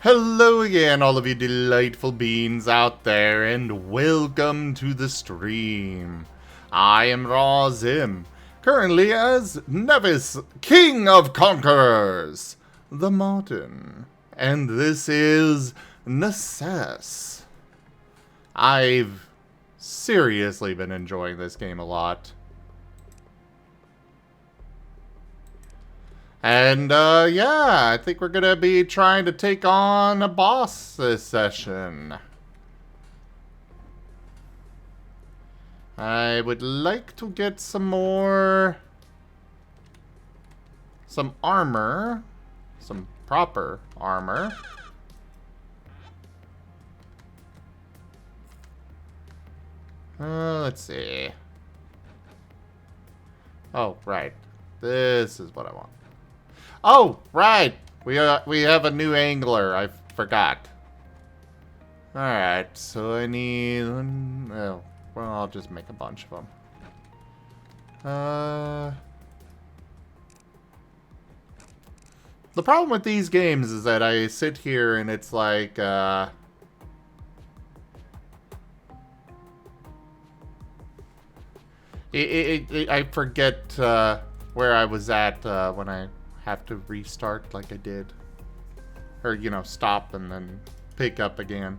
Hello again, all of you delightful beings out there, and welcome to the stream. I am Razim, currently as Necesse, King of Conquerors, the Marten, and this is Necesse. I've seriously been enjoying this game a lot. And, yeah, I think we're gonna be trying to take on a boss this session. I would like to get some armor. Some proper armor. Let's see. Oh, right. This is what I want. Oh, right! We have a new angler. I forgot. Alright, so I need... Oh, well, I'll just make a bunch of them. The problem with these games is that I sit here and it's like, I forget where I was at when I have to restart like I did. Or, you know, stop and then pick up again.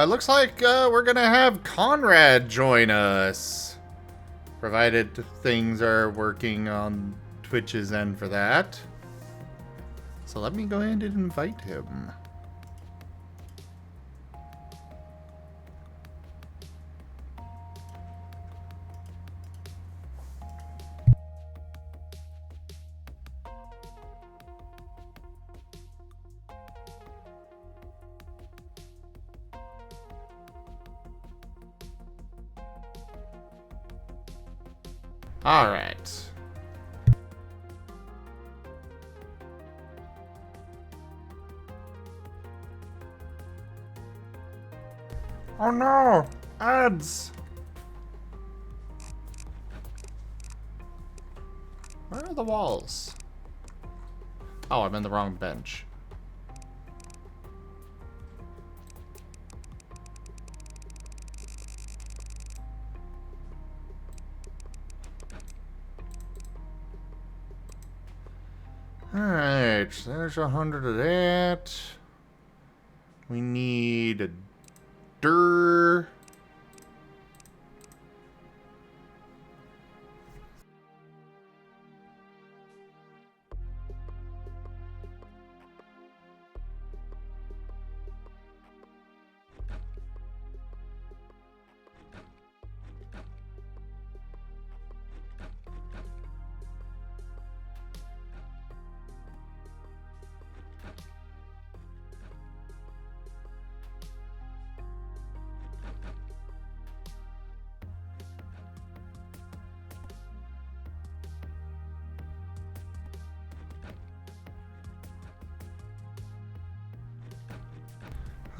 Looks like we're gonna have Conrad join us. Provided things are working on Twitch's end for that. So let me go ahead and invite him. Alright. Oh no! Ads! Where are the walls? Oh, I'm in the wrong bench. Alright, there's 100 of that. We need a dir.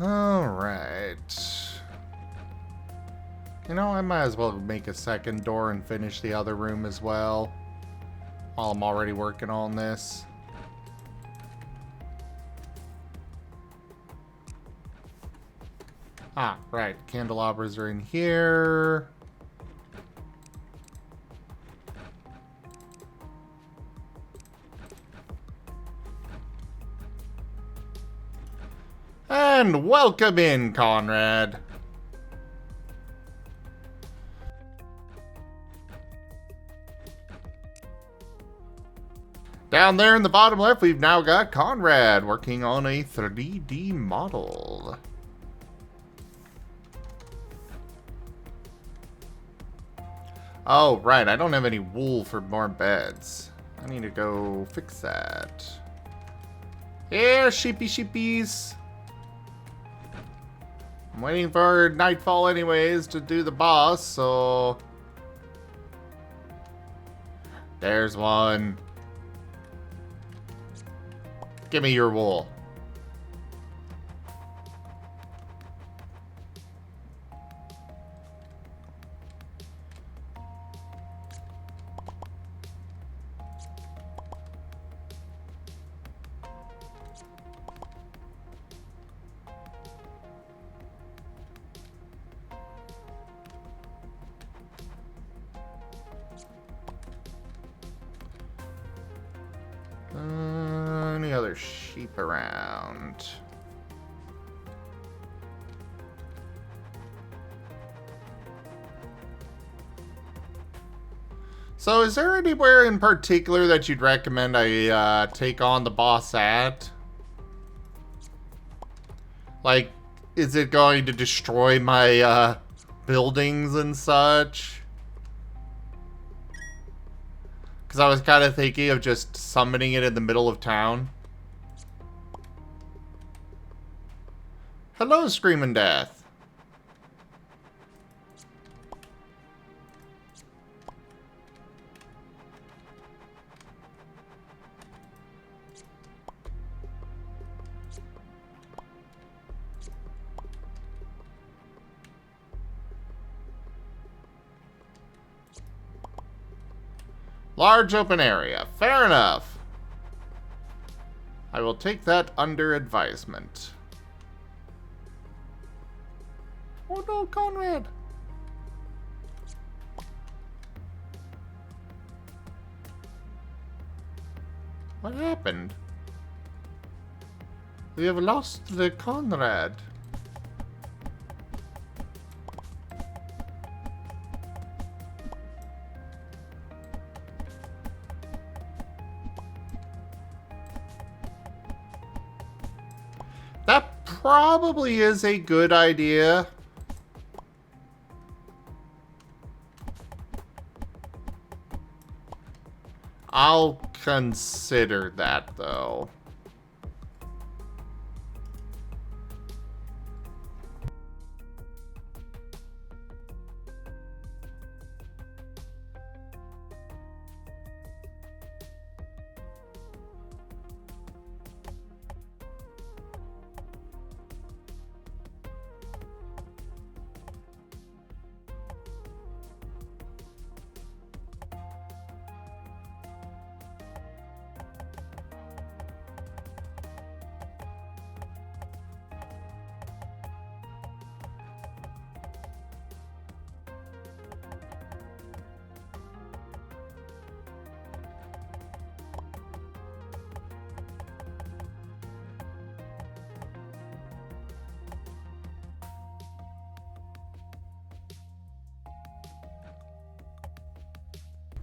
Alright. You know, I might as well make a second door and finish the other room as well, while I'm already working on this. Ah, right. Candelabras are in here. And welcome in, Conrad. Down there in the bottom left, we've now got Conrad working on a 3D model. Oh, right. I don't have any wool for more beds. I need to go fix that. Here, sheepies. waiting for nightfall anyways to do the boss, so... There's one. Give me your wool. Any other sheep around? So is there anywhere in particular that you'd recommend I take on the boss at? Like, is it going to destroy my buildings and such? Because I was kind of thinking of just summoning it in the middle of town. Hello, Screaming Death. Large open area. Fair enough. I will take that under advisement. Oh no, Conrad! What happened? We have lost the Conrad. That probably is a good idea. I'll consider that, though.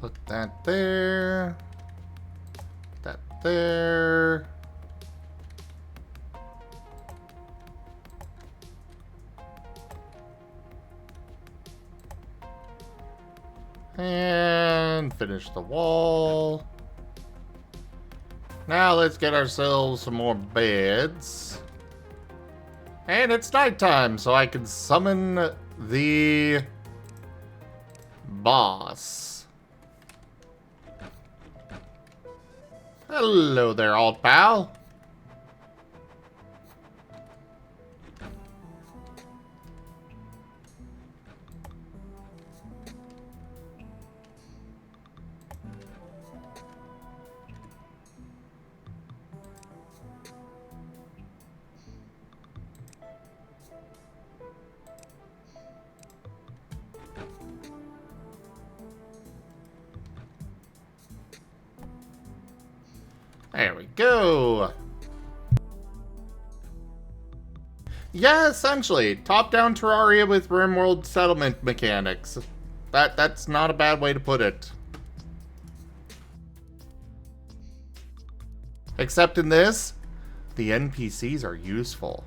Put that there. Put that there. And finish the wall. Now let's get ourselves some more beds. And it's nighttime, so I can summon the boss. Hello there, old pal. There we go. Yeah, essentially. Top-down Terraria with RimWorld settlement mechanics. That's not a bad way to put it. Except in this, the NPCs are useful.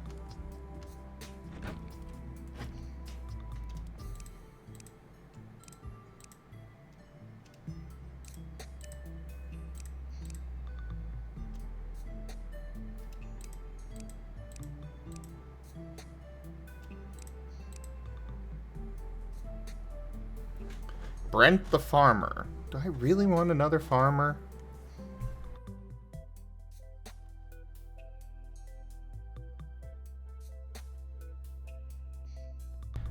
Brent the farmer. Do I really want another farmer?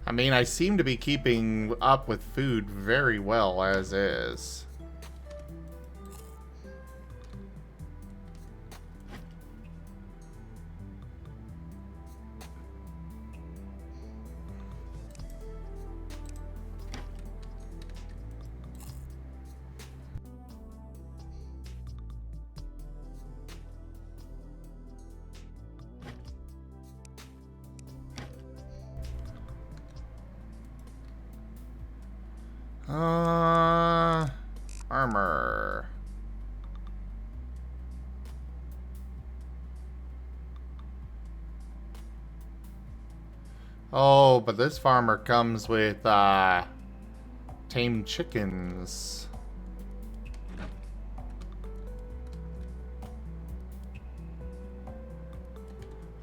I mean, I seem to be keeping up with food very well as is. Armor. Oh, but this farmer comes with, tamed chickens.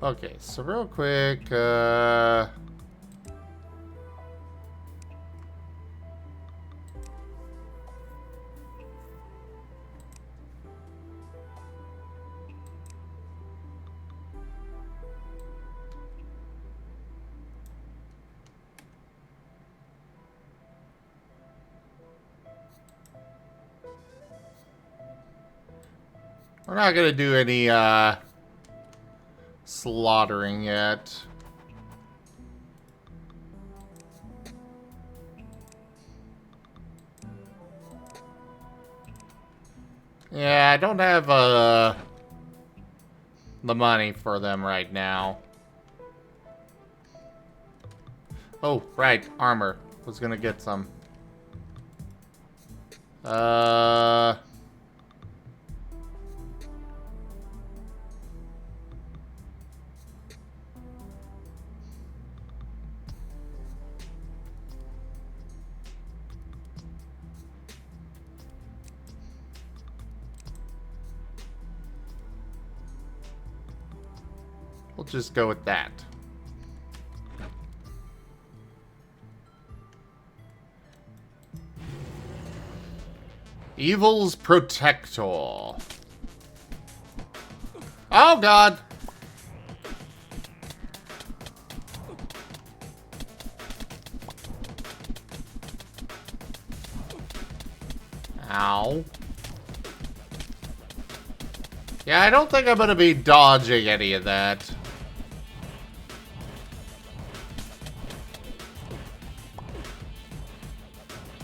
Okay, so real quick, we're not gonna do any, slaughtering yet. Yeah, I don't have, the money for them right now. Oh, right, armor. Was gonna get some. We'll just go with that. Evil's Protector. Oh, God. Ow. Yeah, I don't think I'm gonna be dodging any of that.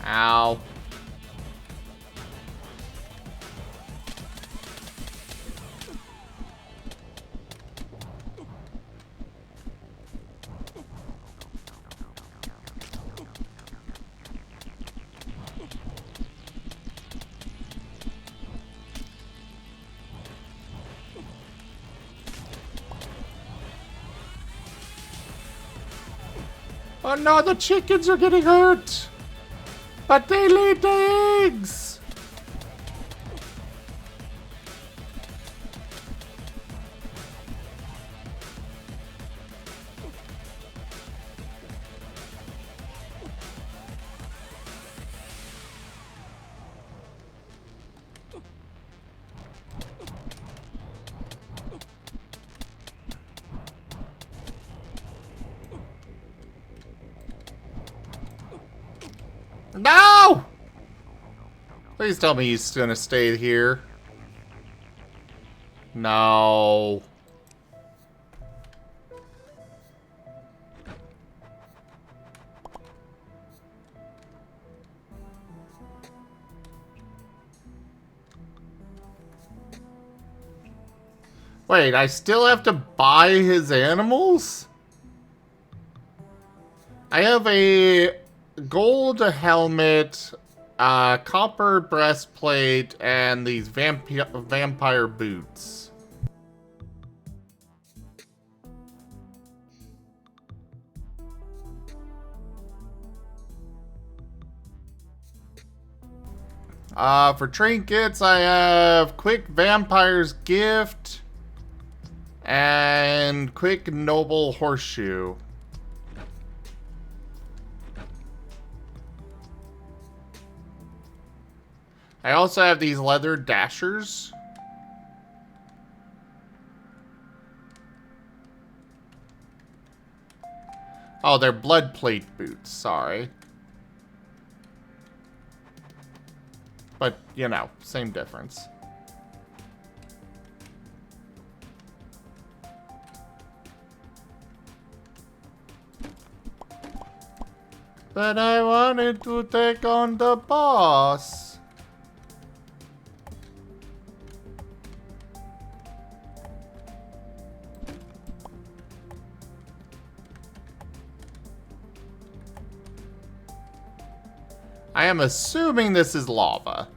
Ow. Oh no, the chickens are getting hurt! But they laid the eggs! No! Please tell me he's gonna stay here. No. Wait, I still have to buy his animals? I have a gold helmet, copper breastplate, and these vampire boots. For trinkets, I have Quick Vampire's Gift and Quick Noble Horseshoe. I also have these leather dashers. Oh, they're blood plate boots, sorry. But, you know, same difference. But I wanted to take on the boss. I am assuming this is lava.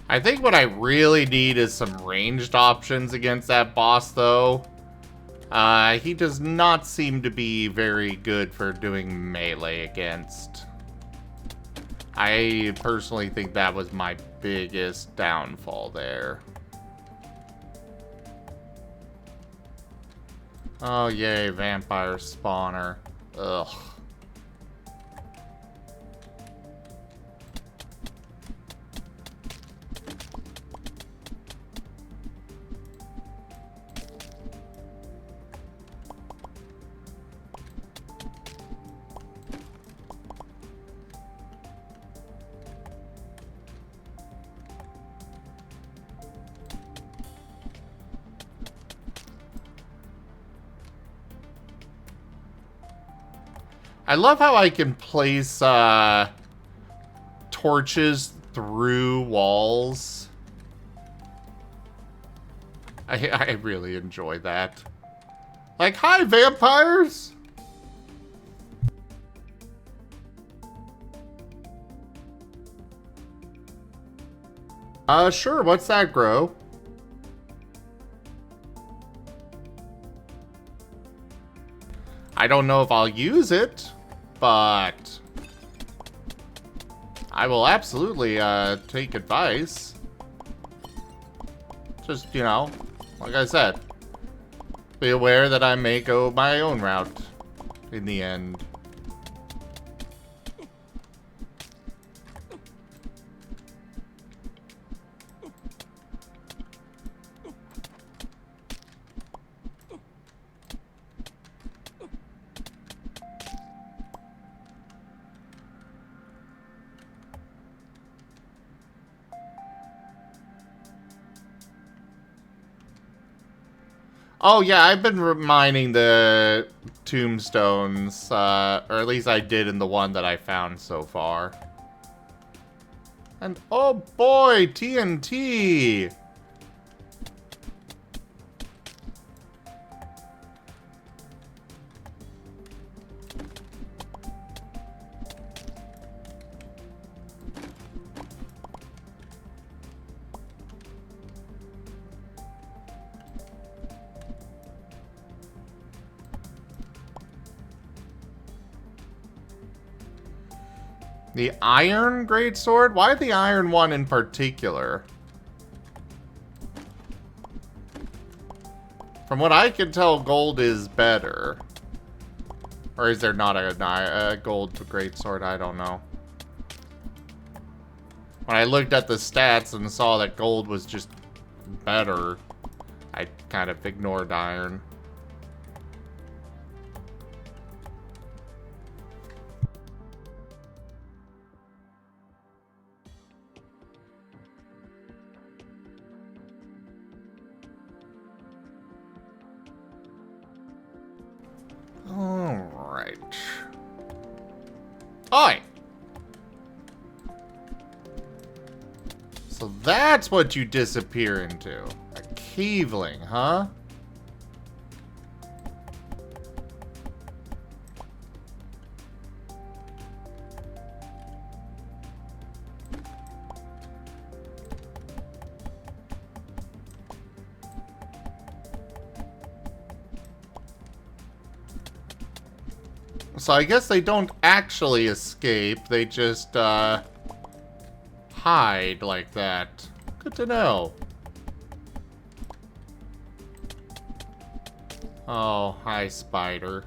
I think what I really need is some ranged options against that boss, though. He does not seem to be very good for doing melee against. I personally think that was my biggest downfall there. Oh, yay, vampire spawner. Ugh. I love how I can place torches through walls. I really enjoy that. Like, hi, vampires! Sure, what's that, Grow? I don't know if I'll use it, but I will absolutely take advice. Just, you know, like I said, be aware that I may go my own route in the end. Oh yeah, I've been mining the tombstones, or at least I did in the one that I found so far. And oh boy, TNT! The iron greatsword? Why the iron one in particular? From what I can tell, gold is better. Or is there not a gold greatsword? I don't know. When I looked at the stats and saw that gold was just better, I kind of ignored iron. Hi! So that's what you disappear into. A caveling, huh? So I guess they don't actually escape, they just, hide like that. Good to know. Oh, hi, spider.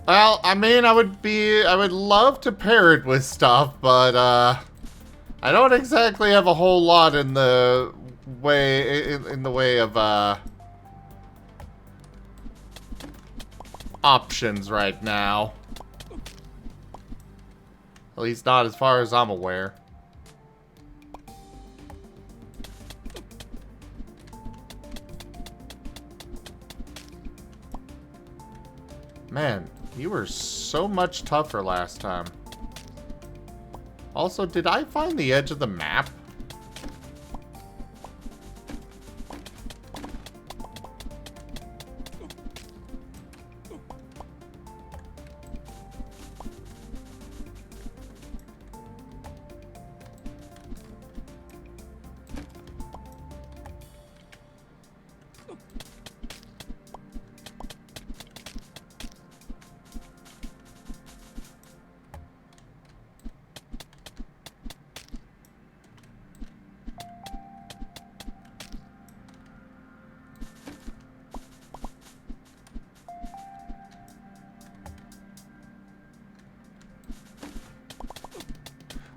Well, I mean, I would love to pair it with stuff, but, I don't exactly have a whole lot in the way, in the way of, options right now. At least not as far as I'm aware. Man, you were so much tougher last time. Also, did I find the edge of the map?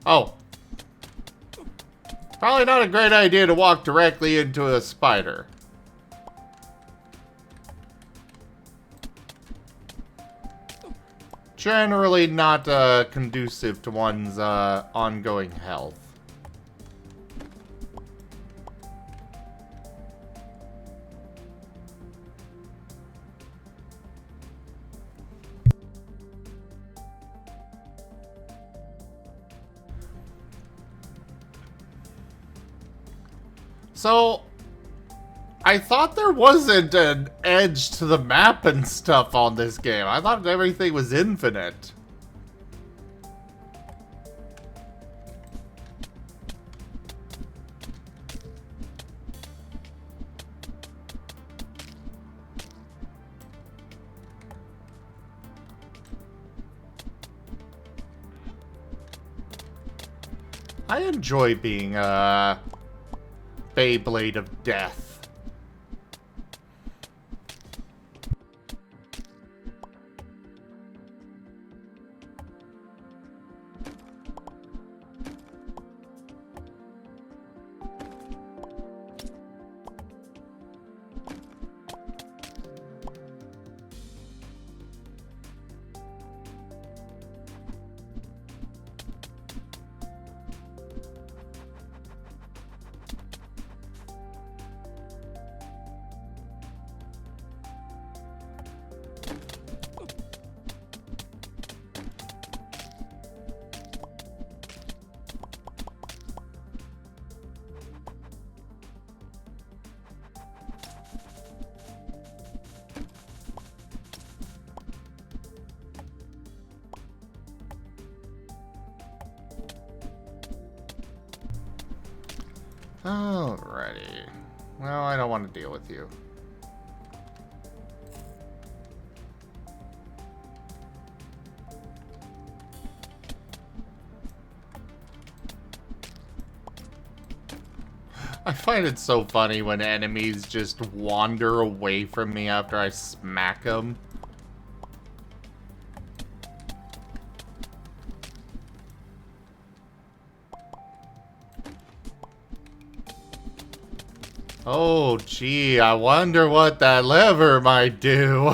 Oh. Probably not a great idea to walk directly into a spider. Generally not conducive to one's ongoing health. So, I thought there wasn't an edge to the map and stuff on this game. I thought everything was infinite. I enjoy being, Beyblade of Death. Alrighty. Well, I don't want to deal with you. I find it so funny when enemies just wander away from me after I smack them. Oh, gee, I wonder what that lever might do.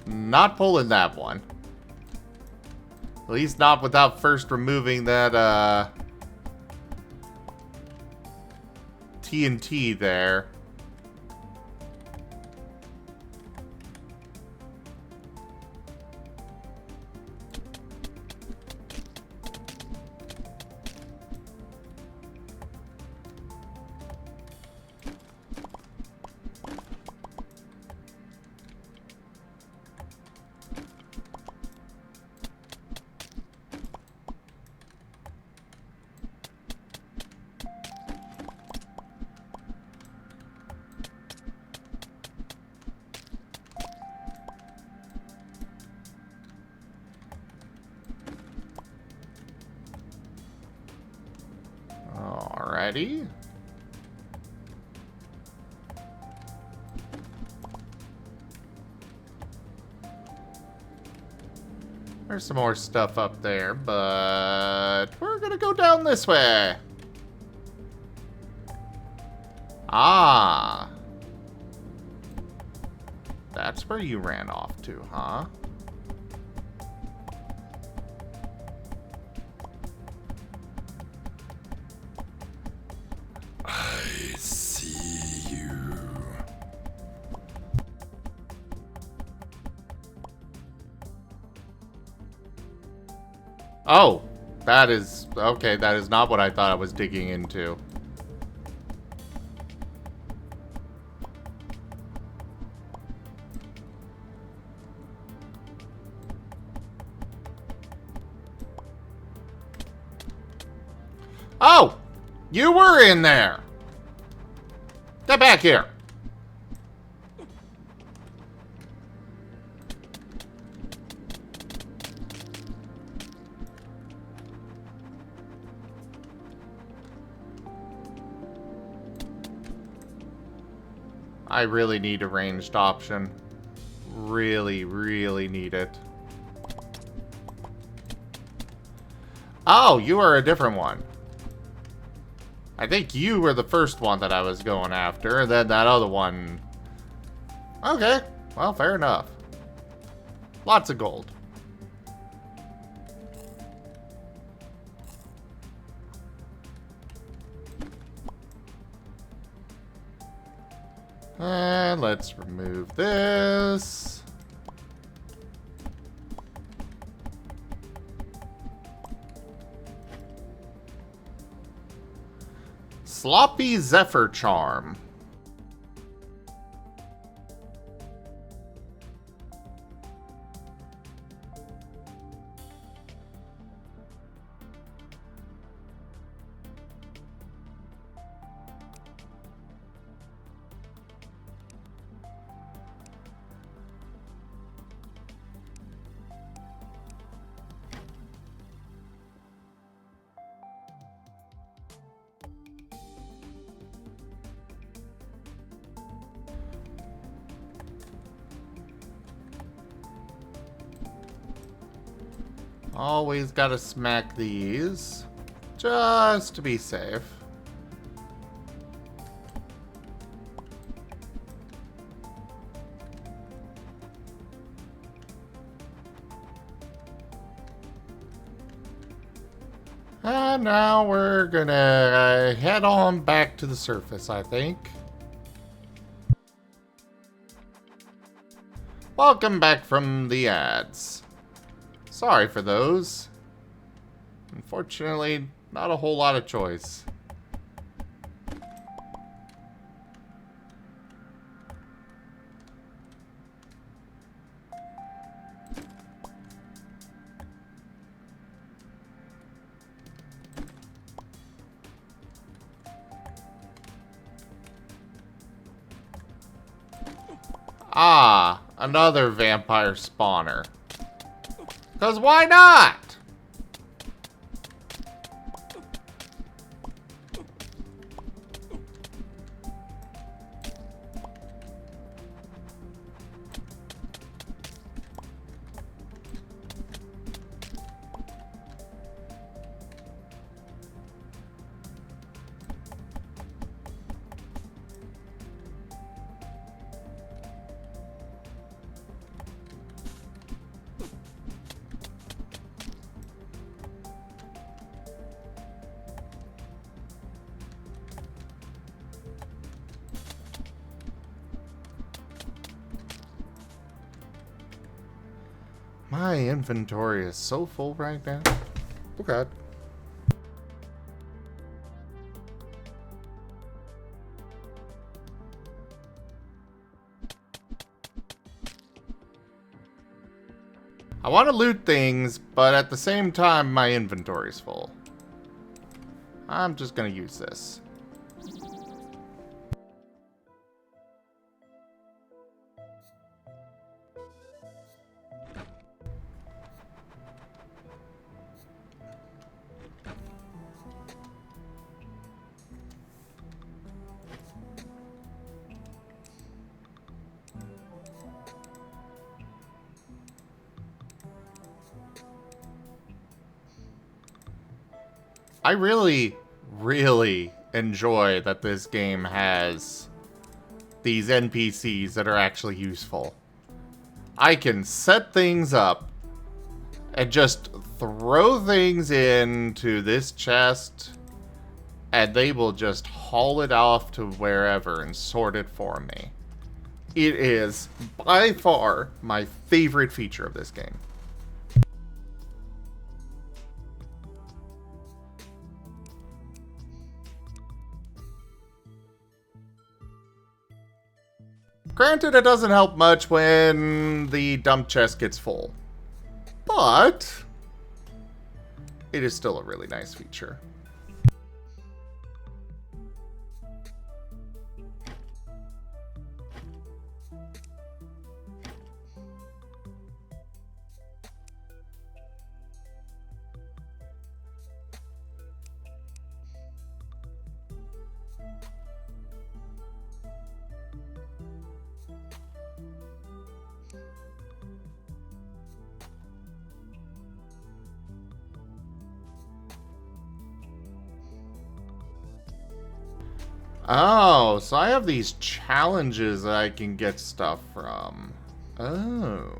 Not pulling that one. At least not without first removing that, TNT there. Alrighty. There's some more stuff up there, but we're gonna go down this way. Ah. That's where you ran off to, huh? I see you. Oh, that is... Okay, that is not what I thought I was digging into. Oh! You were in there! Get back here! I really need a ranged option. Really, really need it. Oh, you are a different one. I think you were the first one that I was going after, and then that other one... Okay, well, fair enough. Lots of gold. And let's remove this. Sloppy Zephyr Charm. Always gotta smack these, just to be safe. And now we're gonna head on back to the surface, I think. Welcome back from the ads. Sorry for those. Unfortunately, not a whole lot of choice. Ah, another vampire spawner. 'Cause why not? My inventory is so full right now. Oh god. I want to loot things, but at the same time, my inventory's full. I'm just gonna use this. I really, really enjoy that this game has these NPCs that are actually useful. I can set things up and just throw things into this chest, and they will just haul it off to wherever and sort it for me. It is by far my favorite feature of this game. Granted, it doesn't help much when the dump chest gets full, but it is still a really nice feature. Oh, so I have these challenges that I can get stuff from. Oh.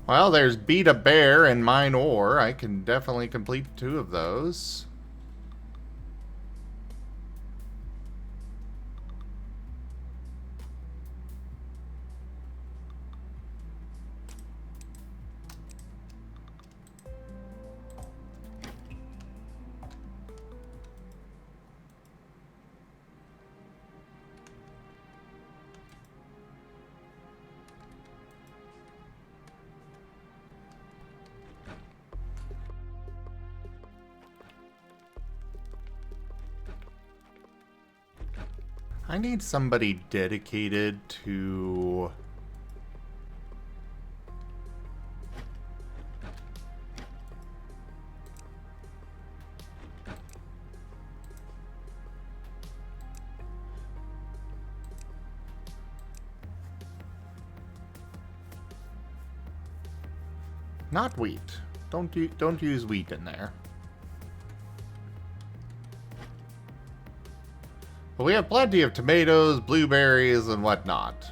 Well, there's Beat a Bear and Mine Ore. I can definitely complete 2 of those. I need somebody dedicated to... Not wheat. Don't use wheat in there. But we have plenty of tomatoes, blueberries, and whatnot.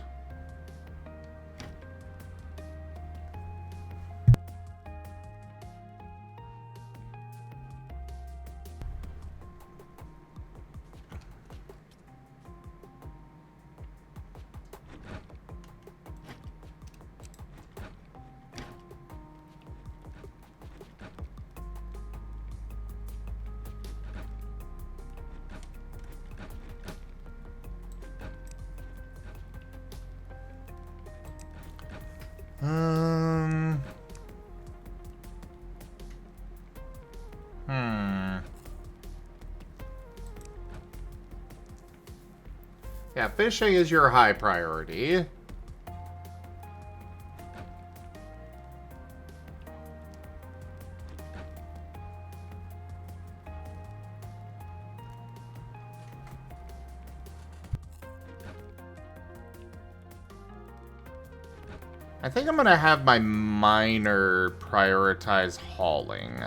Yeah, fishing is your high priority. I think I'm gonna have my miner prioritize hauling.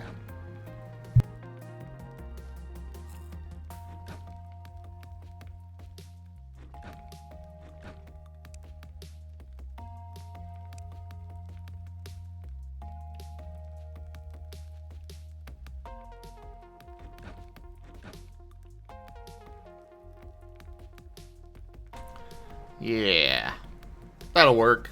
Yeah. That'll work.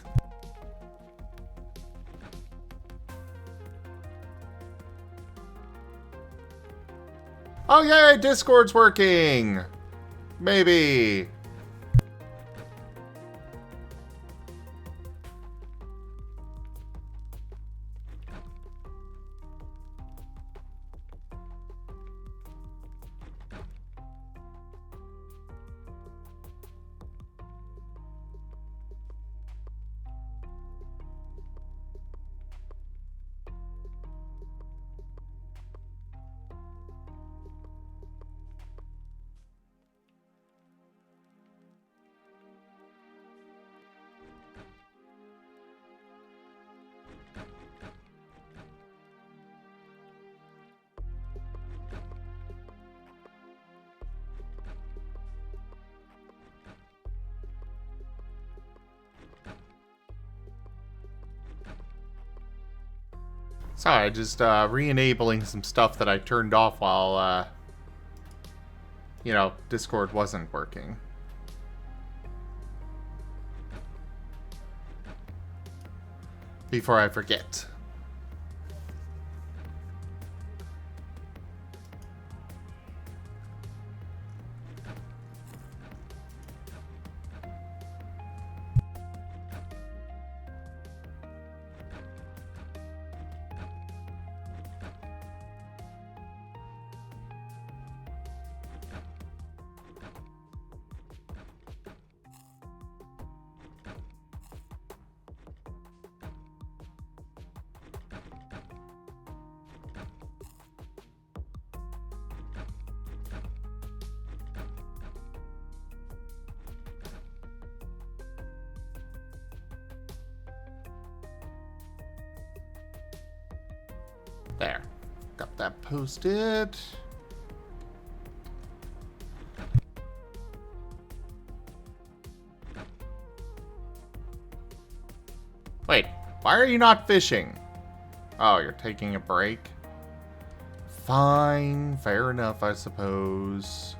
Oh yay, Discord's working! Maybe. Sorry, just re-enabling some stuff that I turned off while, you know, Discord wasn't working. Before I forget. There. Got that posted. Wait, why are you not fishing? Oh, you're taking a break? Fine, fair enough, I suppose.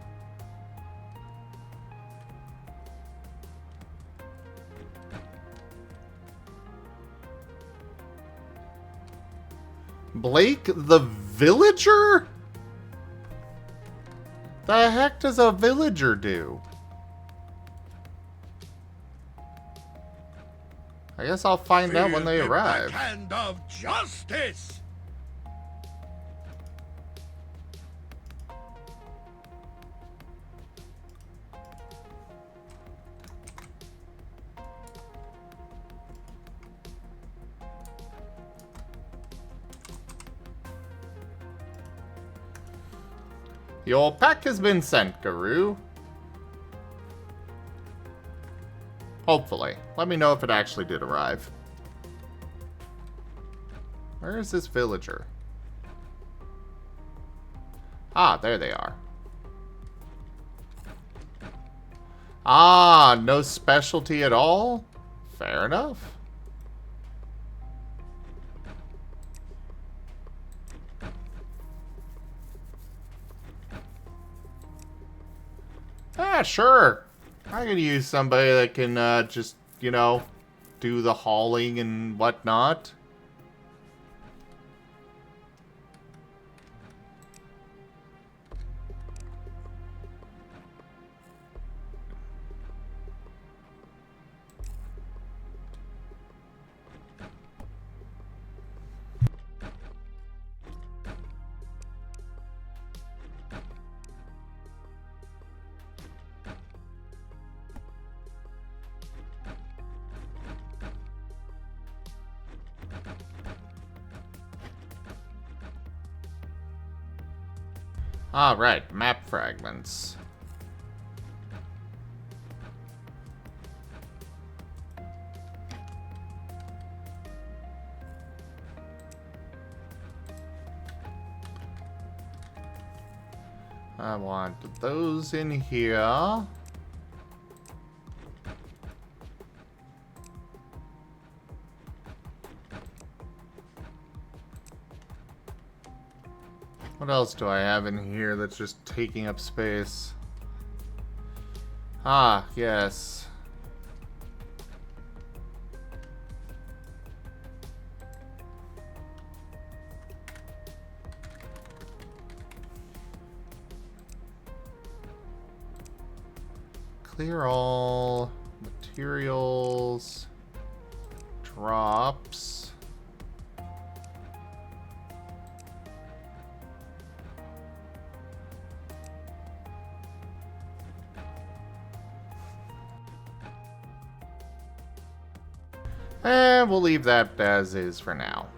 Blake the villager? The heck does a villager do? I guess I'll find out when they arrive. Hand of justice. Your pack has been sent, Guru. Hopefully. Let me know if it actually did arrive. Where is this villager? Ah, there they are. Ah, no specialty at all? Fair enough. Ah, sure. I could use somebody that can just, you know, do the hauling and whatnot. Ah, right. Map fragments. I want those in here. What else do I have in here that's just taking up space? Ah, yes. Clear all materials, drops. And we'll leave that as is for now.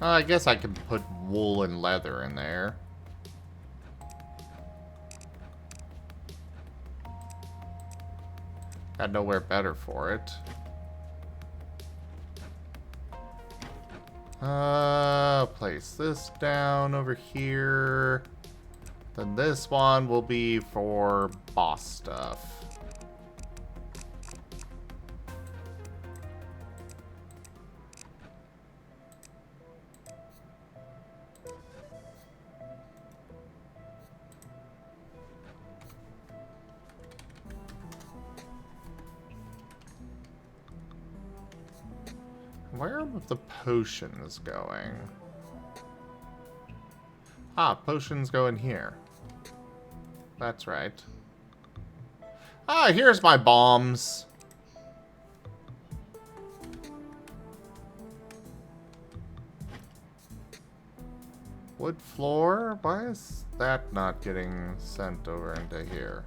I guess I could put wool and leather in there. Got nowhere better for it. Place this down over here. Then this one will be for boss stuff. Where are the potions going? Ah, potions go in here. That's right. Ah, here's my bombs. Wood floor? Why is that not getting sent over into here?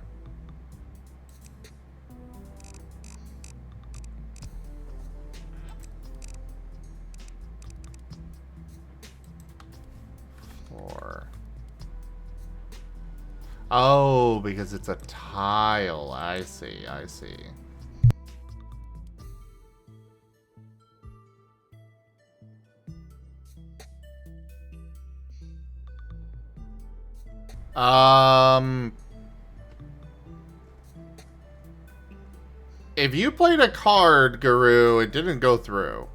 Floor. Oh, because it's a tile. I see, I see. If you played a card, Guru, it didn't go through.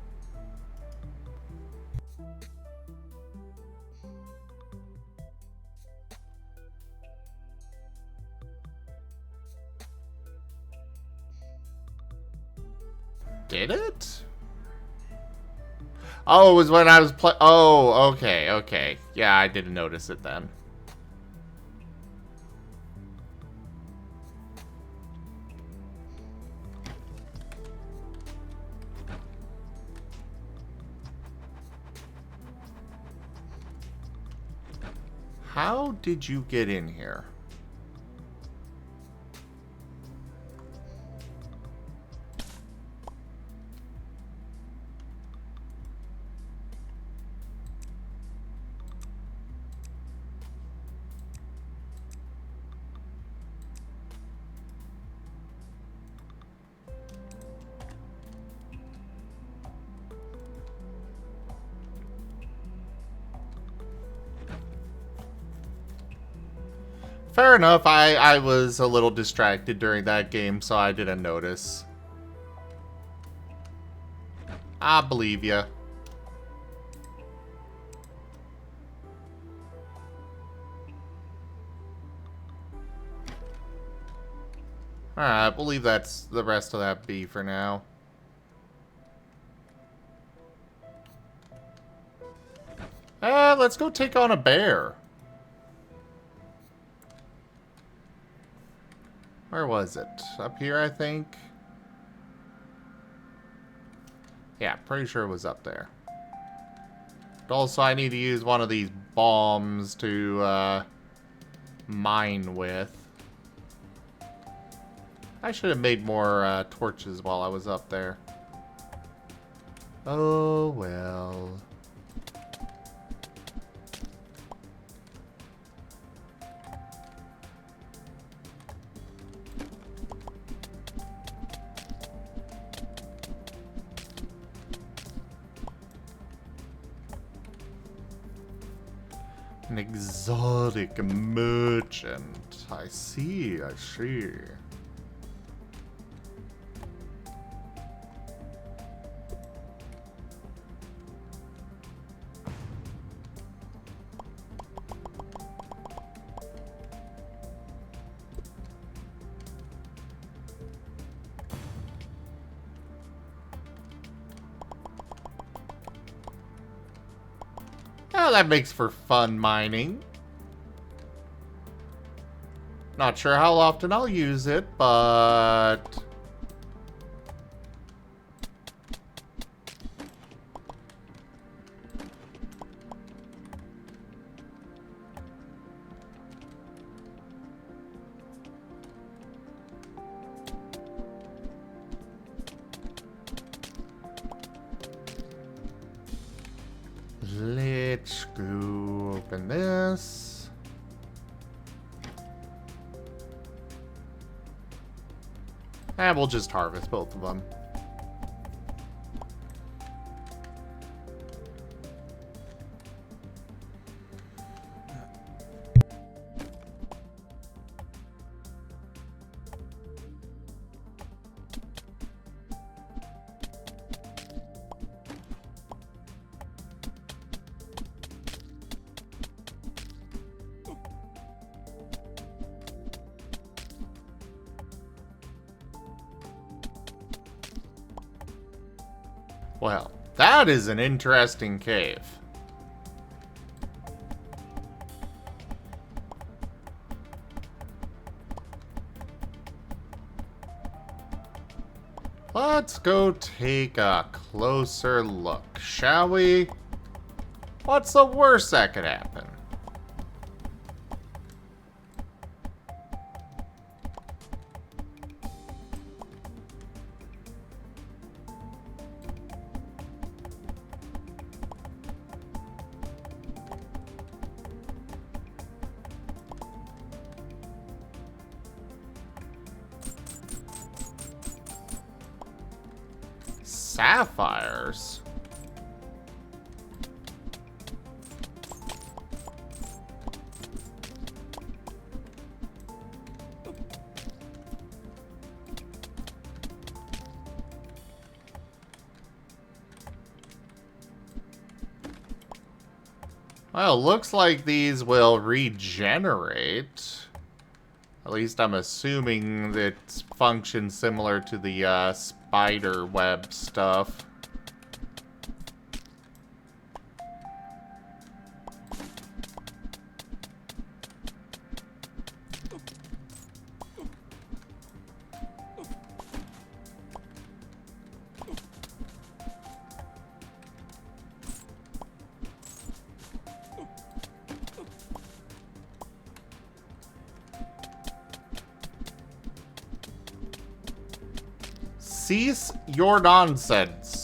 Did it? Oh, it was when I was oh, okay, okay. Yeah, I didn't notice it then. How did you get in here? Fair enough, I was a little distracted during that game, so I didn't notice. I believe ya. Alright, we'll leave that's the rest of that be for now. Let's go take on a bear. Where was it? Up here, I think? Yeah, pretty sure it was up there. But also, I need to use one of these bombs to, mine with. I should have made more, torches while I was up there. Oh, well. An exotic merchant. I see, I see. Oh, that makes for fun mining. Not sure how often I'll use it, but... let's go open this. And we'll just harvest both of them. Well, that is an interesting cave. Let's go take a closer look, shall we? What's the worst that could happen? Sapphires? Well, looks like these will regenerate. At least I'm assuming that it functions similar to the spider web stuff. Cease your nonsense.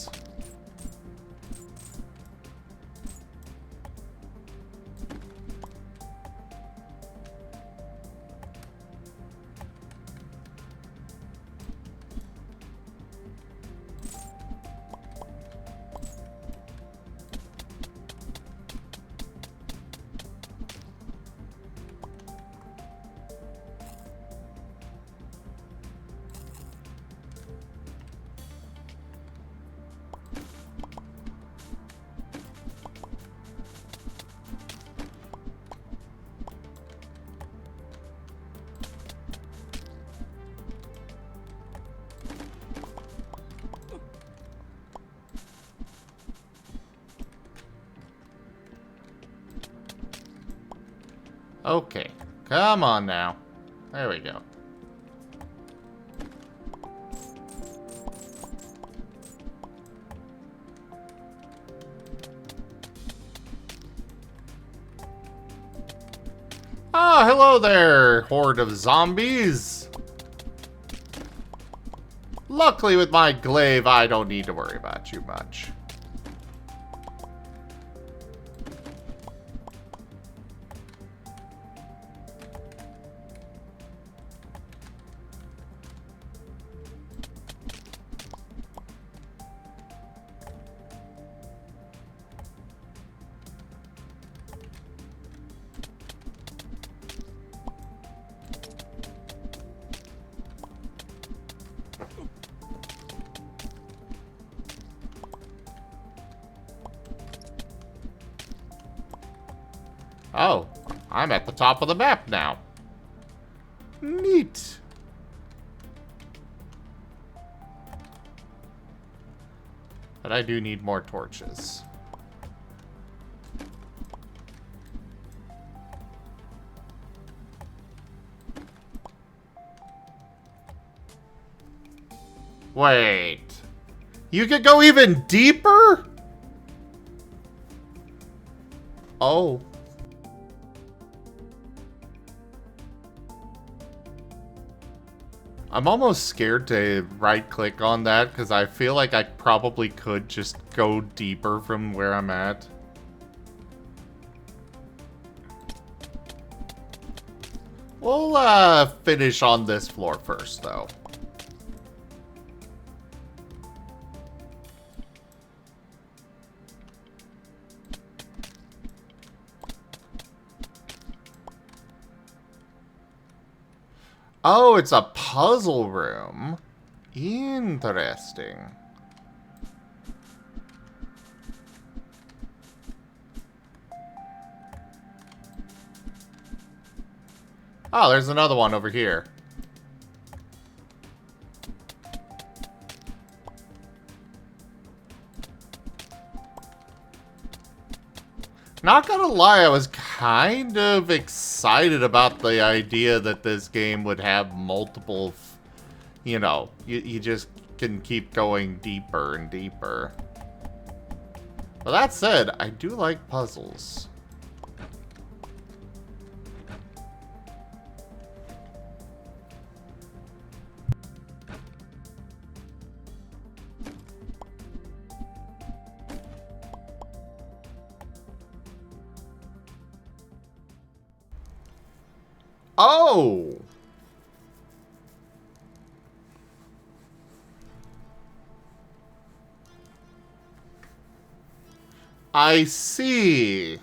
Okay, come on now. There we go. Ah, hello there, horde of zombies. Luckily with my glaive, I don't need to worry about you much. Oh, I'm at the top of the map now. Neat. But I do need more torches. Wait. You could go even deeper? Oh. I'm almost scared to right-click on that because I feel like I probably could just go deeper from where I'm at. We'll finish on this floor first, though. Oh, it's a puzzle room. Interesting. Oh, there's another one over here. Not gonna lie, I was kind of excited about the idea that this game would have multiple, you know, you just can keep going deeper and deeper. But that said, I do like puzzles. Oh! I see.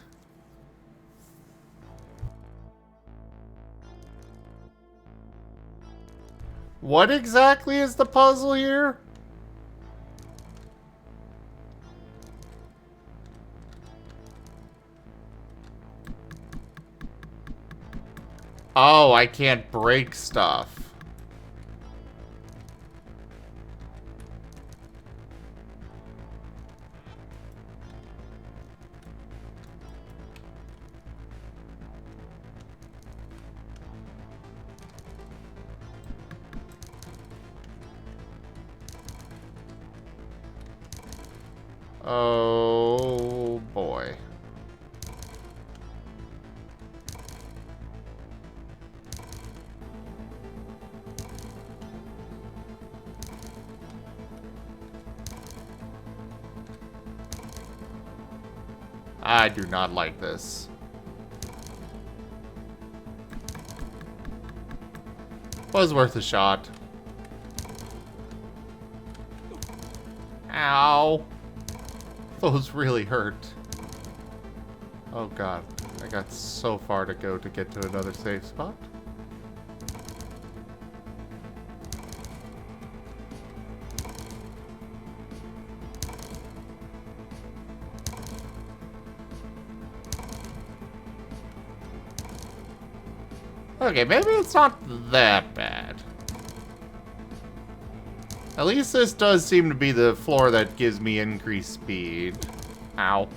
What exactly is the puzzle here? Oh, I can't break stuff. Oh, boy. I do not like this. Was worth a shot. Ow. Those really hurt. Oh god. I got so far to go to get to another safe spot. Okay, maybe it's not that bad. At least this does seem to be the floor that gives me increased speed. Ow.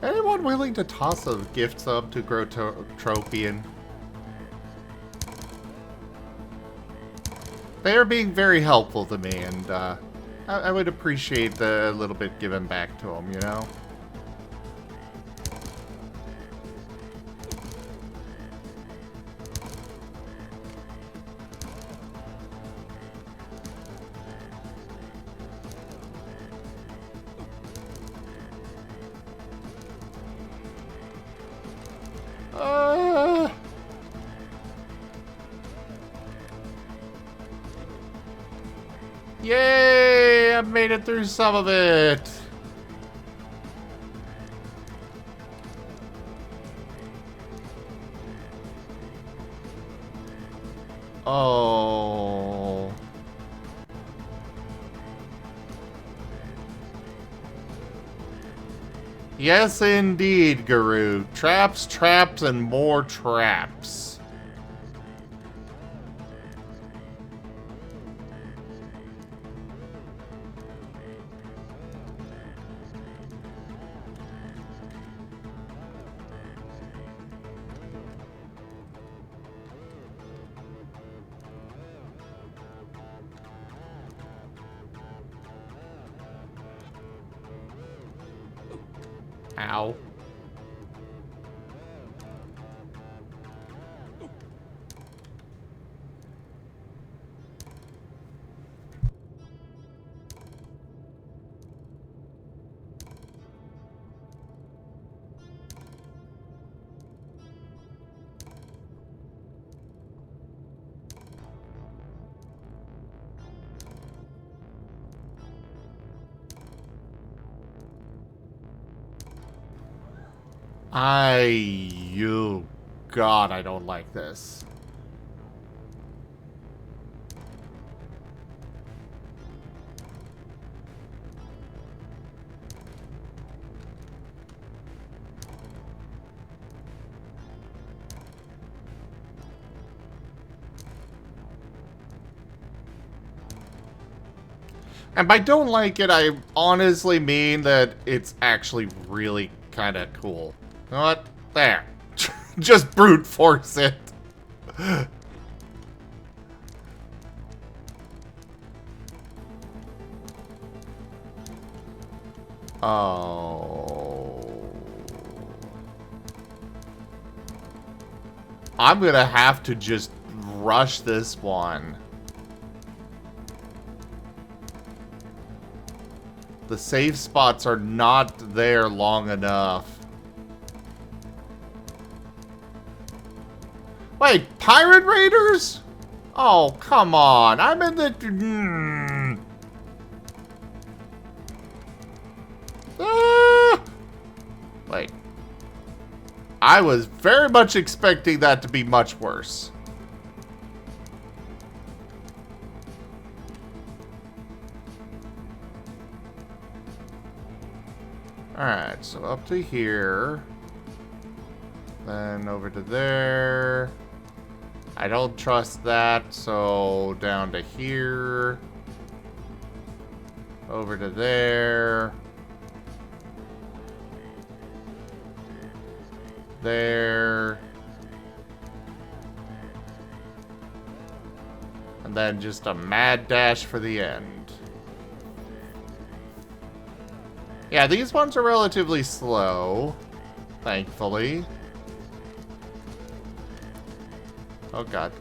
Anyone willing to toss a gift sub to grow Tropian? They are being very helpful to me, and I would appreciate the little bit given back to them, you know? Yay! I made it through some of it! Oh. Yes, indeed, Guru. Traps, traps, and more traps. Ow. You God, I don't like this. And by don't like it, I honestly mean that it's actually really kind of cool. You know what? There. Just brute force it. Oh. I'm gonna have to just rush this one. The safe spots are not there long enough. Wait, pirate raiders? Oh, come on. I'm in the... Ah! Wait. I was very much expecting that to be much worse. Alright, so up to here. Then over to there. I don't trust that, so down to here. Over to there. There. And then just a mad dash for the end. Yeah, these ones are relatively slow, thankfully. Oh god.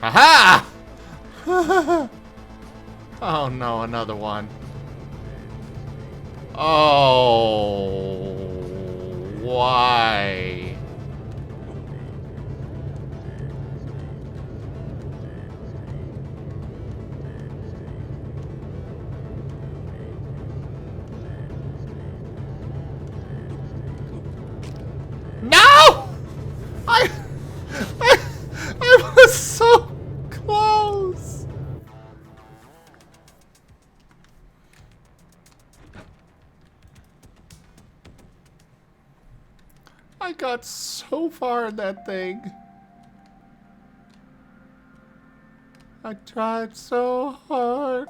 Aha! Oh no, another one. Oh, why? No! I was so close. I got so far in that thing. I tried so hard.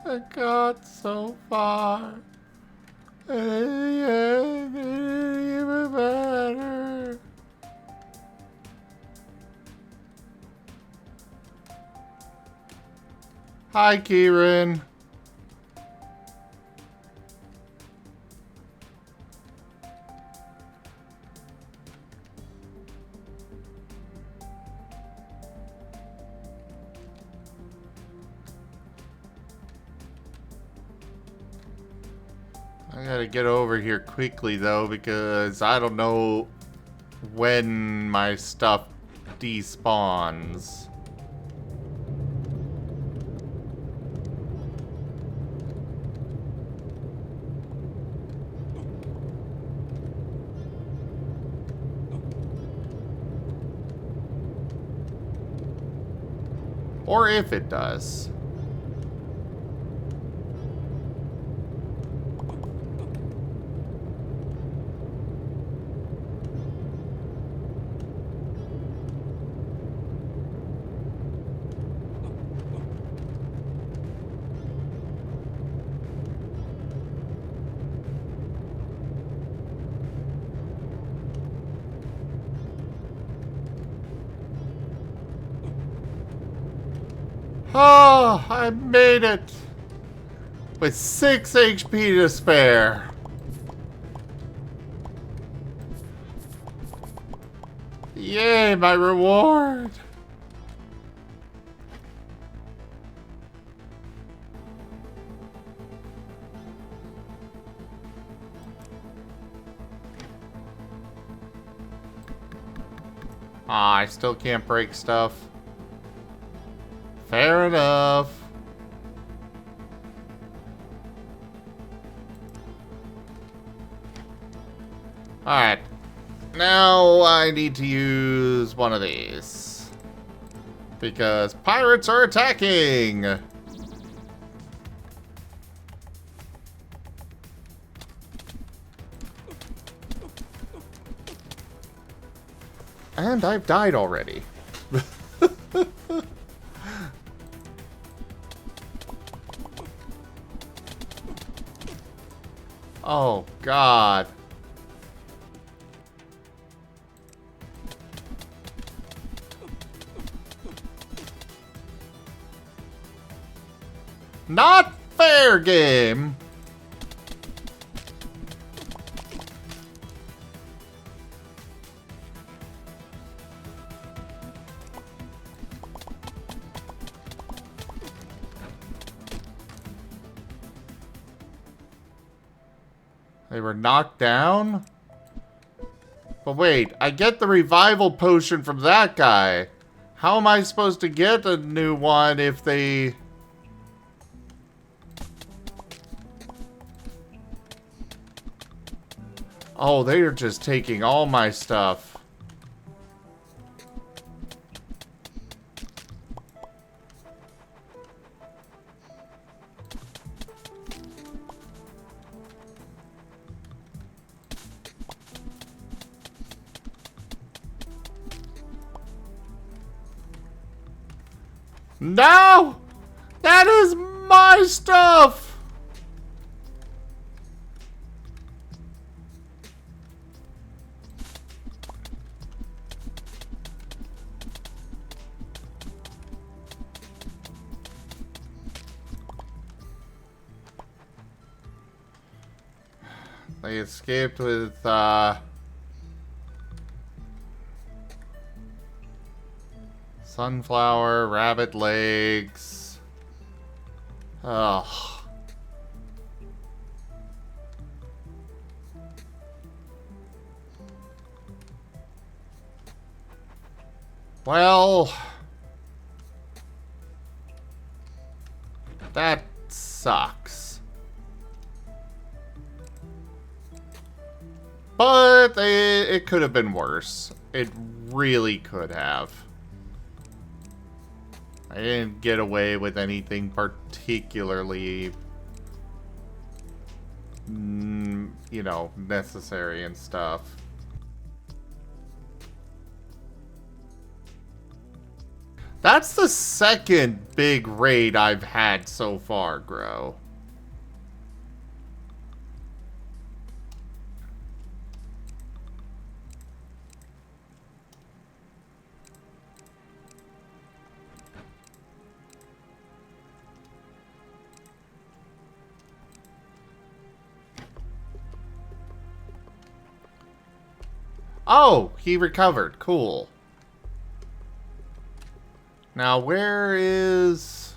I got so far. And in the end, it didn't even matter. Hi, Kieran. I gotta get over here quickly, though, because I don't know when my stuff despawns. Or if it does. Oh, I made it! With 6 HP to spare. Yay, my reward! Ah, I still can't break stuff. Fair enough. Alright. Now I need to use one of these. Because pirates are attacking! And I've died already. Oh, God. Not fair, game. They were knocked down? But wait, I get the revival potion from that guy. How am I supposed to get a new one if they... Oh, they are just taking all my stuff. No! That is my stuff! They escaped with, sunflower, rabbit legs. Ugh. Well, that sucks. But it could have been worse. It really could have. I didn't get away with anything particularly, you know, necessary and stuff. That's the second big raid I've had so far, Grow. Oh, he recovered. Cool. Now, where is...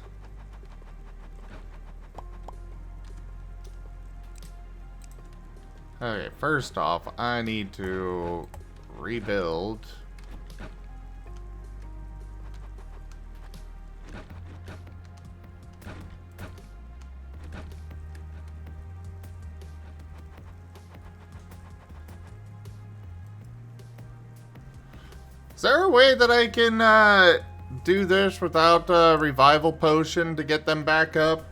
Okay, first off, I need to rebuild. Is there a way that I can, do this without a revival potion to get them back up?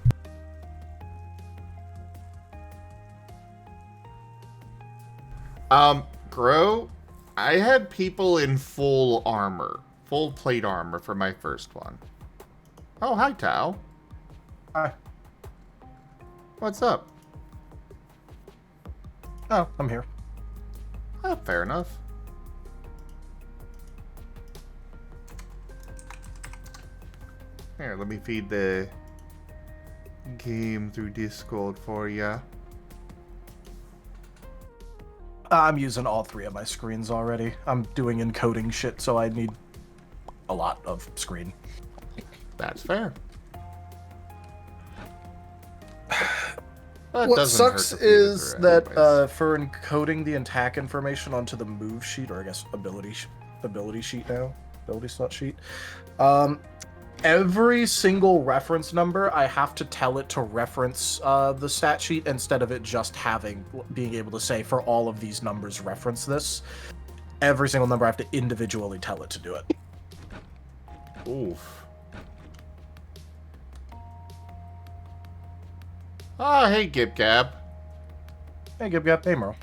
Grow, I had people in full armor. Full plate armor for my first one. Oh, hi, Tao. Hi. What's up? Oh, I'm here. Oh, fair enough. Here, let me feed the game through Discord for ya. I'm using all 3 of my screens already. I'm doing encoding shit, so I need a lot of screen. That's fair. That What doesn't hurt sucks to feed it is through that anyways. for encoding the attack information onto the move sheet, or I guess ability sheet now, ability slot sheet, every single reference number I have to tell it to reference the stat sheet instead of it just being able to say for all of these numbers reference this. Every single number I have to individually tell it to do it. Oof. Ah, hey, Gib Gab. Hey, Gib Gab, hey, Merle.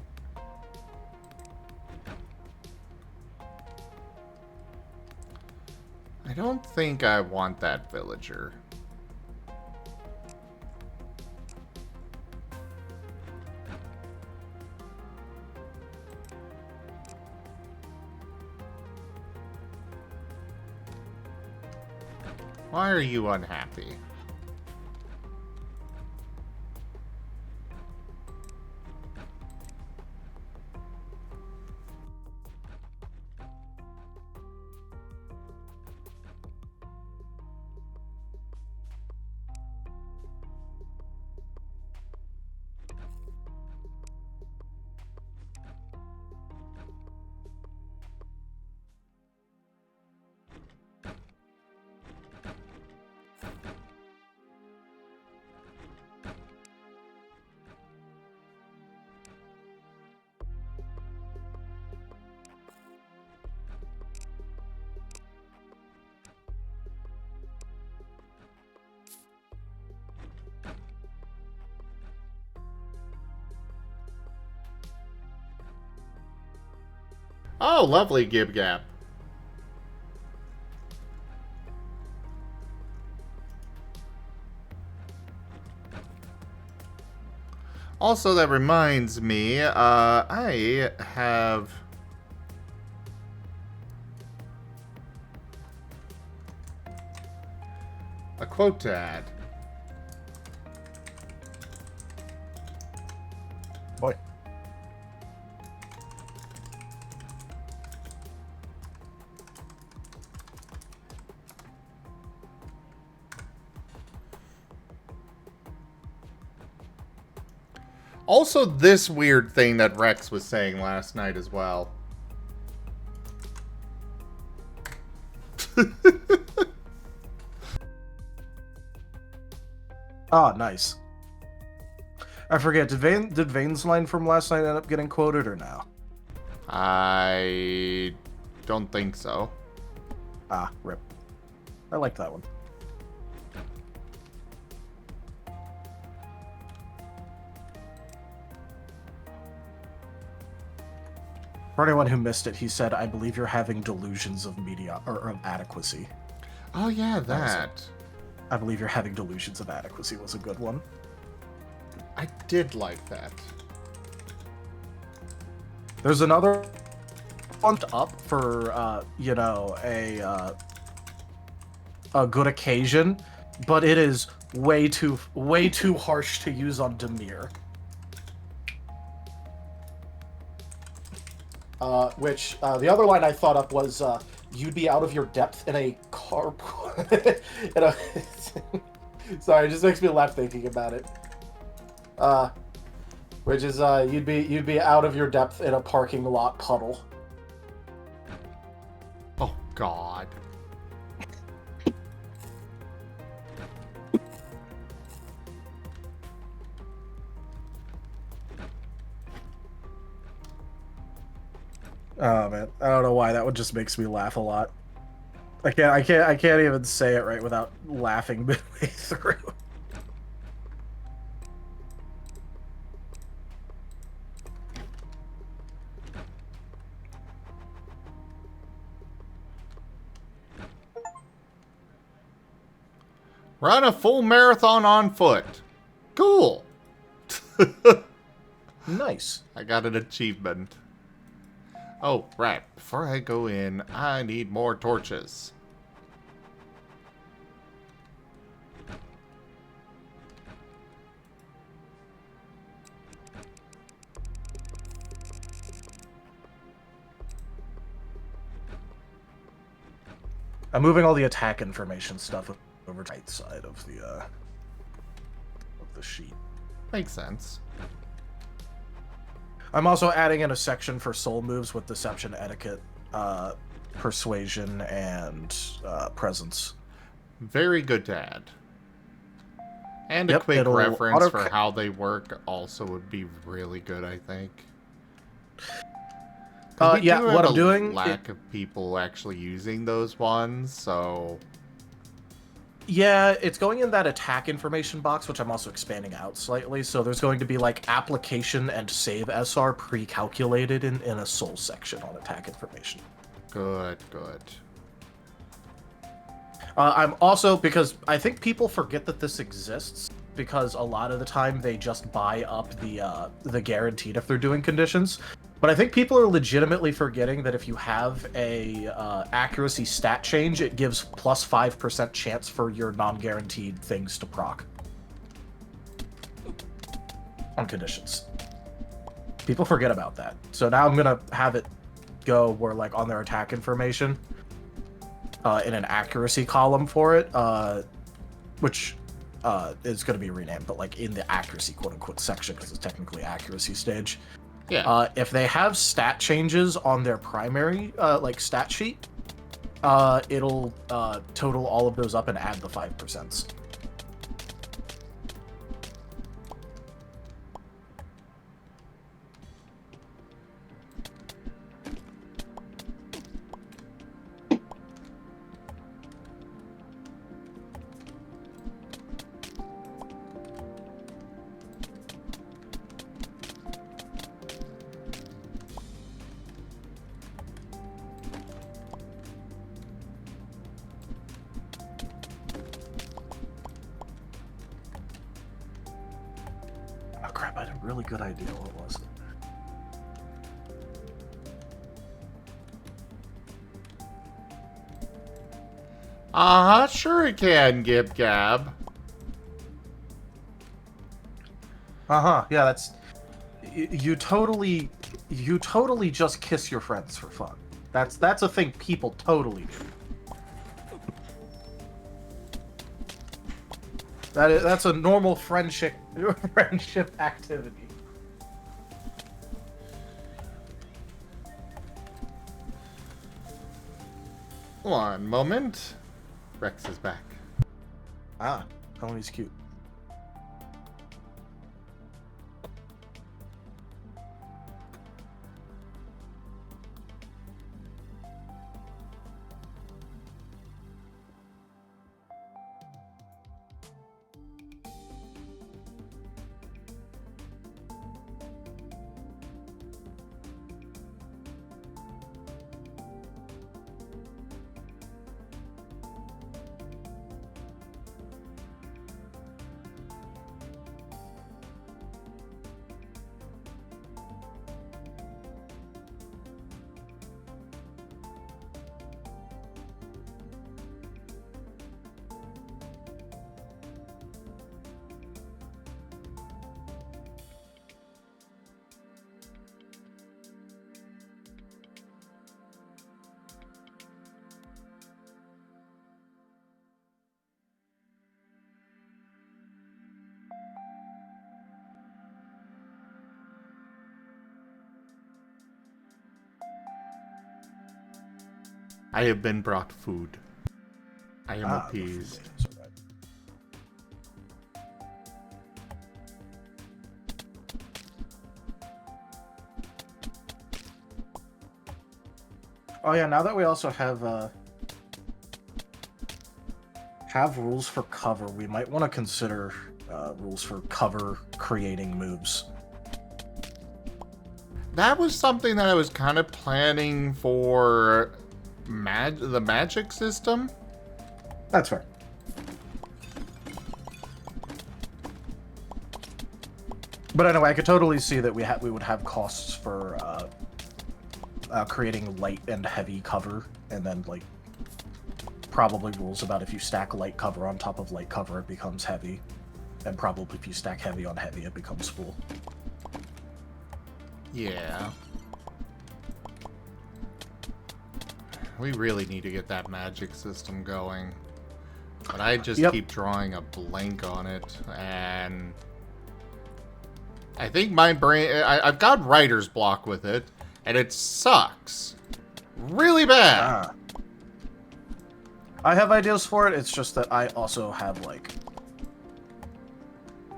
I don't think I want that villager. Why are you unhappy? Oh, lovely, Gib Gab. Also, that reminds me, I have a quote to add. Boy. Also, this weird thing that Rex was saying last night as well. Ah, nice. I forget, did Vane's line from last night end up getting quoted or no? I don't think so. Ah, rip. I liked that one. For anyone who missed it, he said, "I believe you're having delusions of of adequacy." Oh yeah, that. I believe you're having delusions of adequacy was a good one. I did like that. There's another one up for, you know, a good occasion, but it is way too harsh to use on Demir. The other line I thought up was, you'd be out of your depth in a car... Sorry, it just makes me laugh thinking about it. Which is, you'd be out of your depth in a parking lot puddle. Oh God. Oh man, I don't know why that one just makes me laugh a lot. I can't even say it right without laughing midway through. Run a full marathon on foot. Cool. Nice. I got an achievement. Oh, right. Before I go in, I need more torches. I'm moving all the attack information stuff over to the right side of the sheet. Makes sense. I'm also adding in a section for soul moves with deception, etiquette, persuasion, and presence. Very good to add. And a Yep, quick it'll reference for how they work also would be really good, I think. Yeah, what I'm doing... lack of people actually using those ones, so... Yeah, it's going in that attack information box, which I'm also expanding out slightly. So there's going to be, like, application and save SR pre-calculated in a soul section on attack information. Good, good. I'm also, because I think people forget that this exists, because a lot of the time they just buy up the guaranteed if they're doing conditions. But I think people are legitimately forgetting that if you have a accuracy stat change, it gives plus 5% chance for your non-guaranteed things to proc on conditions. People forget about that. So now I'm gonna have it go where, like, on their attack information, in an accuracy column for it, which is going to be renamed, but, like, in the accuracy quote-unquote section, because it's technically accuracy stage. Yeah. If they have stat changes on their primary, like, stat sheet, it'll total all of those up and add the 5%. Oh crap, I had a really good idea. What was it? Sure it can, Gib Gab. Yeah, that's... You totally just kiss your friends for fun. That's a thing people totally do. That's a normal friendship activity. One moment. Rex is back. Ah, Pony's cute. I have been brought food. I am Ah, appeased. Oh yeah, now that we also have rules for cover, we might want to consider rules for cover creating moves. That was something that I was kind of planning for the magic system. That's fair. But anyway, I could totally see that we would have costs for creating light and heavy cover, and then, like, probably rules about if you stack light cover on top of light cover, it becomes heavy, and probably if you stack heavy on heavy, it becomes full. Yeah. We really need to get that magic system going. But I just Yep. keep drawing a blank on it, and I think my brain... I've got writer's block with it, and it sucks. Really bad. Ah. I have ideas for it, it's just that I also have, like,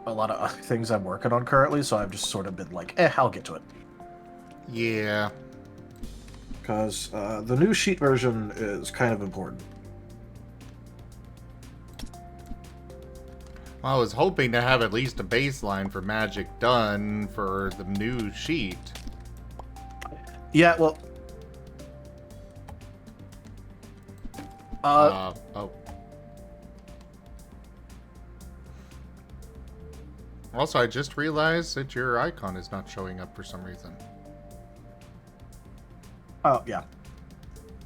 a lot of other things I'm working on currently, so I've just sort of been like, I'll get to it. Yeah. Because the new sheet version is kind of important. Well, I was hoping to have at least a baseline for magic done for the new sheet. Yeah, well... Oh. Also, I just realized that your icon is not showing up for some reason. Oh, yeah.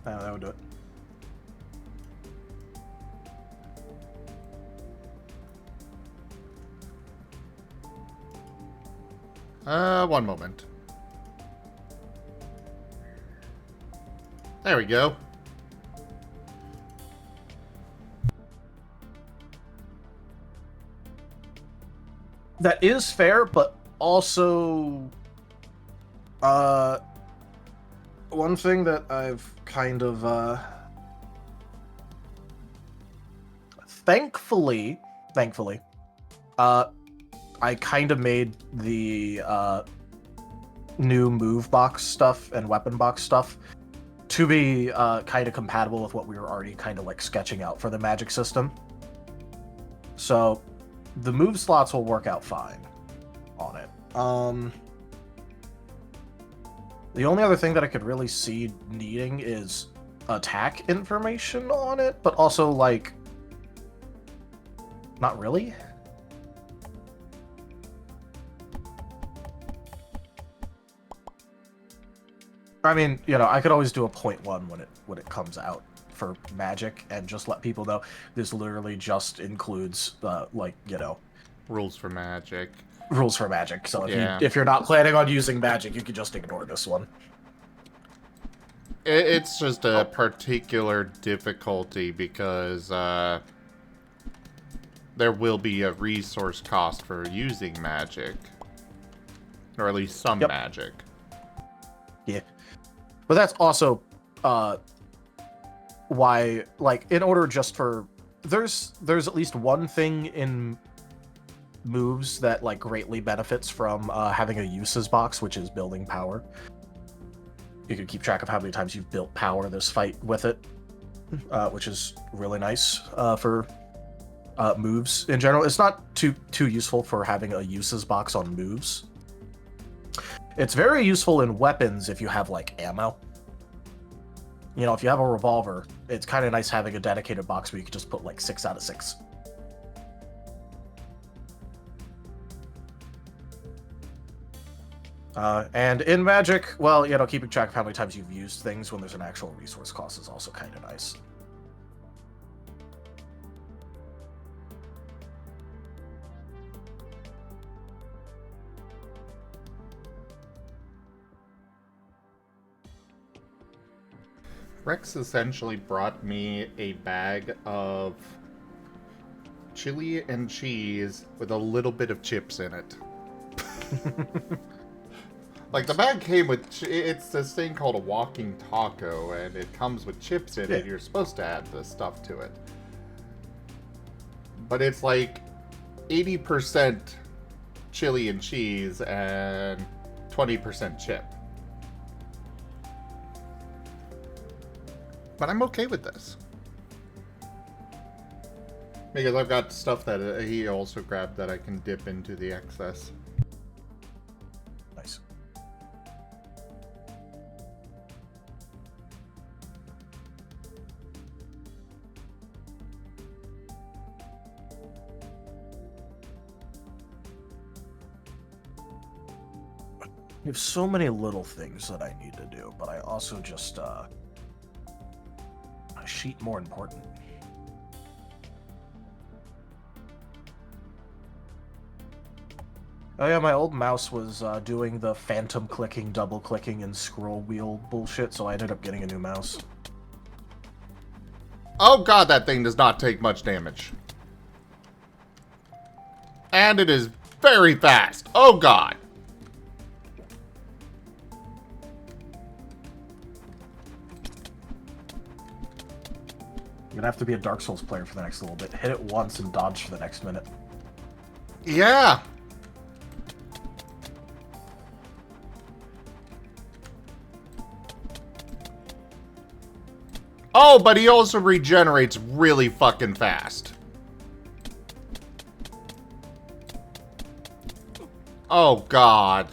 That would do it. One moment. There we go. That is fair, but also... one thing that I've kind of, Thankfully, I kind of made the, new move box stuff and weapon box stuff to be, kind of compatible with what we were already kind of, like, sketching out for the magic system. So, the move slots will work out fine on it. The only other thing that I could really see needing is attack information on it, but also, like, not really. I mean, you know, I could always do a 0.1 when it comes out for magic and just let people know this literally just includes, like, you know, Rules for magic. rules for magic. So Yeah. if you're not planning on using magic, you can just ignore this one. It's just a particular difficulty because there will be a resource cost for using magic. Or at least some Yep. magic. Yeah. But that's also why, like, in order just for... There's at least one thing in moves that, like, greatly benefits from having a uses box, which is building power. You can keep track of how many times you've built power this fight with it, which is really nice for moves in general. It's not too useful for having a uses box on moves. It's very useful in weapons if you have, like, ammo. You know, if you have a revolver, it's kind of nice having a dedicated box where you can just put, like, 6 out of 6. And in Magic, well, you know, keeping track of how many times you've used things when there's an actual resource cost is also kind of nice. Rex essentially brought me a bag of chili and cheese with a little bit of chips in it. Like, the bag came with... It's this thing called a walking taco, and it comes with chips in it. You're supposed to add the stuff to it. But it's like 80% chili and cheese and 20% chip. But I'm okay with this. Because I've got stuff that he also grabbed that I can dip into the excess. Nice. We have so many little things that I need to do, but I also just, a sheet more important. Oh yeah, my old mouse was doing the phantom clicking, double clicking, and scroll wheel bullshit, so I ended up getting a new mouse. Oh god, that thing does not take much damage. And it is very fast. Oh god. You're gonna have to be a Dark Souls player for the next little bit. Hit it once and dodge for the next minute. Yeah. Oh, but he also regenerates really fucking fast. Oh, God.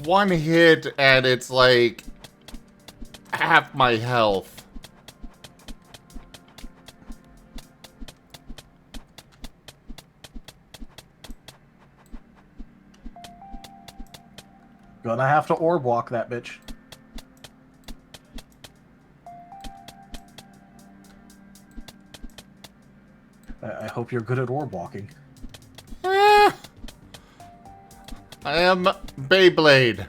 One hit and it's like half my health. Gonna have to orb walk that bitch. I hope you're good at orb walking. I am Beyblade.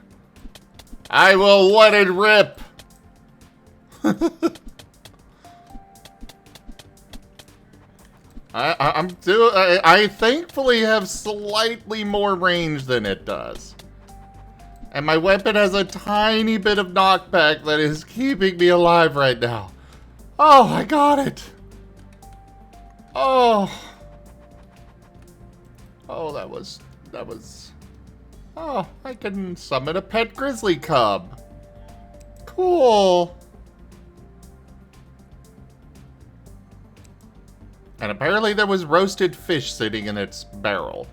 I will let it rip. I thankfully have slightly more range than it does. And my weapon has a tiny bit of knockback that is keeping me alive right now. Oh, I got it. Oh. Oh, that was... Oh, I can summon a pet grizzly cub. Cool. And apparently there was roasted fish sitting in its barrel.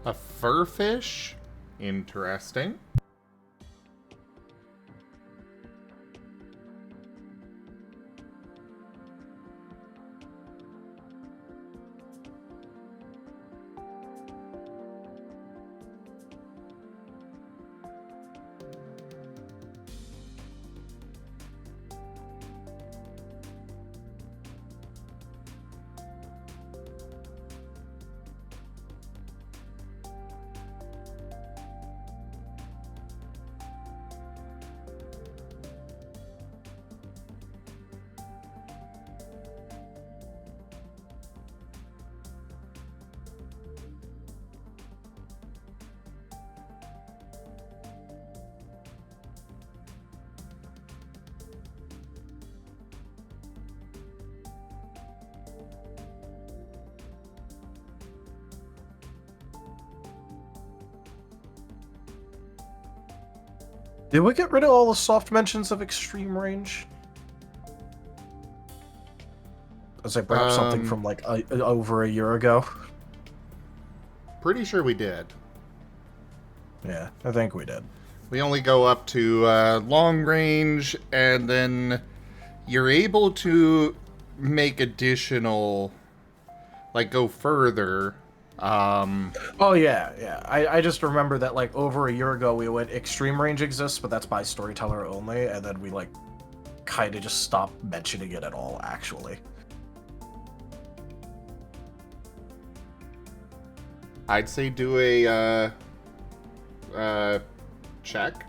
A fur fish? Interesting. Did we get rid of all the soft mentions of extreme range? As I bring up something from like over a year ago. Pretty sure we did. Yeah, I think we did. We only go up to long range, and then you're able to make additional, like, go further. Oh yeah. I just remember that like over a year ago we went extreme range exists, but that's by storyteller only, and then we like kind of just stopped mentioning it at all, actually. I'd say do a check.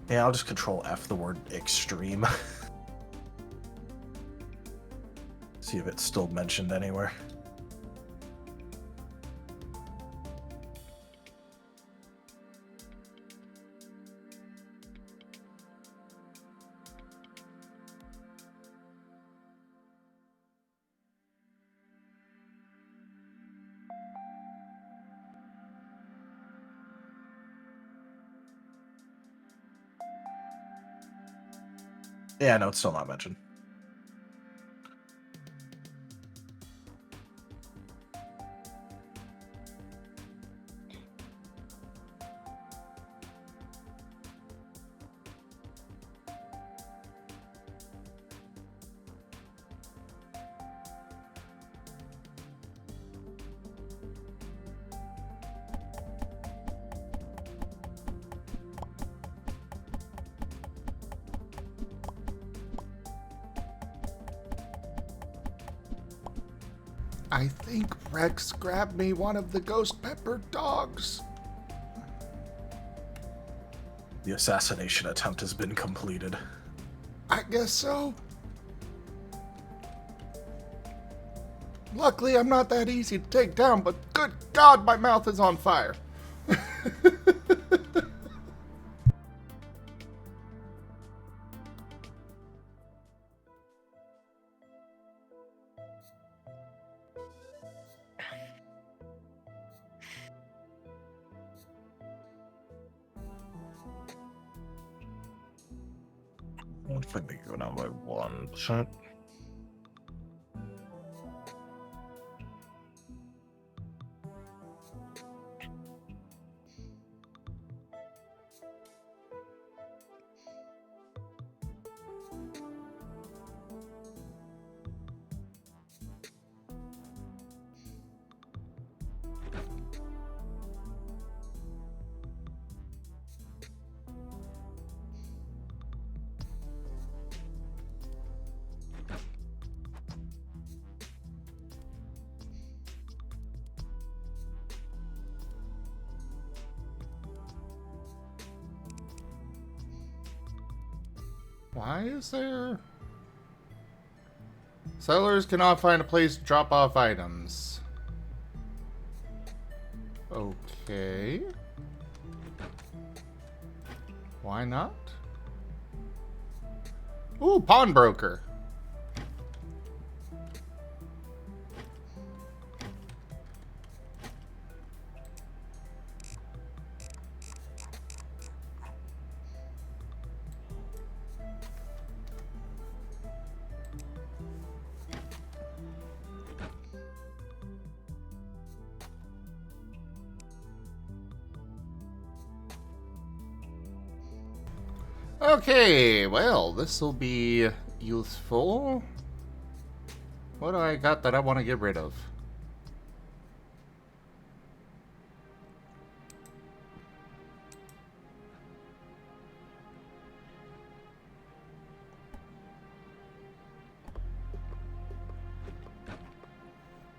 Yeah, I'll just control F the word extreme. See if it's still mentioned anywhere. Yeah, no, it's still not mentioned. I think Rex grabbed me one of the ghost pepper dogs. The assassination attempt has been completed. I guess so. Luckily, I'm not that easy to take down, but good God, my mouth is on fire. What if I make it go down by 1%? Why is there... Sellers cannot find a place to drop off items. Okay. Why not? Ooh, pawnbroker. Okay, well, this will be useful. What do I got that I want to get rid of?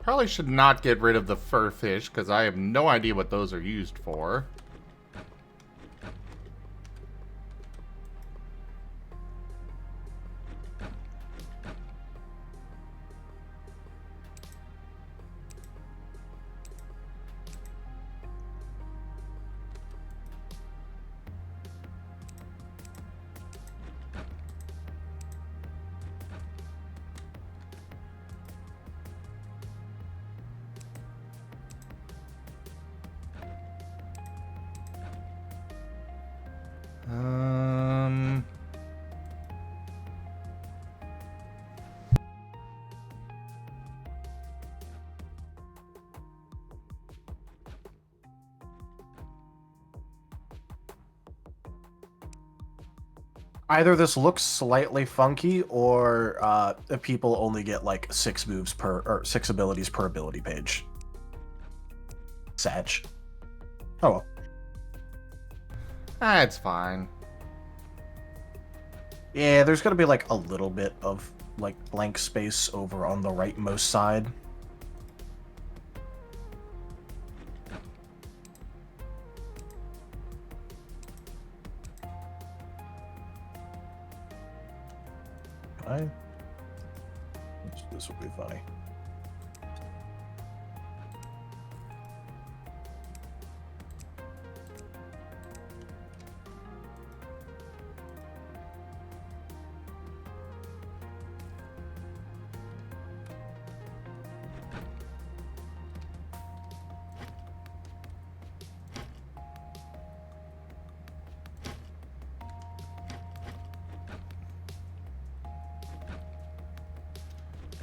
Probably should not get rid of the fur fish, because I have no idea what those are used for. Either this looks slightly funky, or people only get like 6 moves per, or 6 abilities per ability page. Sag. Oh well. That's fine. Yeah, there's gonna be like a little bit of like blank space over on the rightmost side. This will be funny.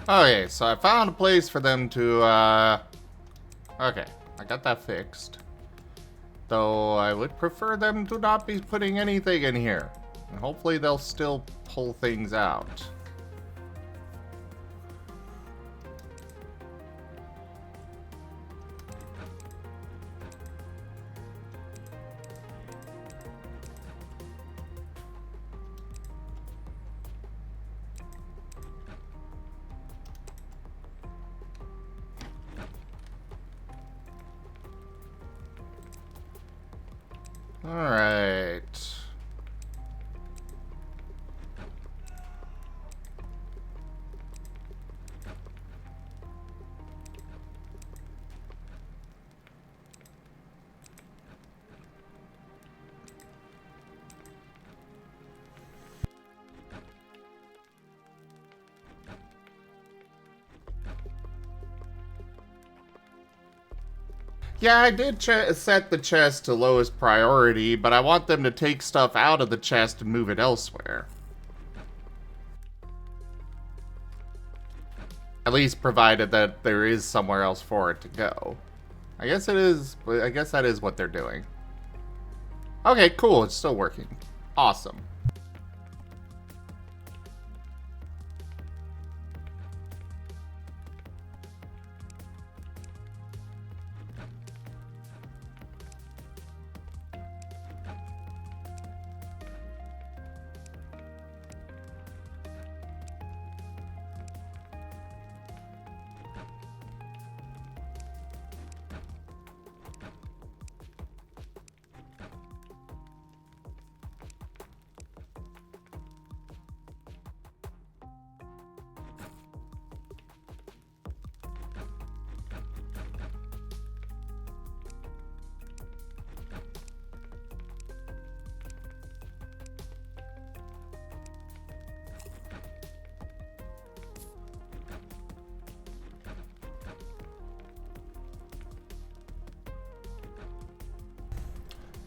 Okay, so I found a place for them to, okay, I got that fixed. Though I would prefer them to not be putting anything in here. And hopefully they'll still pull things out. Alright. Yeah, I did set the chest to lowest priority, but I want them to take stuff out of the chest and move it elsewhere. At least provided that there is somewhere else for it to go. I guess it is, I guess that is what they're doing. Okay, cool, it's still working. Awesome.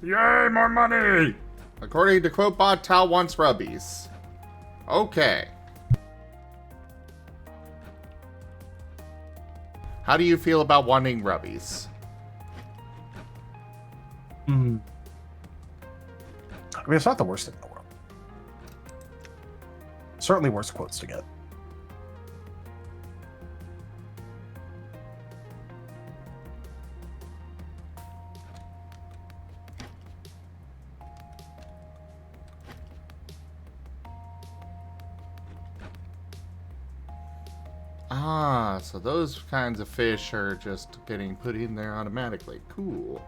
Yay, more money! According to QuoteBot, Tal wants rubbies. Okay. How do you feel about wanting rubbies? I mean, it's not the worst thing in the world. Certainly worse quotes to get. Ah, so those kinds of fish are just getting put in there automatically. Cool.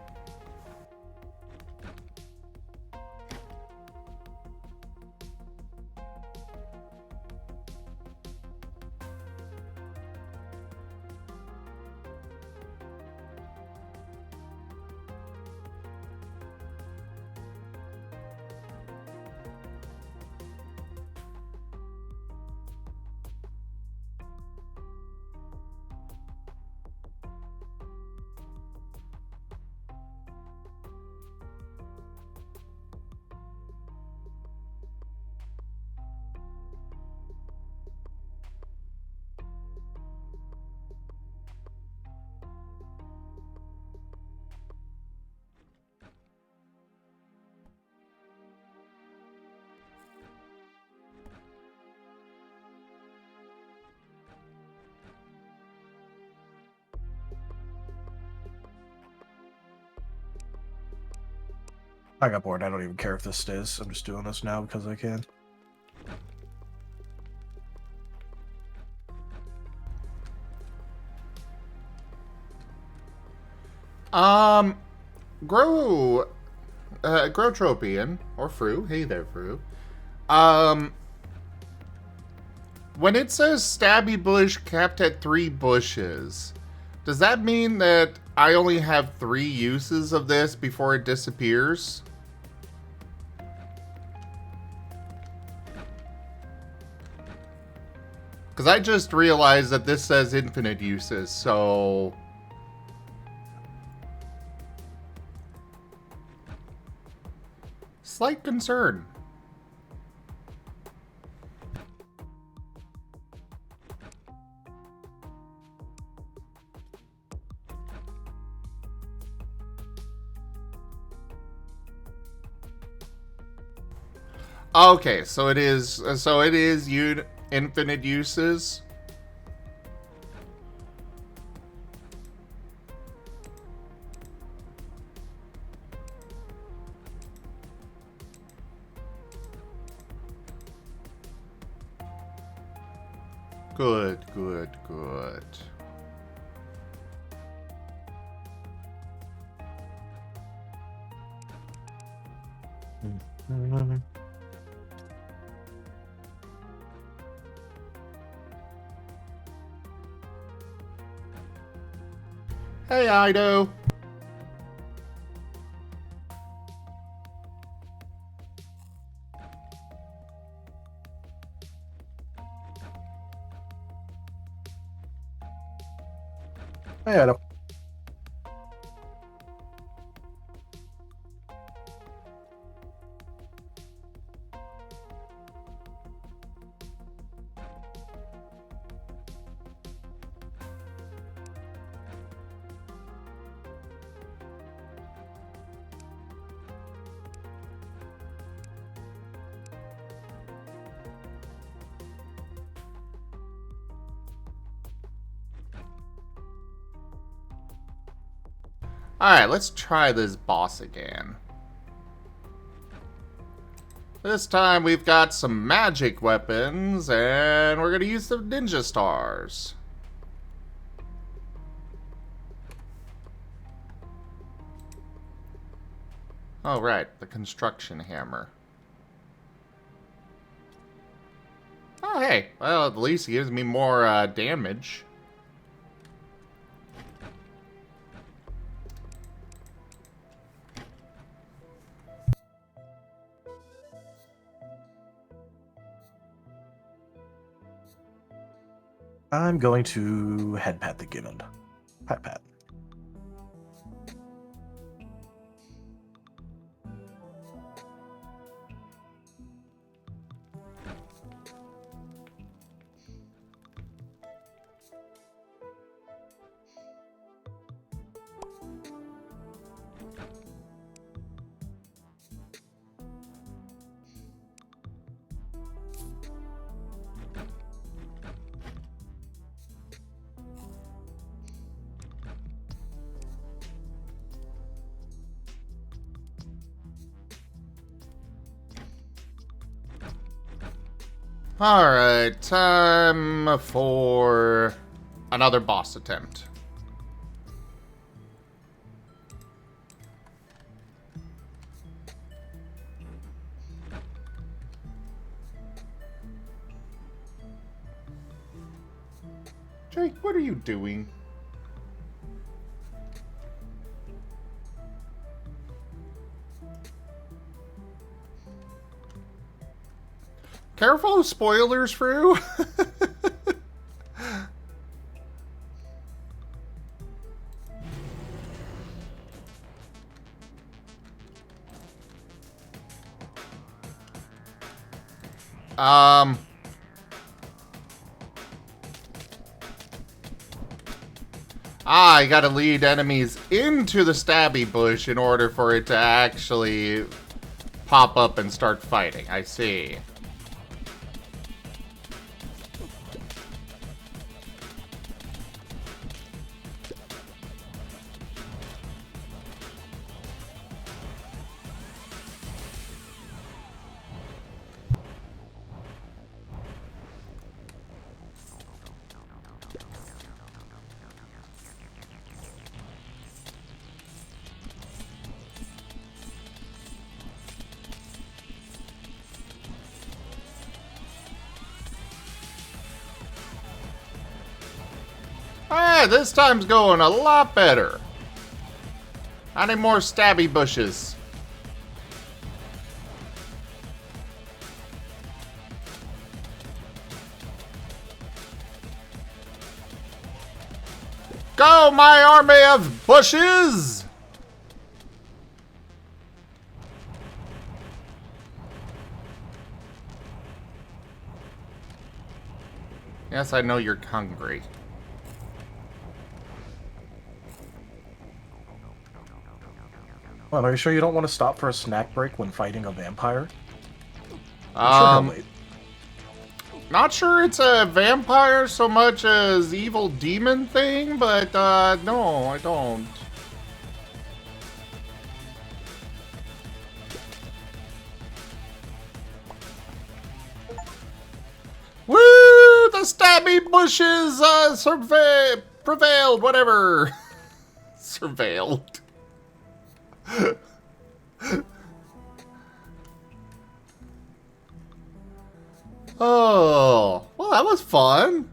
I got bored. I don't even care if this stays. I'm just doing this now because I can. Growtropian, or Fru, hey there, Fru. When it says stabby bush capped at 3 bushes, does that mean that I only have 3 uses of this before it disappears? Because I just realized that this says infinite uses, so... Slight concern. Okay, so it is infinite uses. Good, good, good. Hey, Ido. Hey, Adam. Alright, let's try this boss again. This time we've got some magic weapons, and we're gonna use some ninja stars. Oh, right, the construction hammer. Oh, hey, well, at least it gives me more damage. I'm going to head pat the gibbon. Pat pat. Alright, time for another boss attempt. Jake, what are you doing? Careful of spoilers, Fru. I gotta lead enemies into the stabby bush in order for it to actually pop up and start fighting. I see. Alright, this time's going a lot better. I need more stabby bushes. Go, my army of bushes! Yes, I know you're hungry. Well, are you sure you don't want to stop for a snack break when fighting a vampire? Not sure it's a vampire so much as evil demon thing, but no, I don't. Woo! The stabby bushes prevailed, whatever. Surveilled. Oh, well, that was fun.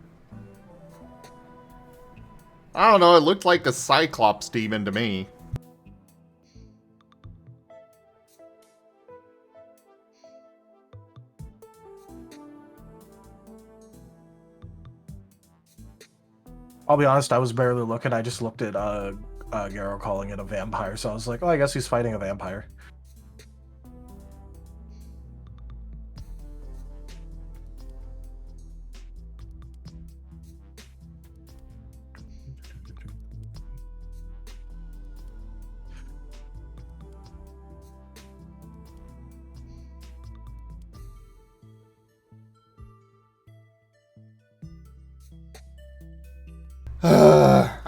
I don't know, it looked like a Cyclops demon to me. I'll be honest, I was barely looking. I just looked at Garo calling it a vampire, so I was like, oh, I guess he's fighting a vampire.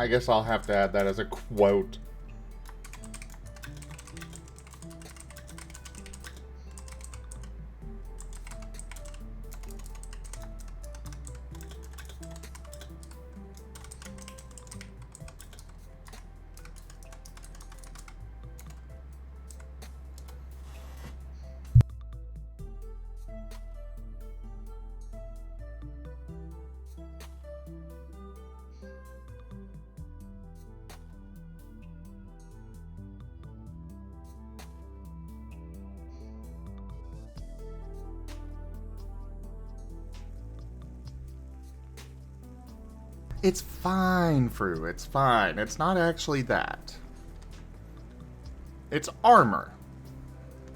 I guess I'll have to add that as a quote. It's fine, Fru. It's fine. It's not actually that. It's armor.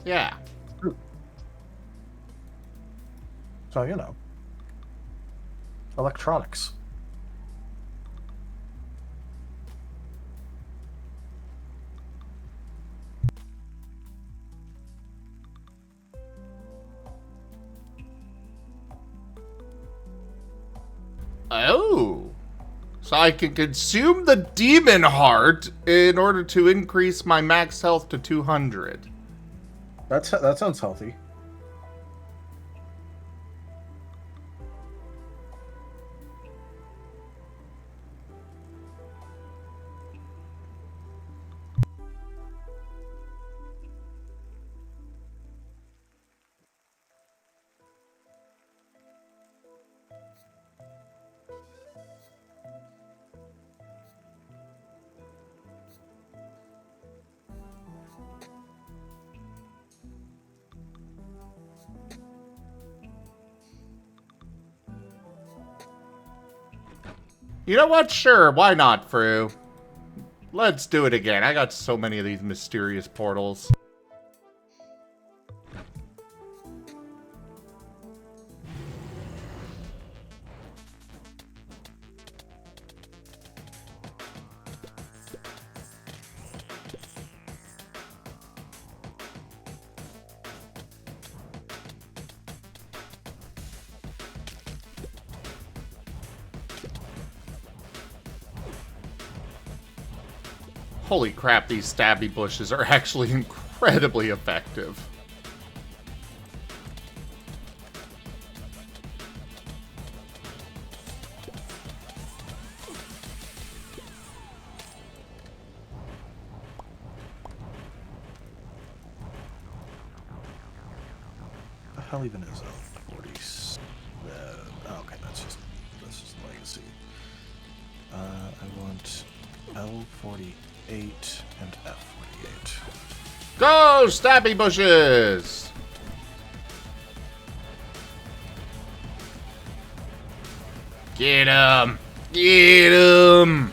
Yeah. So, you know. Electronics. Oh. So I can consume the demon heart in order to increase my max health to 200. That sounds healthy. You know what? Sure, why not, Fru? Let's do it again. I got so many of these mysterious portals. Holy crap, these stabby bushes are actually incredibly effective. What the hell even is that? 47. Oh, okay, that's just legacy. I want L48 and F48. Go, stabby bushes! Get him! Get him!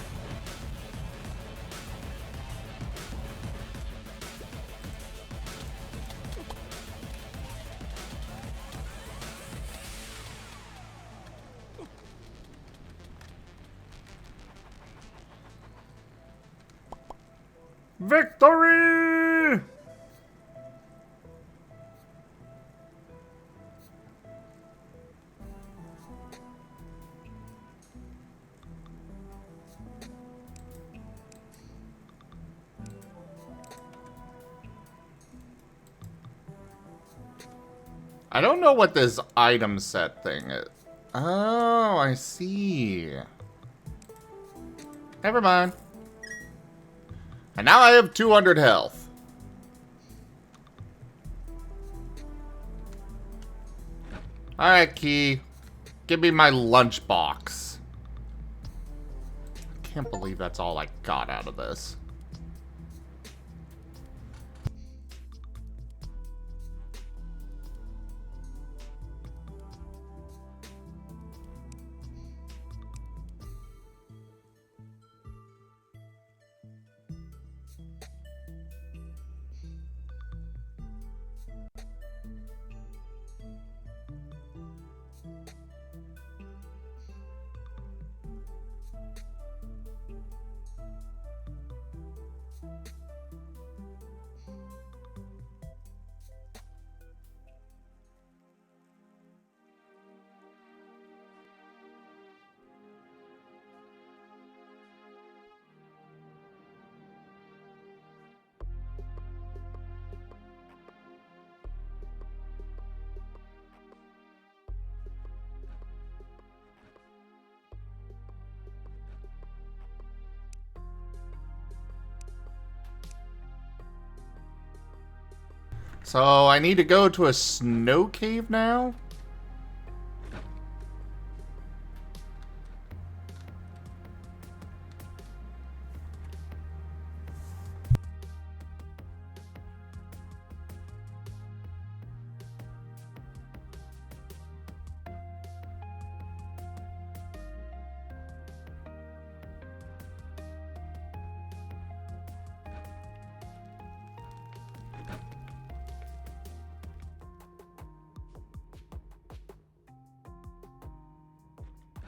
Victory! I don't know what this item set thing is. Oh, I see. Never mind. And now I have 200 health. Alright, Key. Give me my lunchbox. I can't believe that's all I got out of this. So, I need to go to a snow cave now?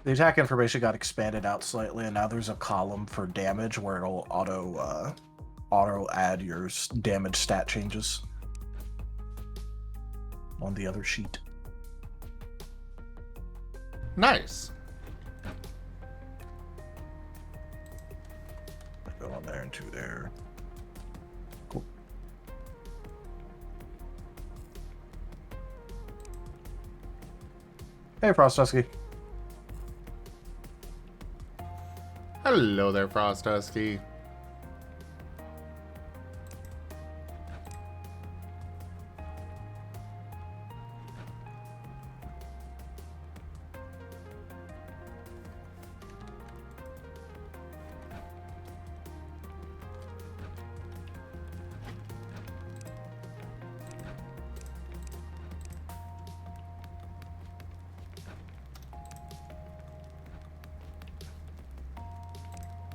The attack information got expanded out slightly, and now there's a column for damage where it'll auto add your damage stat changes on the other sheet. Nice. Go on there and to there. Cool. Hey, Frostusky. Hello there, Frostusky.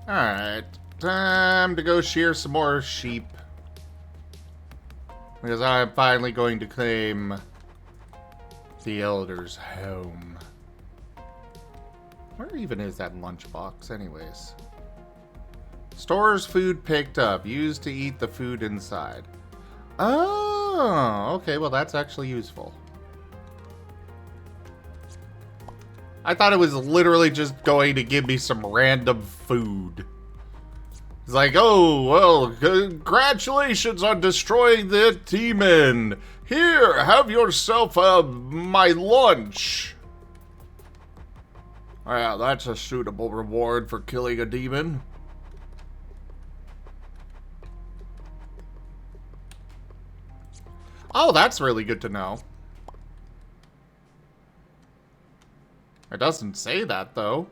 Alright, time to go shear some more sheep. Because I'm finally going to claim the Elder's home. Where even is that lunchbox, anyways? Stores food picked up, used to eat the food inside. Oh, okay, well that's actually useful. I thought it was literally just going to give me some random food. It's like, oh, well, congratulations on destroying the demon. Here, have yourself my lunch. Oh, yeah, that's a suitable reward for killing a demon. Oh, that's really good to know. It doesn't say that, though.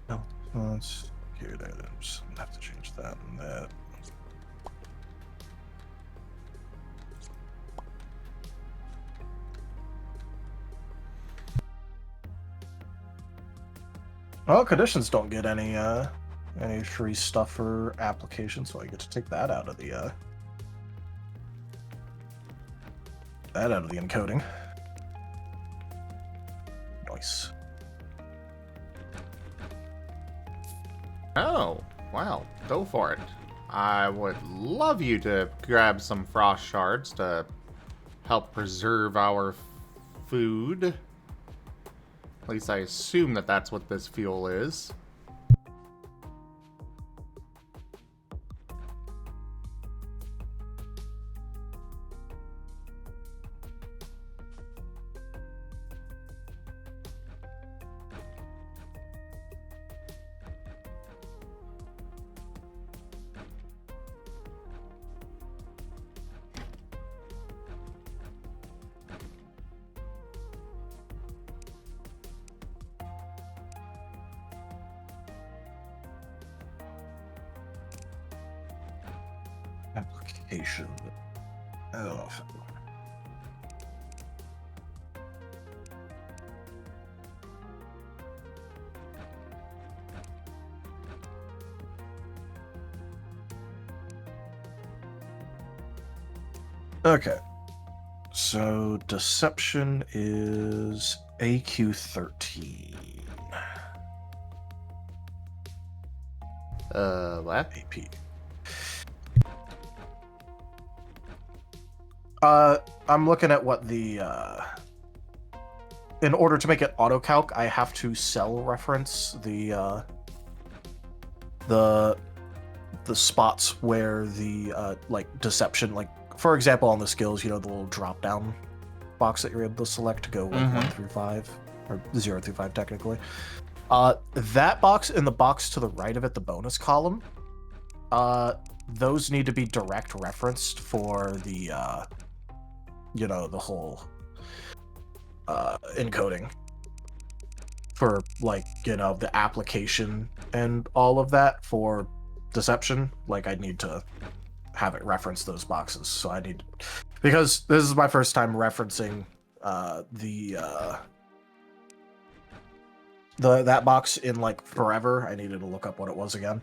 No, let's here. There, just have to change that and that. Well, conditions don't get any free stuff for application, so I get to take that out of the encoding. Nice. Oh, wow. Go for it. I would love you to grab some frost shards to help preserve our food. At least I assume that that's what this fuel is. Application. Oh. Okay. So deception is AQ 13. What? AP. I'm looking at what the in order to make it auto-calc, I have to cell reference the spots where the like deception, like for example on the skills, you know, the little drop down box that you're able to select to go like 1 through 5 or 0 through 5 technically. That box and the box to the right of it, the bonus column, those need to be direct referenced for the you know, the whole encoding for, like, you know, the application and all of that for deception. Like, I need to have it reference those boxes, so I need, because this is my first time referencing that box in like forever. I needed to look up what it was again,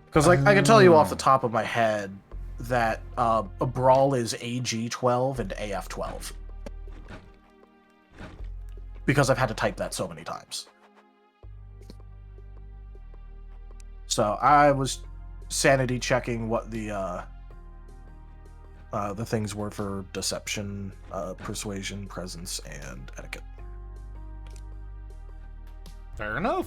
because like I can tell you off the top of my head that a brawl is AG12 and AF12, because I've had to type that so many times. So I was sanity checking what the things were for deception, persuasion, presence, and etiquette. Fair enough.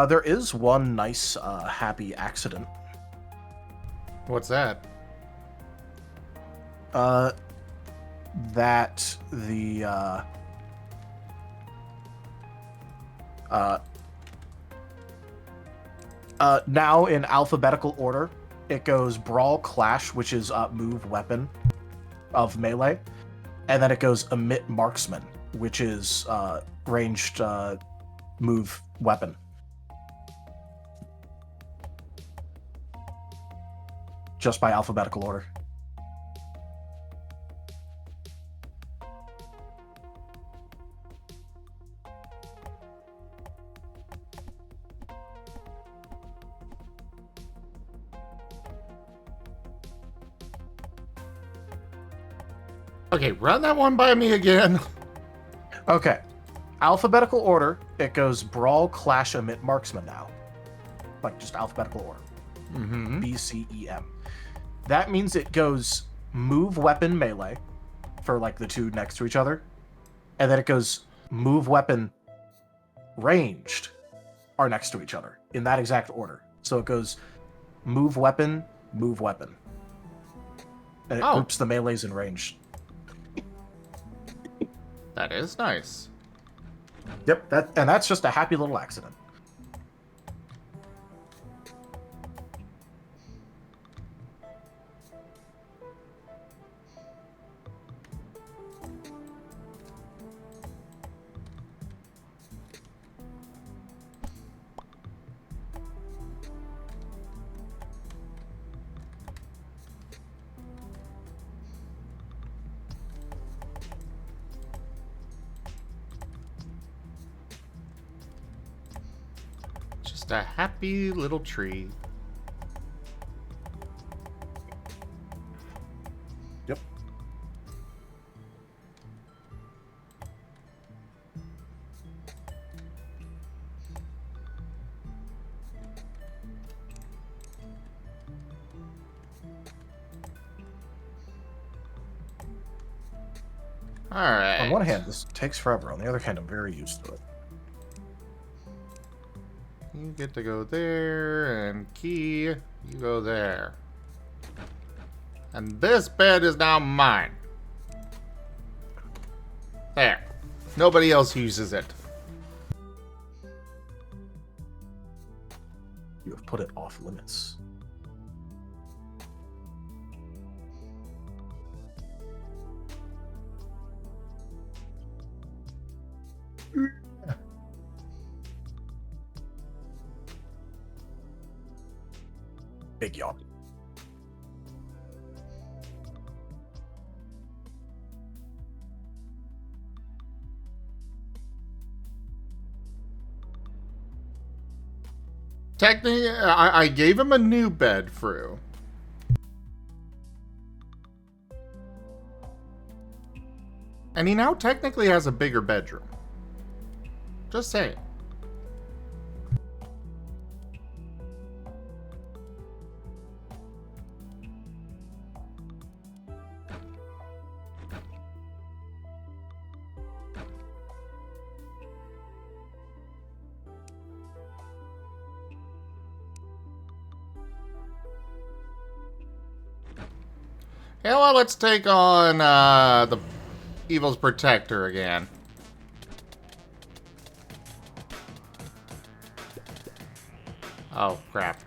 There is one nice happy accident. What's that? That the now in alphabetical order, it goes brawl clash, which is move weapon of melee, and then it goes emit marksman, which is ranged move weapon. Just by alphabetical order. Okay, run that one by me again. Okay. Alphabetical order, it goes brawl, clash, emit, marksman now. Like, just alphabetical order. Mm-hmm. B, C, E, M. That means it goes move weapon melee for like the two next to each other, and then it goes move weapon ranged are next to each other in that exact order. So it goes move weapon, and it groups the melees in range. That is nice. Yep, that's just a happy little accident. Just a happy little tree. Yep. Alright. On one hand, this takes forever. On the other hand, I'm very used to it. You get to go there, and Key, you go there. And this bed is now mine. There. Nobody else uses it. You have put it off limits. Big yawn. Technically, I gave him a new bed, Fru. And he now technically has a bigger bedroom. Just saying. Yeah, well, let's take on the Evil's Protector again. Oh, crap.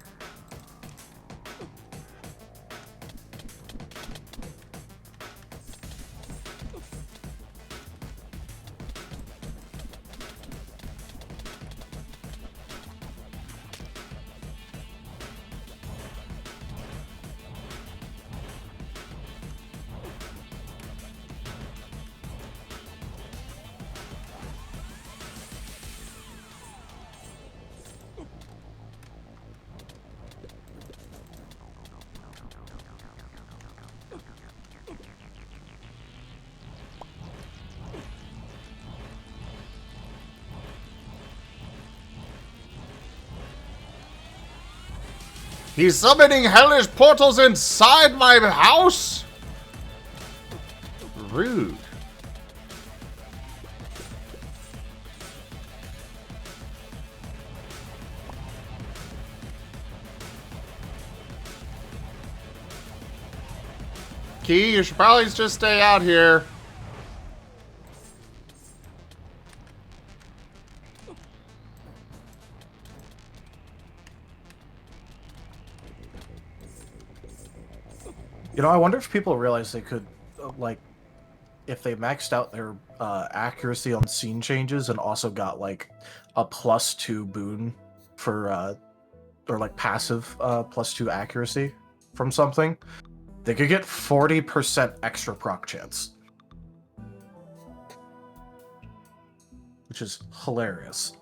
He's summoning hellish portals inside my house? Rude. Key, you should probably just stay out here. You know, I wonder if people realize they could, like, if they maxed out their accuracy on scene changes and also got, like, a +2 boon for, or, like, passive +2 accuracy from something, they could get 40% extra proc chance. Which is hilarious.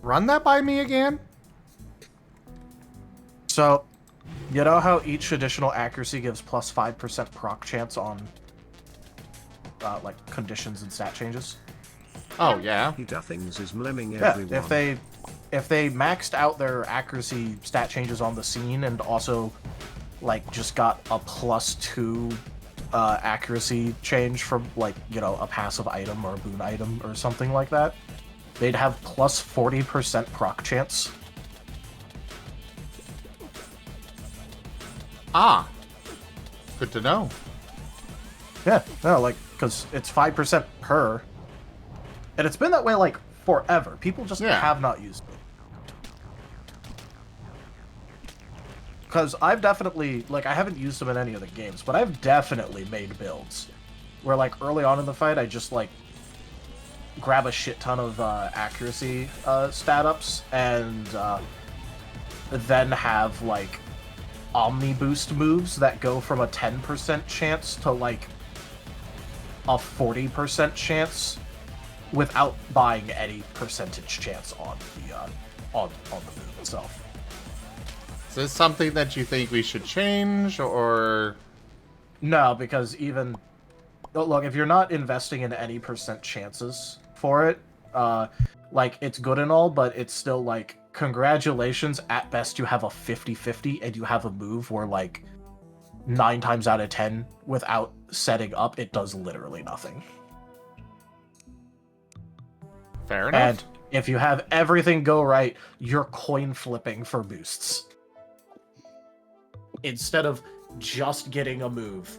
Run that by me again? So, you know how each additional accuracy gives +5% proc chance on, like, conditions and stat changes? Oh, yeah. He dothings is mlemming Yeah, everyone. if they maxed out their accuracy stat changes on the scene and also, like, just got a +2 accuracy change from, like, you know, a passive item or a boon item or something like that, they'd have +40% proc chance. Ah. Good to know. Yeah, no, like, because it's 5% per. And it's been that way, like, forever. People just have not used it. Because I've definitely, like, I haven't used them in any of the games, but I've definitely made builds where, like, early on in the fight, I just, like, grab a shit ton of accuracy stat ups and then have, like, omni boost moves that go from a 10% chance to, like, a 40% chance without buying any percentage chance on the move itself. Is this something that you think we should change, or... No, because even... Look, if you're not investing in any percent chances for it, Like, it's good and all, but it's still like, congratulations, at best you have a 50-50, and you have a move where, like, 9 times out of 10, without setting up, it does literally nothing. Fair enough. And if you have everything go right, you're coin flipping for boosts. Instead of just getting a move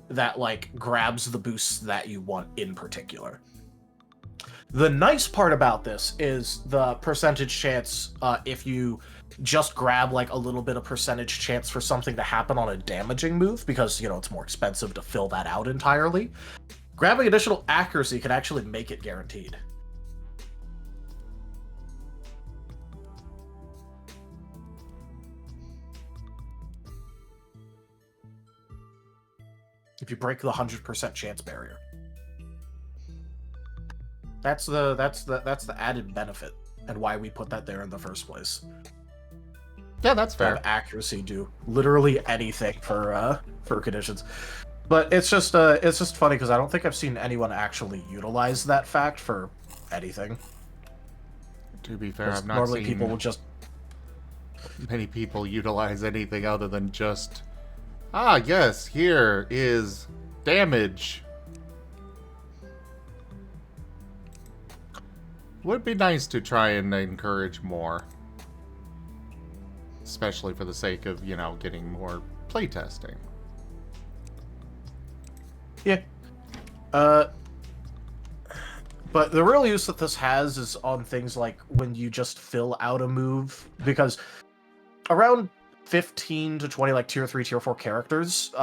that, like, grabs the boosts that you want in particular. The nice part about this is the percentage chance, if you just grab, like, a little bit of percentage chance for something to happen on a damaging move, because, you know, it's more expensive to fill that out entirely. Grabbing additional accuracy can actually make it guaranteed. If you break the 100% chance barrier. That's the added benefit, and why we put that there in the first place. Yeah, that's fair. Have accuracy do literally anything for conditions. But it's just funny because I don't think I've seen anyone actually utilize that fact for anything. To be fair, I've not normally seen people will just many people utilize anything other than just, yes, here is damage. Would be nice to try and encourage more. Especially for the sake of, you know, getting more playtesting. Yeah. But the real use that this has is on things like when you just fill out a move, because around 15 to 20, like, tier 3, tier 4 characters,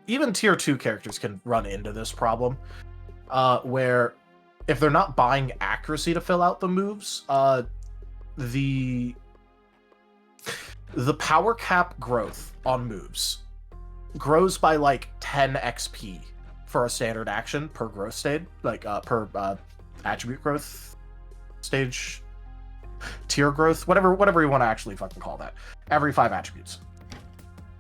even tier 2 characters can run into this problem, where if they're not buying accuracy to fill out the moves, the power cap growth on moves grows by like 10 XP for a standard action per growth stage, like per attribute growth stage, tier growth, whatever you want to actually fucking call that, every 5 attributes.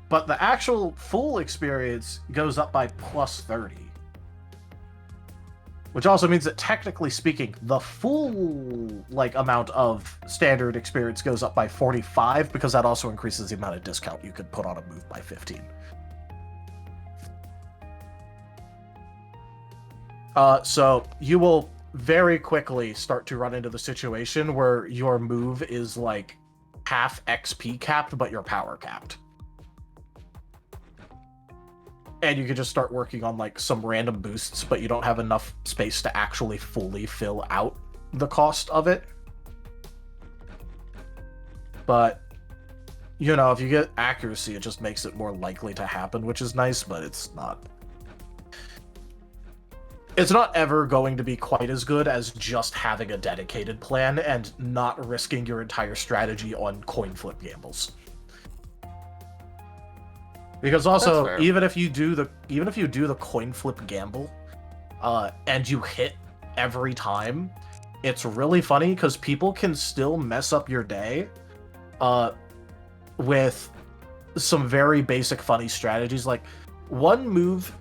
But the actual full experience goes up by plus 30. Which also means that, technically speaking, the full, like, amount of standard experience goes up by 45, because that also increases the amount of discount you could put on a move by 15. So you will very quickly start to run into the situation where your move is, like, half XP capped, but you're power capped. And you could just start working on, like, some random boosts, but you don't have enough space to actually fully fill out the cost of it. But, you know, if you get accuracy, it just makes it more likely to happen, which is nice, but it's not ever going to be quite as good as just having a dedicated plan and not risking your entire strategy on coin flip gambles. Because also, even if you do the coin flip gamble, and you hit every time, it's really funny because people can still mess up your day, with some very basic funny strategies. Like, one move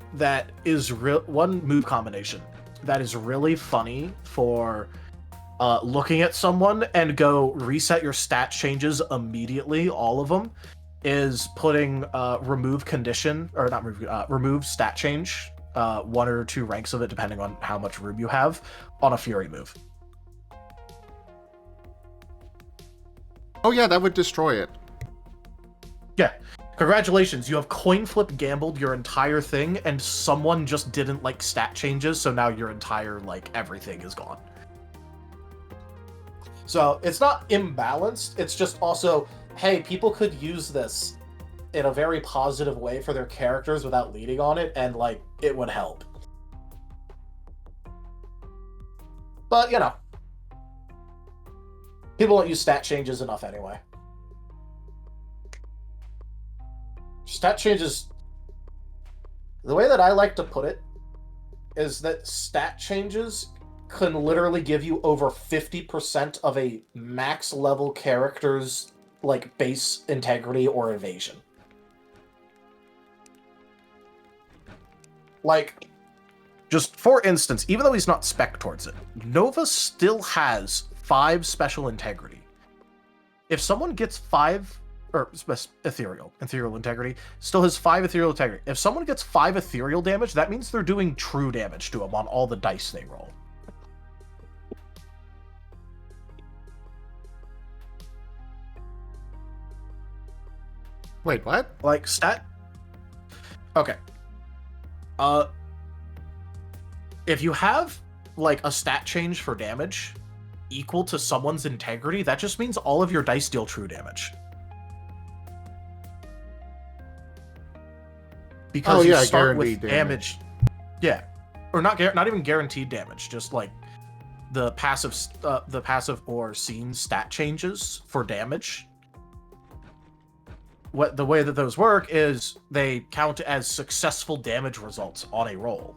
combination that is really funny for looking at someone and go reset your stat changes immediately, all of them, is putting remove stat change, 1 or 2 ranks of it, depending on how much room you have, on a Fury move. Oh yeah, that would destroy it. Yeah. Congratulations, you have coin flip gambled your entire thing, and someone just didn't like stat changes, so now your entire, like, everything is gone. So, it's not imbalanced, it's just also, hey, people could use this in a very positive way for their characters without leading on it, and, like, it would help. But, you know, people don't use stat changes enough anyway. Stat changes... The way that I like to put it is that stat changes can literally give you over 50% of a max level character's, like, base integrity or evasion. Just for instance, even though he's not spec towards it, Nova still has 5 special integrity. If someone gets 5, or ethereal integrity, still has 5 ethereal integrity. If someone gets 5 ethereal damage, that means they're doing true damage to him on all the dice they roll. Wait, what? Like, stat... Okay. If you have, like, a stat change for damage equal to someone's integrity, that just means all of your dice deal true damage. Because you start with damage. Yeah. Or not even guaranteed damage, just, like, the passive or scene stat changes for damage. The way that those work is they count as successful damage results on a roll.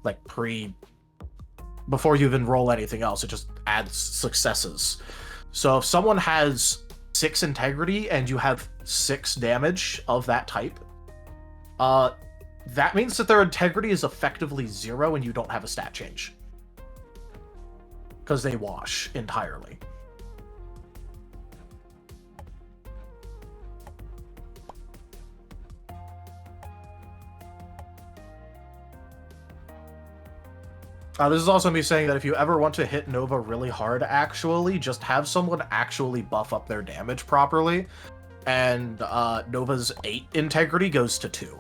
Like before you even roll anything else, it just adds successes. So if someone has 6 integrity and you have 6 damage of that type, that means that their integrity is effectively 0 and you don't have a stat change. Because they wash entirely. This is also me saying that if you ever want to hit Nova really hard, actually, just have someone actually buff up their damage properly, and Nova's 8 integrity goes to 2.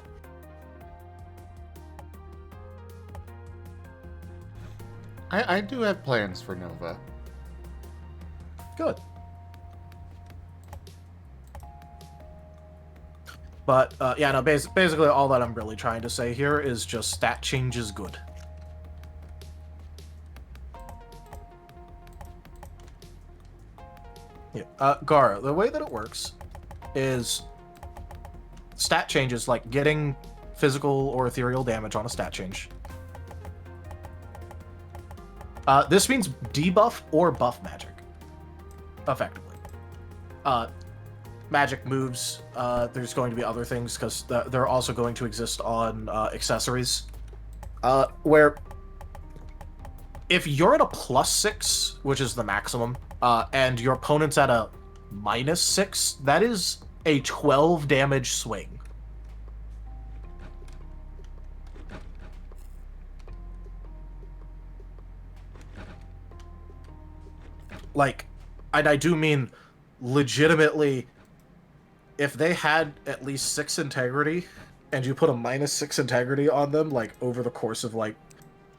I do have plans for Nova. Good. But, yeah, no, basically all that I'm really trying to say here is just stat change is good. Yeah. Gara, the way that it works is stat changes, like getting physical or ethereal damage on a stat change. This means debuff or buff magic, effectively. Magic moves, there's going to be other things, because they're also going to exist on accessories. Where if you're at a +6, which is the maximum, and your opponent's at a -6, that is a 12 damage swing. Like, and I do mean legitimately, if they had at least 6 integrity, and you put a -6 integrity on them, like, over the course of, like,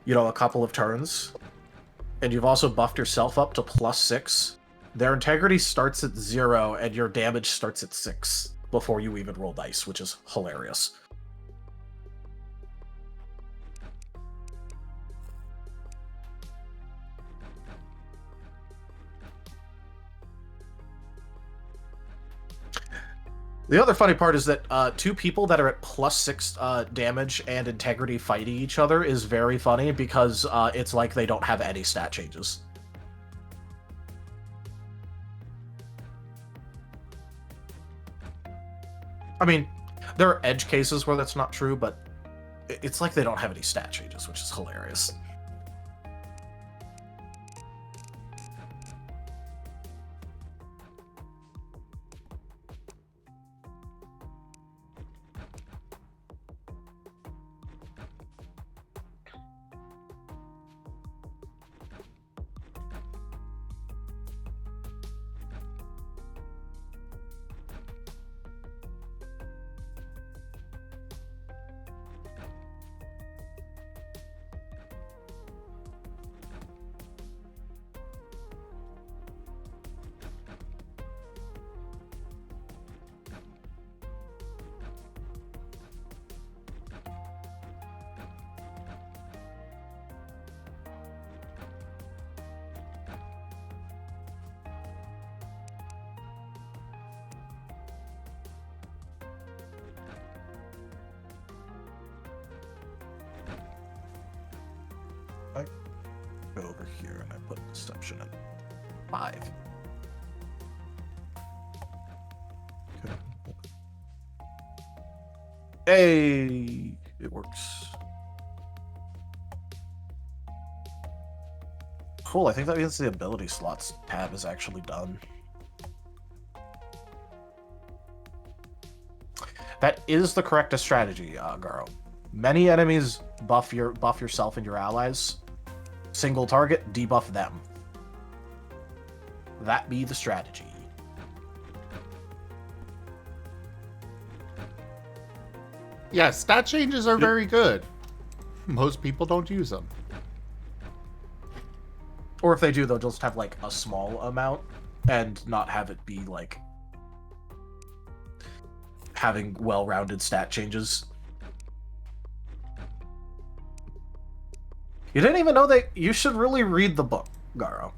you know, a couple of turns, and you've also buffed yourself up to +6, their integrity starts at 0, and your damage starts at 6 before you even roll dice, which is hilarious. The other funny part is that 2 people that are at +6 damage and integrity fighting each other is very funny, because it's like they don't have any stat changes. I mean, there are edge cases where that's not true, but it's like they don't have any stat changes, which is hilarious. I go over here and I put deception in 5. Okay. Hey, it works. cool. I think that means the ability slots tab is actually done. That is the correctest strategy, Garo. Many enemies buff yourself and your allies. Single target, debuff them. That be the strategy. Yeah, stat changes are very good. Most people don't use them. Or if they do, they'll just have, like, a small amount and not have it be, like, having well-rounded stat changes. You didn't even know that you should really read the book, Garo.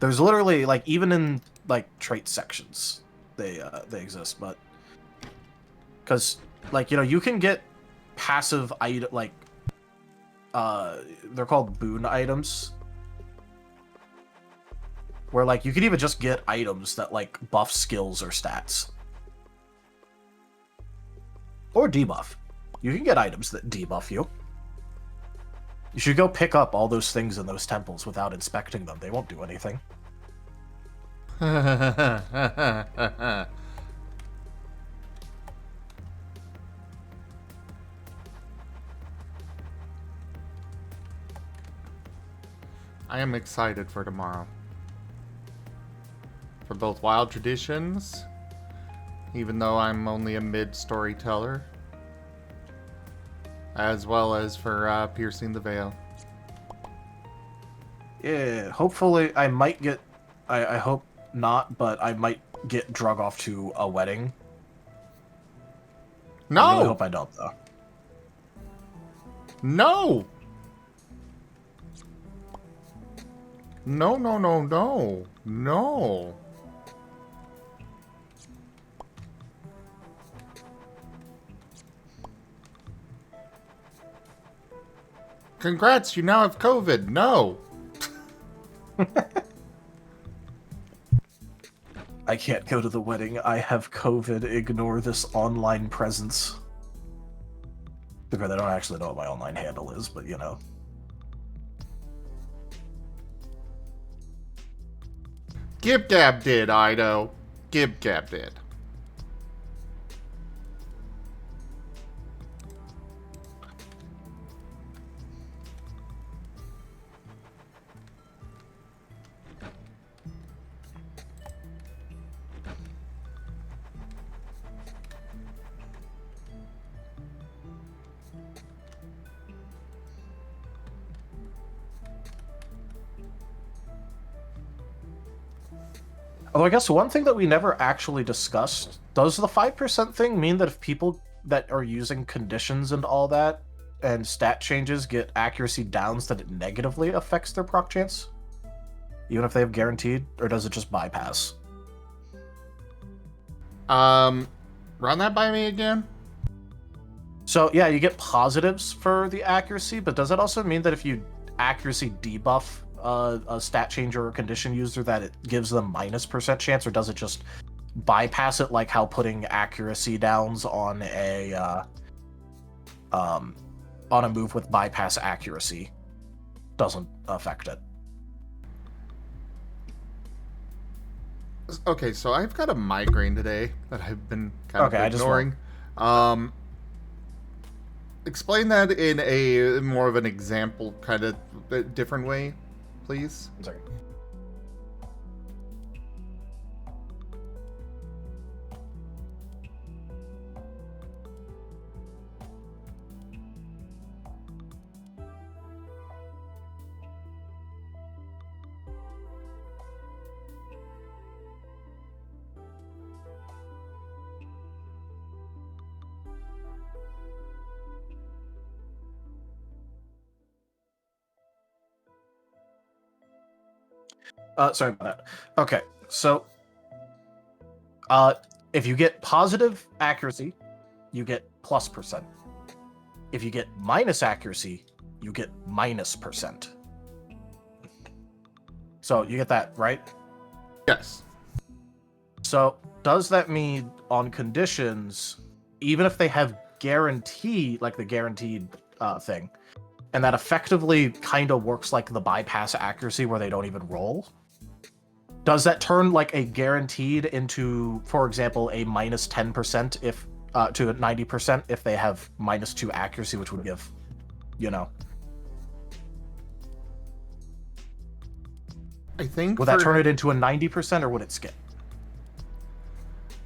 There's literally, like, even in, like, trait sections, they exist, but... Because, like, you know, you can get passive item, like, they're called boon items. Where, like, you could even just get items that, like, buff skills or stats. Or debuff. You can get items that debuff you. You should go pick up all those things in those temples without inspecting them. They won't do anything. I am excited for tomorrow. For both Wild Traditions, even though I'm only a mid-storyteller, as well as for Piercing the Veil. Yeah, hopefully I might get... I hope not, but I might get drug off to a wedding. No! I really hope I don't, though. No! No, no, no, no. No. Congrats, you now have COVID. No. I can't go to the wedding. I have COVID. Ignore this online presence. Because I don't actually know what my online handle is, but you know. Gib Gab did, Ido. Gib Gab did. Although I guess one thing that we never actually discussed, does the 5% thing mean that if people that are using conditions and all that, and stat changes get accuracy downs, that it negatively affects their proc chance? Even if they have guaranteed? Or does it just bypass? Run that by me again? So, yeah, you get positives for the accuracy, but does it also mean that if you accuracy debuff a stat changer or condition user that it gives them -% chance, or does it just bypass it, like how putting accuracy downs on a move with bypass accuracy doesn't affect it? Okay, so I've got a migraine today that I've been kind of Okay, ignoring. Explain that in a more of an example, kind of different way, please. One second. Sorry about that. Okay, so if you get positive accuracy, you get +%. If you get minus accuracy, you get -%. So you get that, right? Yes. So does that mean on conditions, even if they have guarantee, like the guaranteed thing, and that effectively kind of works like the bypass accuracy where they don't even roll. Does that turn like a guaranteed into, for example, a minus 10% if to a 90% if they have -2 accuracy, which would give, you know? I think Would that turn it into a 90% or would it skip?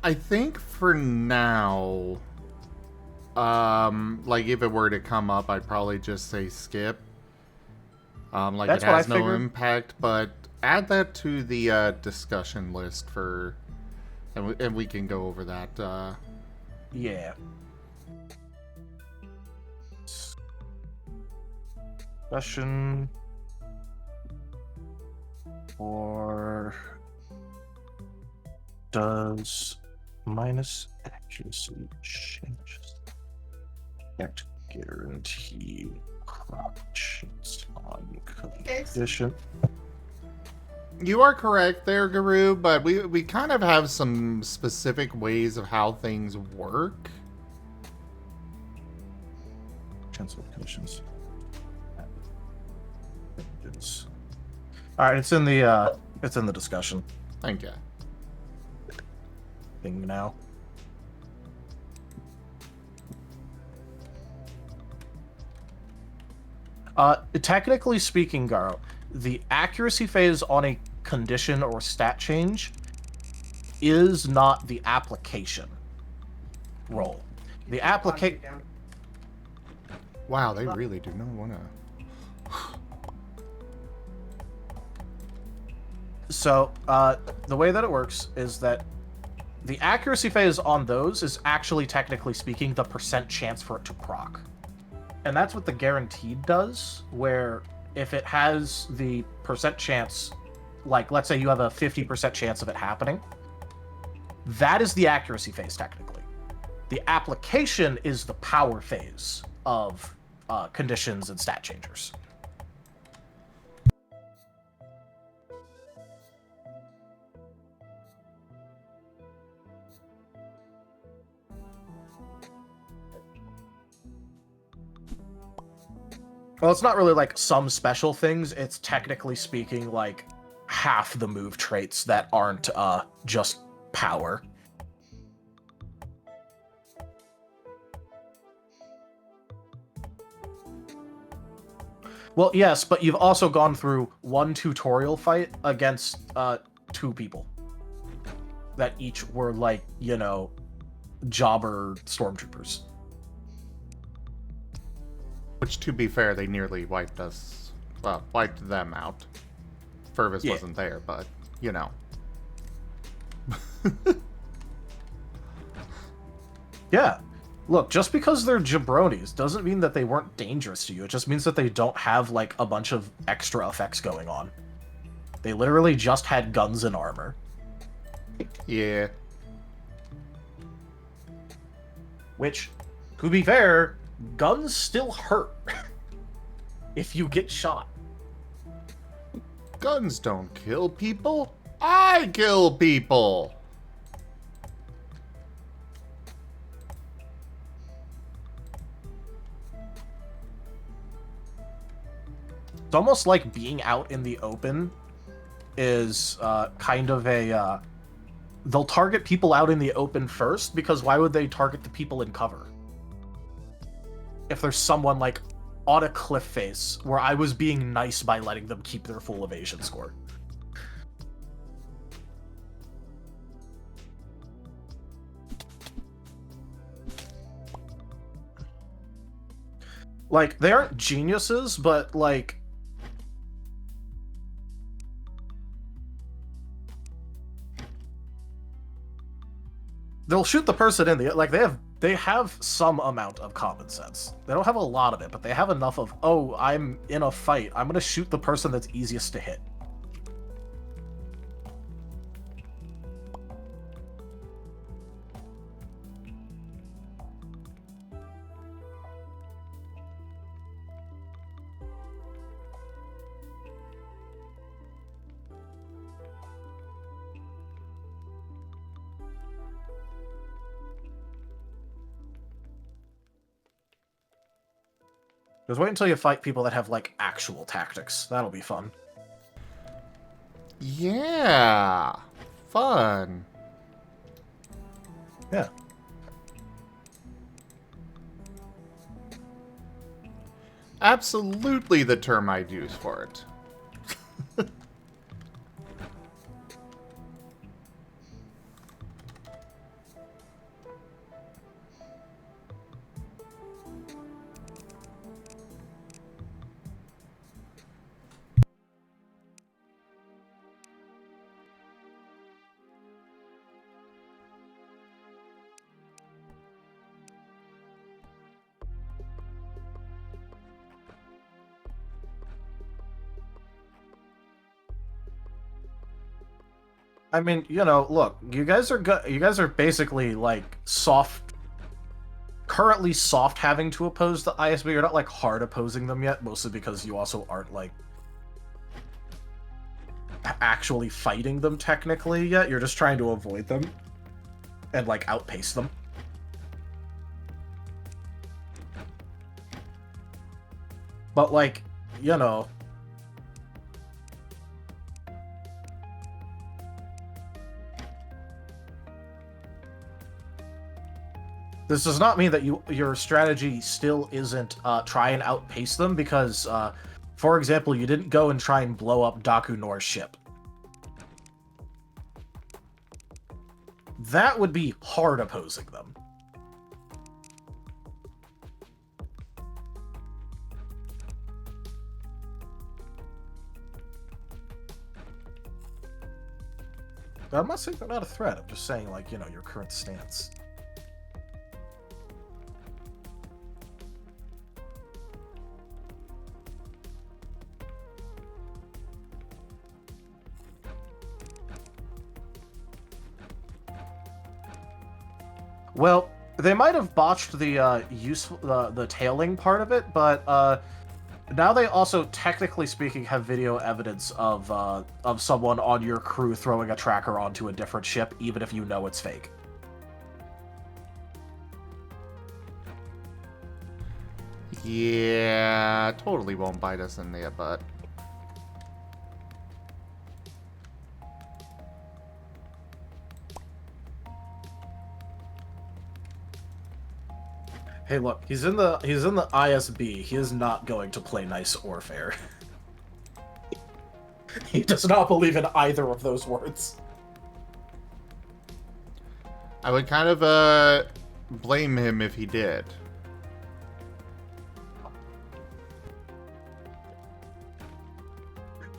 I think for now, like if it were to come up, I'd probably just say skip. Like That's it what I has no figured. impact, but add that to the discussion list for, and we can go over that. Yeah. Discussion or does minus accuracy changes can't guarantee options on condition? You are correct there, Guru, but we kind of have some specific ways of how things work. Chance of conditions. All right, it's in the discussion Thank you. thing now. Technically speaking, Garo, the accuracy phase on a condition or stat change is not the application roll. The application. Wow, they really do not want to. So, the way that it works is that the accuracy phase on those is actually, technically speaking, the percent chance for it to proc. And that's what the guaranteed does, where if it has the percent chance, like, let's say you have a 50% chance of it happening, that is the accuracy phase, technically. The application is the power phase of conditions and stat changers. Well, it's not really like some special things. It's technically speaking like half the move traits that aren't just power. Well, yes, but you've also gone through one tutorial fight against 2 people that each were like, you know, jobber stormtroopers. Which, to be fair, they nearly wiped us. Well, wiped them out. Fervis Yeah. wasn't there, but, you know. Yeah. Look, just because they're jabronis doesn't mean that they weren't dangerous to you. It just means that they don't have, like, a bunch of extra effects going on. They literally just had guns and armor. Yeah. Which, to be fair, guns still hurt if you get shot. Guns don't kill people. I kill people. It's almost like being out in the open is kind of a... they'll target people out in the open first, because why would they target the people in cover? If there's someone, like, on a cliff face, where I was being nice by letting them keep their full evasion score. Like, they aren't geniuses, but, like... they'll shoot the person in the... like, they have some amount of common sense. They don't have a lot of it, but they have enough of, oh, I'm in a fight. I'm gonna shoot the person that's easiest to hit. Just wait until you fight people that have, like, actual tactics. That'll be fun. Yeah. Fun. Yeah. Absolutely the term I'd use for it. I mean, you know, look, you guys are basically like currently soft having to oppose the ISB. You're not like hard opposing them yet, mostly because you also aren't like actually fighting them technically yet. You're just trying to avoid them and like outpace them. But like, you know, this does not mean that your strategy still isn't try and outpace them, because, for example, you didn't go and try and blow up Daku Nor's ship. That would be hard opposing them. I'm not saying they're not a threat. I'm just saying, like, you know, your current stance. Well, they might have botched the the tailing part of it, but now they also, technically speaking, have video evidence of someone on your crew throwing a tracker onto a different ship, even if you know it's fake. Yeah, totally won't bite us in the butt. Hey, look, he's in the ISB. He is not going to play nice or fair. He does not believe in either of those words. I would kind of blame him if he did.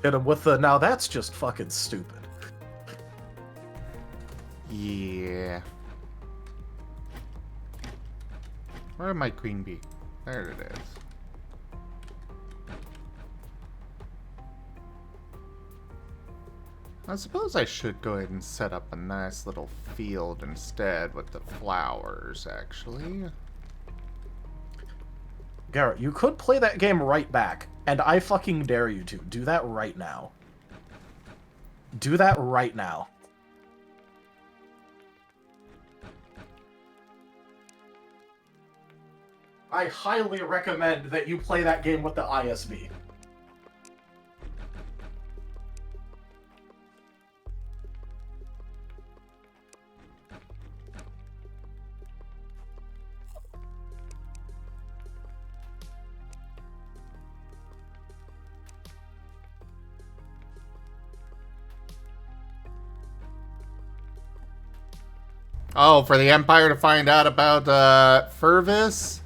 Hit him with the, now that's just fucking stupid. Yeah. Where might queen be? There it is. I suppose I should go ahead and set up a nice little field instead with the flowers, actually. Garrett, you could play that game right back, and I fucking dare you to. Do that right now. Do that right now. I highly recommend that you play that game with the ISB. Oh, for the Empire to find out about Furvis?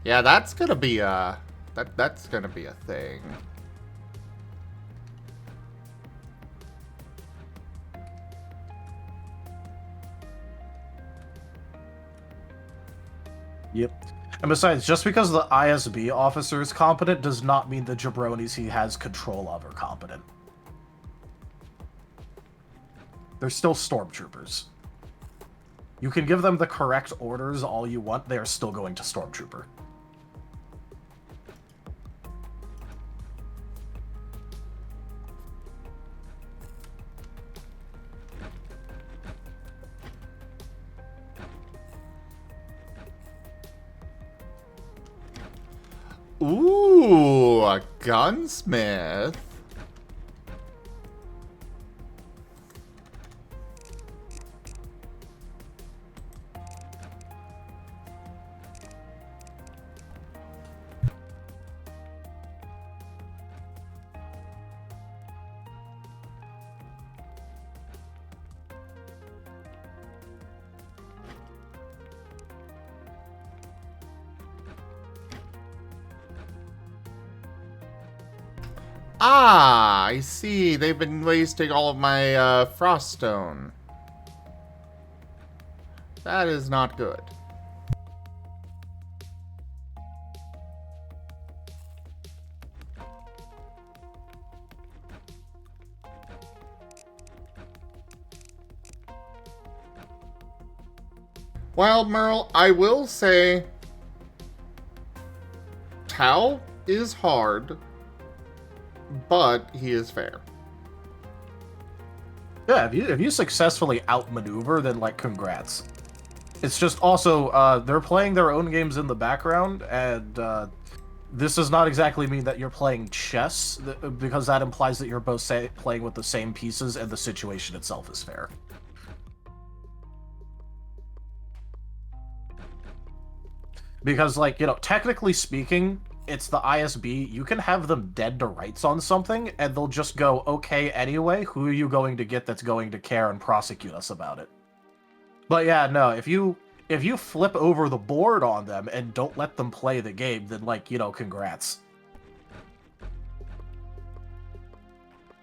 Yeah, that's gonna be a that's gonna be a thing. Yep. And besides, just because the ISB officer is competent does not mean the jabronis he has control of are competent. They're still stormtroopers. You can give them the correct orders all you want, they are still going to stormtrooper. Ooh, a gunsmith. Ah, I see. They've been wasting all of my froststone. That is not good. Well, Merle, I will say Tao is hard, but he is fair. Yeah, if you successfully outmaneuver, then like congrats. It's just also they're playing their own games in the background, and this does not exactly mean that you're playing chess, because that implies that you're both playing with the same pieces, and the situation itself is fair. Because, like, you know, technically speaking, it's the ISB. You can have them dead to rights on something, and they'll just go, okay, anyway, who are you going to get that's going to care and prosecute us about it? But yeah, no, if you flip over the board on them and don't let them play the game, then, like, you know, congrats.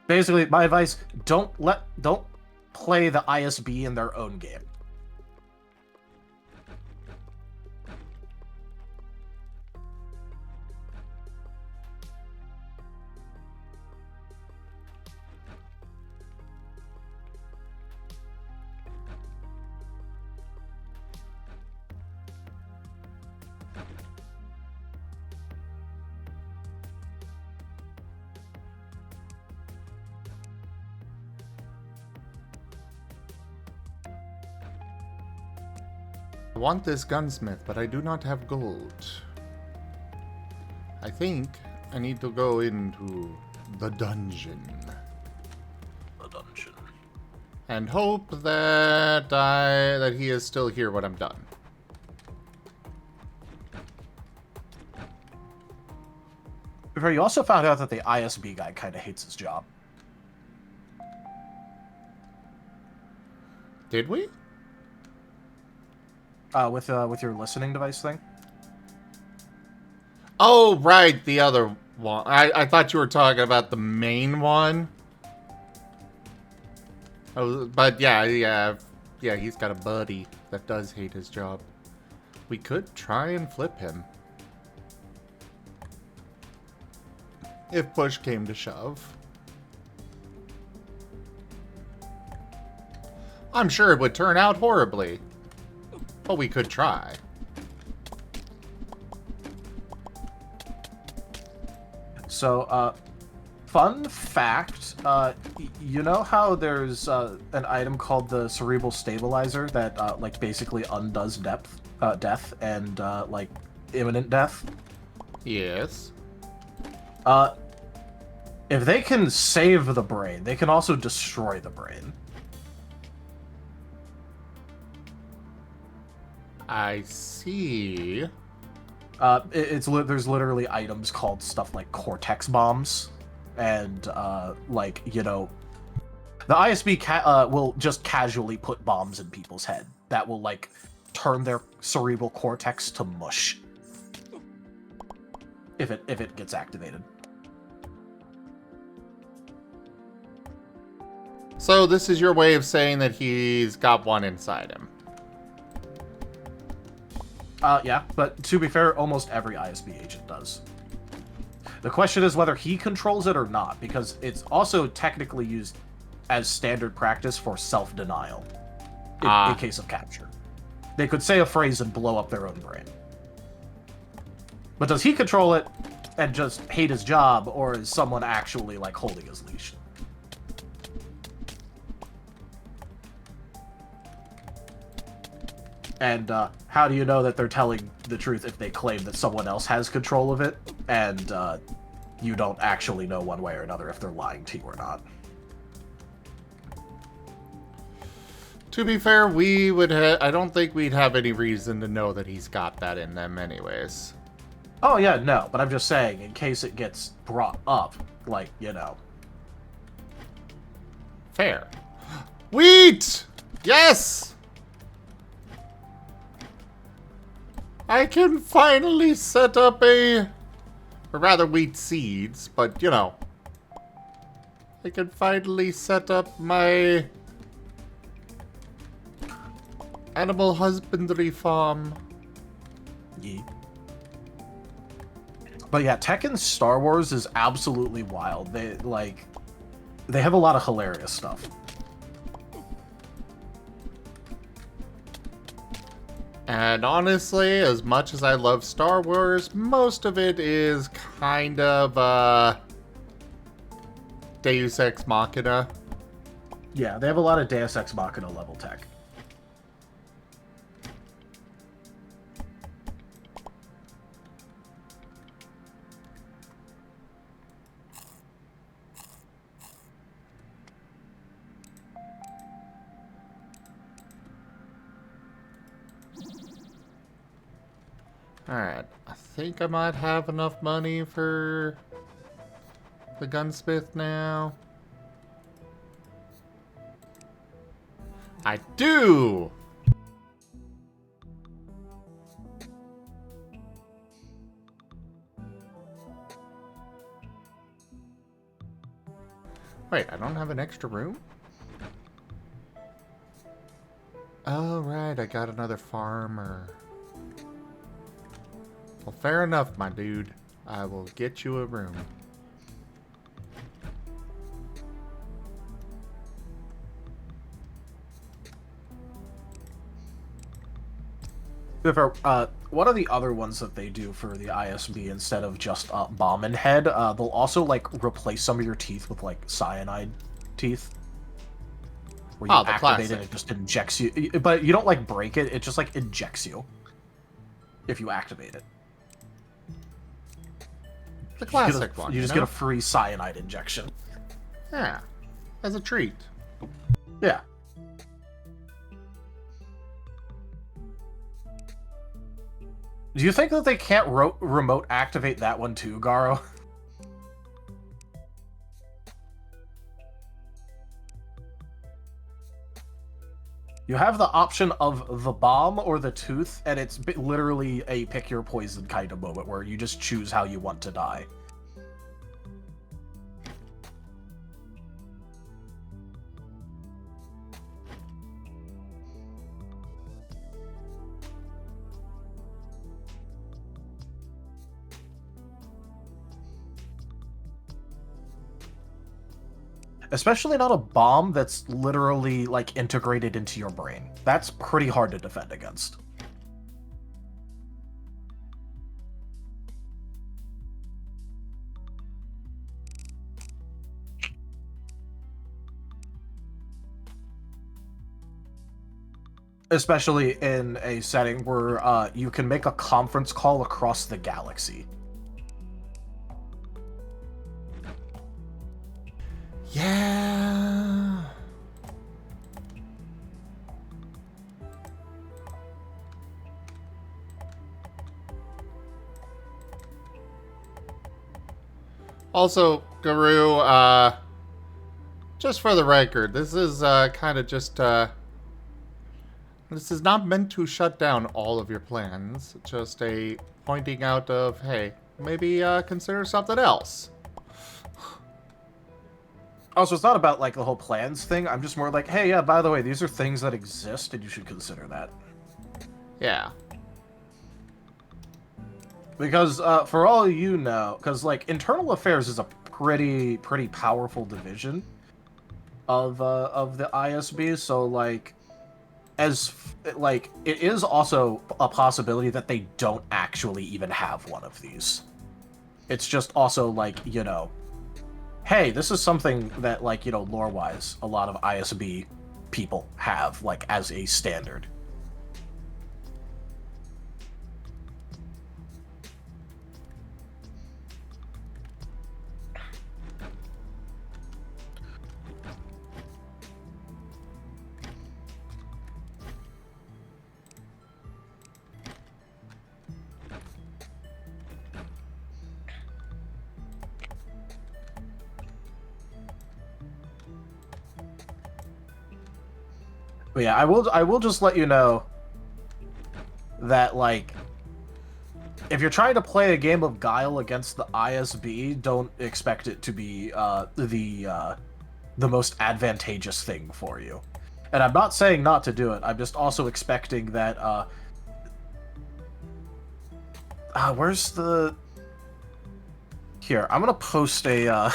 Basically, my advice, don't play the ISB in their own game. I want this gunsmith, but I do not have gold. I think I need to go into the dungeon. The dungeon. And hope that he is still here when I'm done. You also found out that the ISB guy kind of hates his job. Did we? With your listening device thing? Oh, right, the other one. I thought you were talking about the main one. Oh, but yeah, he's got a buddy that does hate his job. We could try and flip him. If push came to shove. I'm sure it would turn out horribly. But we could try. So, fun fact, you know how there's an item called the cerebral stabilizer that, like, basically undoes death and, like, imminent death? Yes. If they can save the brain, they can also destroy the brain. I see. There's literally items called stuff like cortex bombs, and like, you know, the ISB will just casually put bombs in people's head that will, like, turn their cerebral cortex to mush if it gets activated. So this is your way of saying that he's got one inside him. Yeah, but to be fair, almost every ISB agent does. The question is whether he controls it or not, because it's also technically used as standard practice for self-denial in case of capture. They could say a phrase and blow up their own brain. But does he control it and just hate his job, or is someone actually, like, holding his leash? And how do you know that they're telling the truth if they claim that someone else has control of it? and you don't actually know one way or another if they're lying to you or not. To be fair, we would I don't think we'd have any reason to know that he's got that in them anyways. Oh, yeah, no, but I'm just saying, in case it gets brought up, like, you know. Fair. Wheat! Yes! I can finally set up or rather wheat seeds, but, you know. I can finally set up my animal husbandry farm. Yeah. But yeah, Tekken's Star Wars is absolutely wild. They have a lot of hilarious stuff. And honestly, as much as I love Star Wars, most of it is kind of Deus Ex Machina. Yeah, they have a lot of Deus Ex Machina level tech. Alright, I think I might have enough money for the gunsmith now. I do! Wait, I don't have an extra room? Oh, right, I got another farmer. Well, fair enough, my dude. I will get you a room. One of the other ones that they do for the ISB, instead of just bomb and head, they'll also like replace some of your teeth with like cyanide teeth. Where you activate classic. it, it just injects you. But you don't like break it, it just like injects you. If you activate it. The classic one. You just get a free cyanide injection. Yeah. As a treat. Yeah. Do you think that they can't remote activate that one too, Garo? You have the option of the bomb or the tooth, and it's literally a pick your poison kind of moment where you just choose how you want to die. Especially not a bomb that's literally, like, integrated into your brain. That's pretty hard to defend against. Especially in a setting where you can make a conference call across the galaxy. Yeah. Also, Guru, just for the record, this is kind of just this is not meant to shut down all of your plans. Just a pointing out of, hey, maybe consider something else. Also, it's not about, like, the whole plans thing. I'm just more like, hey, yeah, by the way, these are things that exist, and you should consider that. Yeah. Because, for all you know, because, like, internal affairs is a pretty powerful division of the ISB, so, like, it is also a possibility that they don't actually even have one of these. It's just also, like, you know, hey, this is something that, like, you know, lore-wise, a lot of ISB people have, like, as a standard. But yeah, I will just let you know that, like, if you're trying to play a game of Guile against the ISB, don't expect it to be the most advantageous thing for you. And I'm not saying not to do it. I'm just also expecting that where's the... Here, I'm gonna post a I'm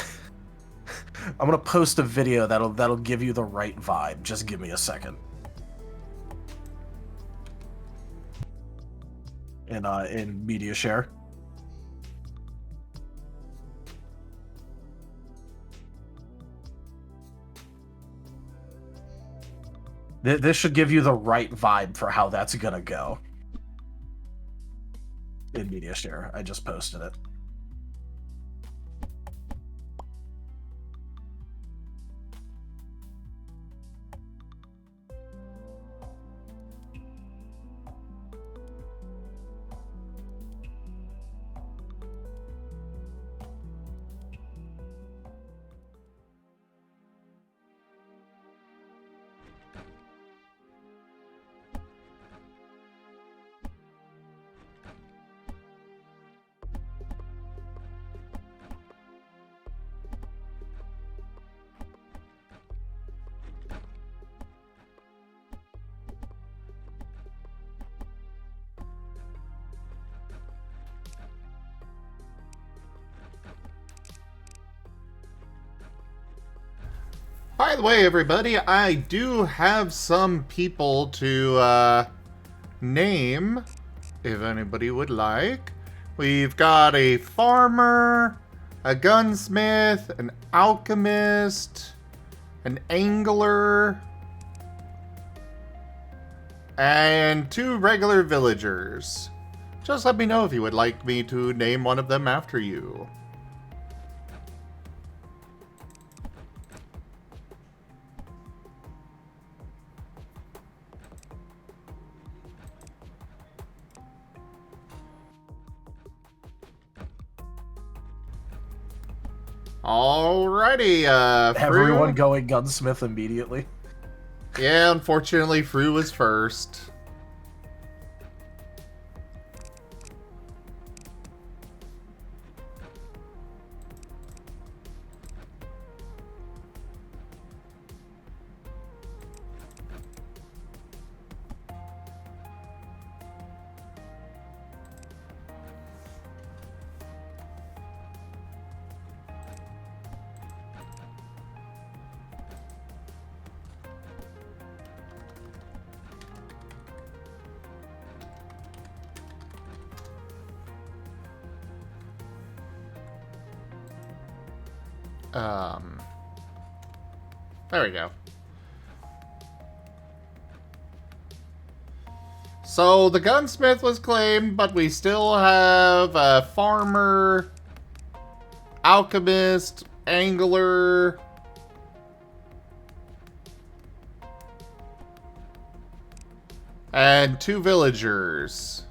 gonna post a video that'll give you the right vibe. Just give me a second. In media share. This should give you the right vibe for how that's gonna go. In media share. I just posted it. By the way, everybody, I do have some people to name, if anybody would like. We've got a farmer, a gunsmith, an alchemist, an angler, and 2 regular villagers. Just let me know if you would like me to name one of them after you. Alrighty, Everyone going gunsmith immediately. Yeah, unfortunately, Fru was first. There we go. So the gunsmith was claimed, but we still have a farmer, alchemist, angler, and 2 villagers.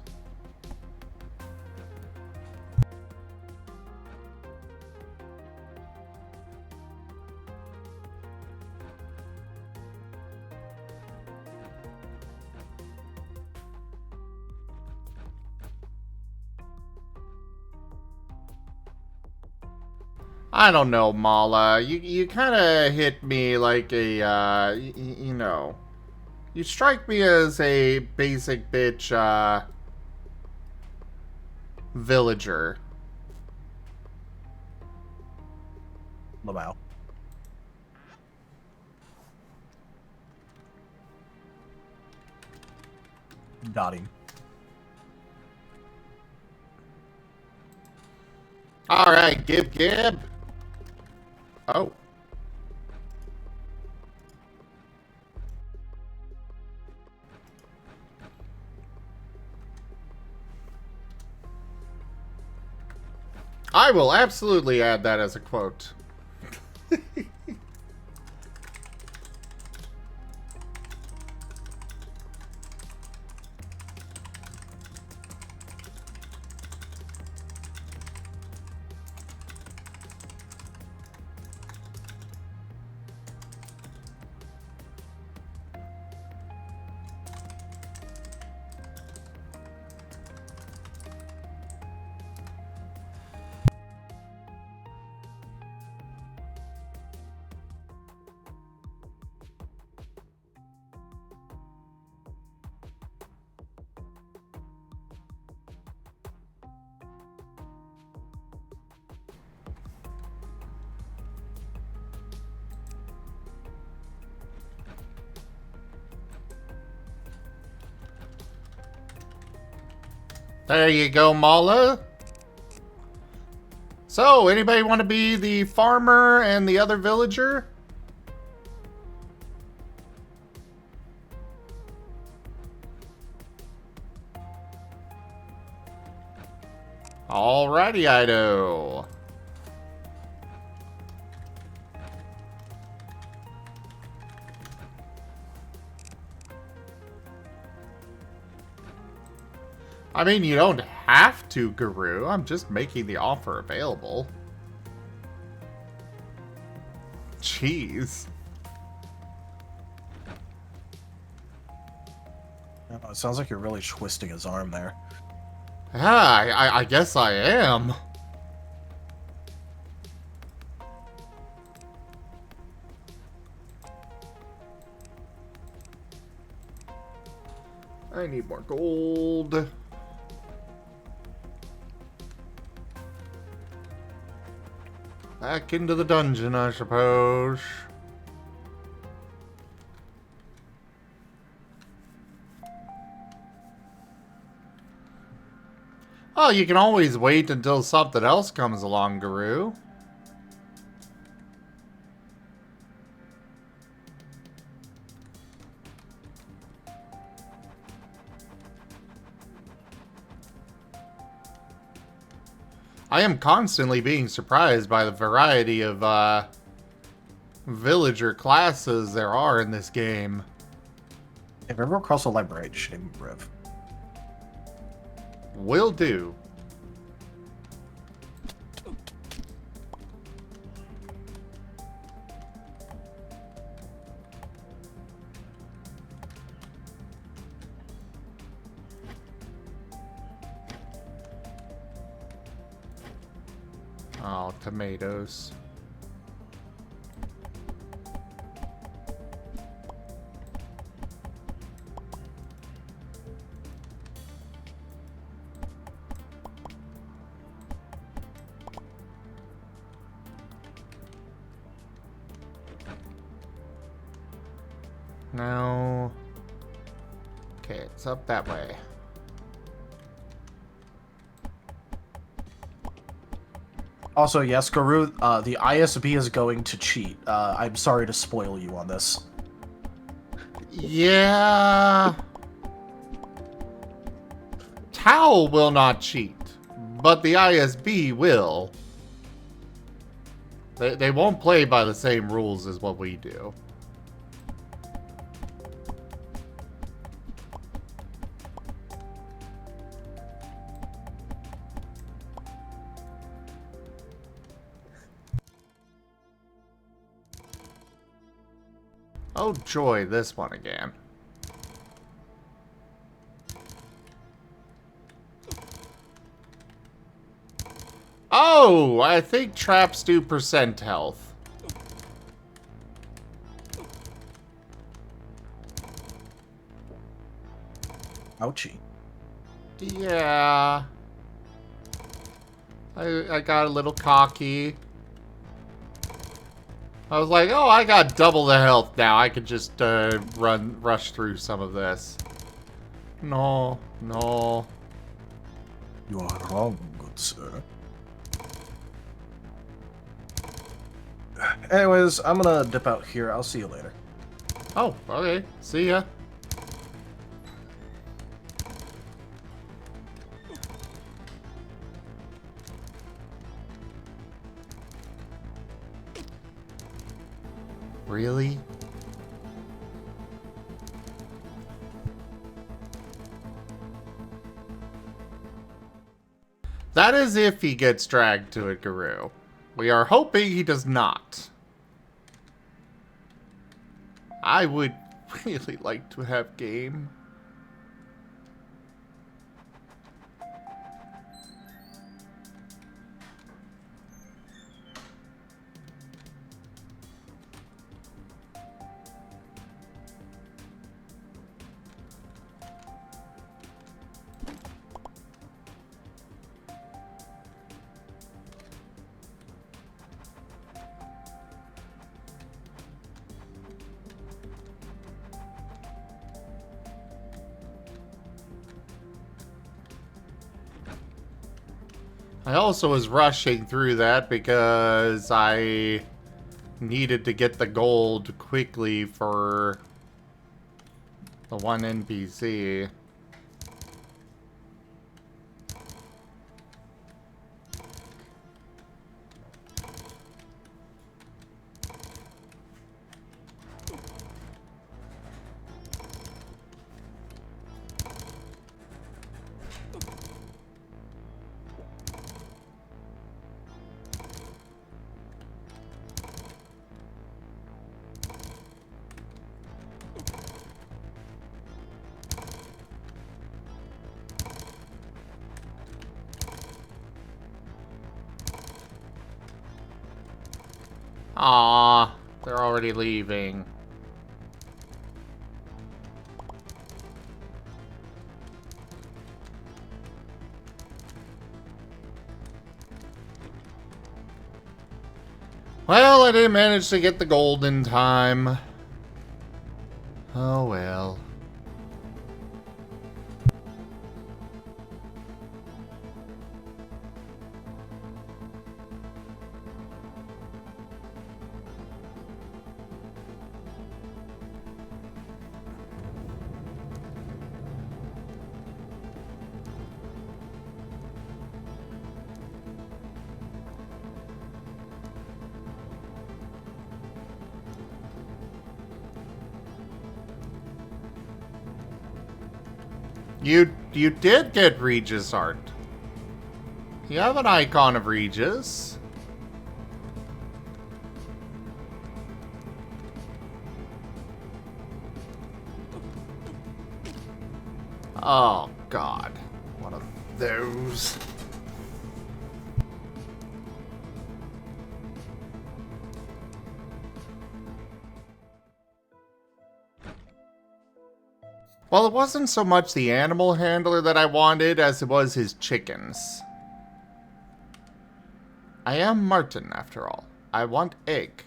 I don't know, Mala. You kind of hit me like a, you know. You strike me as a basic bitch, villager. Lamau. Got him. Alright, Gib. Oh. I will absolutely add that as a quote. There you go, Mala. So, anybody want to be the farmer and the other villager? Alrighty, Ido. I mean, you don't have to, Guru. I'm just making the offer available. Jeez. Oh, it sounds like you're really twisting his arm there. Yeah, I guess I am. I need more gold. Back into the dungeon, I suppose. Oh, you can always wait until something else comes along, Guru. I am constantly being surprised by the variety of villager classes there are in this game. If you ever cross a library, just name Riv. Will do. Oh, tomatoes. No. Okay, it's up that way. Also, yes, Guru, the ISB is going to cheat. I'm sorry to spoil you on this. Yeah. Tau will not cheat, but the ISB will. They won't play by the same rules as what we do. Oh joy, this one again. Oh, I think traps do percent health. Ouchie. Yeah. I got a little cocky. I was like, oh, I got double the health now. I could just rush through some of this. No, no. You are wrong, good sir. Anyways, I'm gonna dip out here. I'll see you later. Oh, okay. See ya. Really? That is if he gets dragged to it, Guru. We are hoping he does not. I would really like to have game. I also was rushing through that because I needed to get the gold quickly for the one NPC. Aw, they're already leaving. Well, I didn't manage to get the gold in time. Oh well. You did get Regis art. You have an icon of Regis. Oh God, one of those. Well, it wasn't so much the animal handler that I wanted as it was his chickens. I am Marten, after all. I want egg.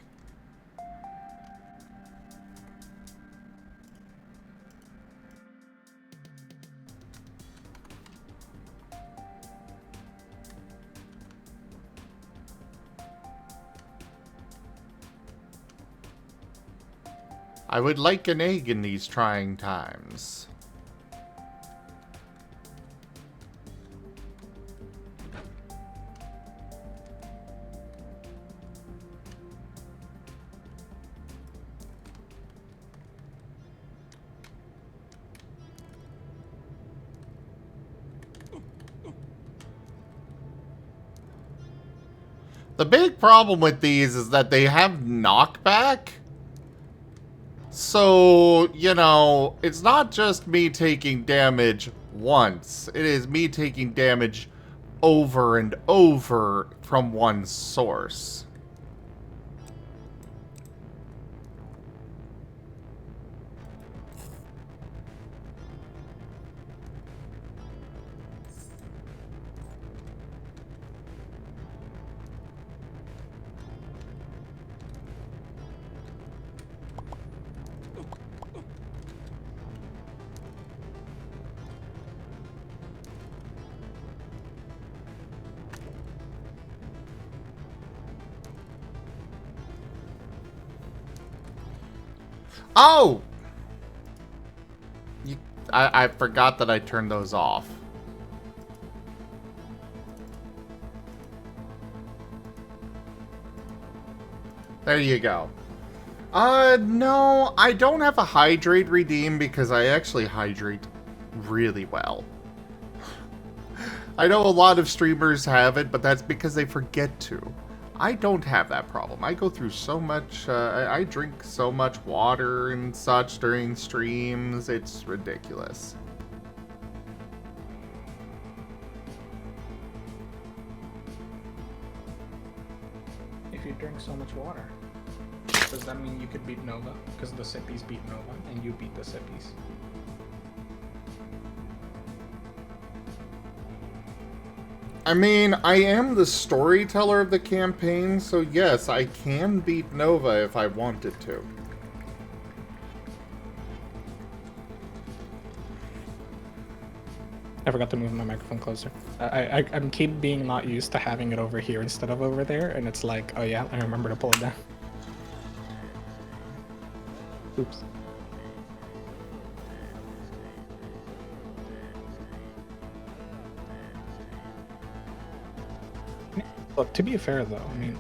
I would like an egg in these trying times. The big problem with these is that they have knockback. So, you know, it's not just me taking damage once. It is me taking damage over and over from one source. Oh! I forgot that I turned those off. There you go. No, I don't have a hydrate redeem because I actually hydrate really well. I know a lot of streamers have it, but that's because they forget to. I don't have that problem. I go through so much, I drink so much water and such during streams, it's ridiculous. If you drink so much water, does that mean you could beat Nova? Because the Sippies beat Nova, and you beat the Sippies. I mean, I am the storyteller of the campaign, so yes, I can beat Nova if I wanted to. I forgot to move my microphone closer. I'm keep being not used to having it over here instead of over there, and it's like, oh yeah, I remember to pull it down. Oops. Look, to be fair though, I mean,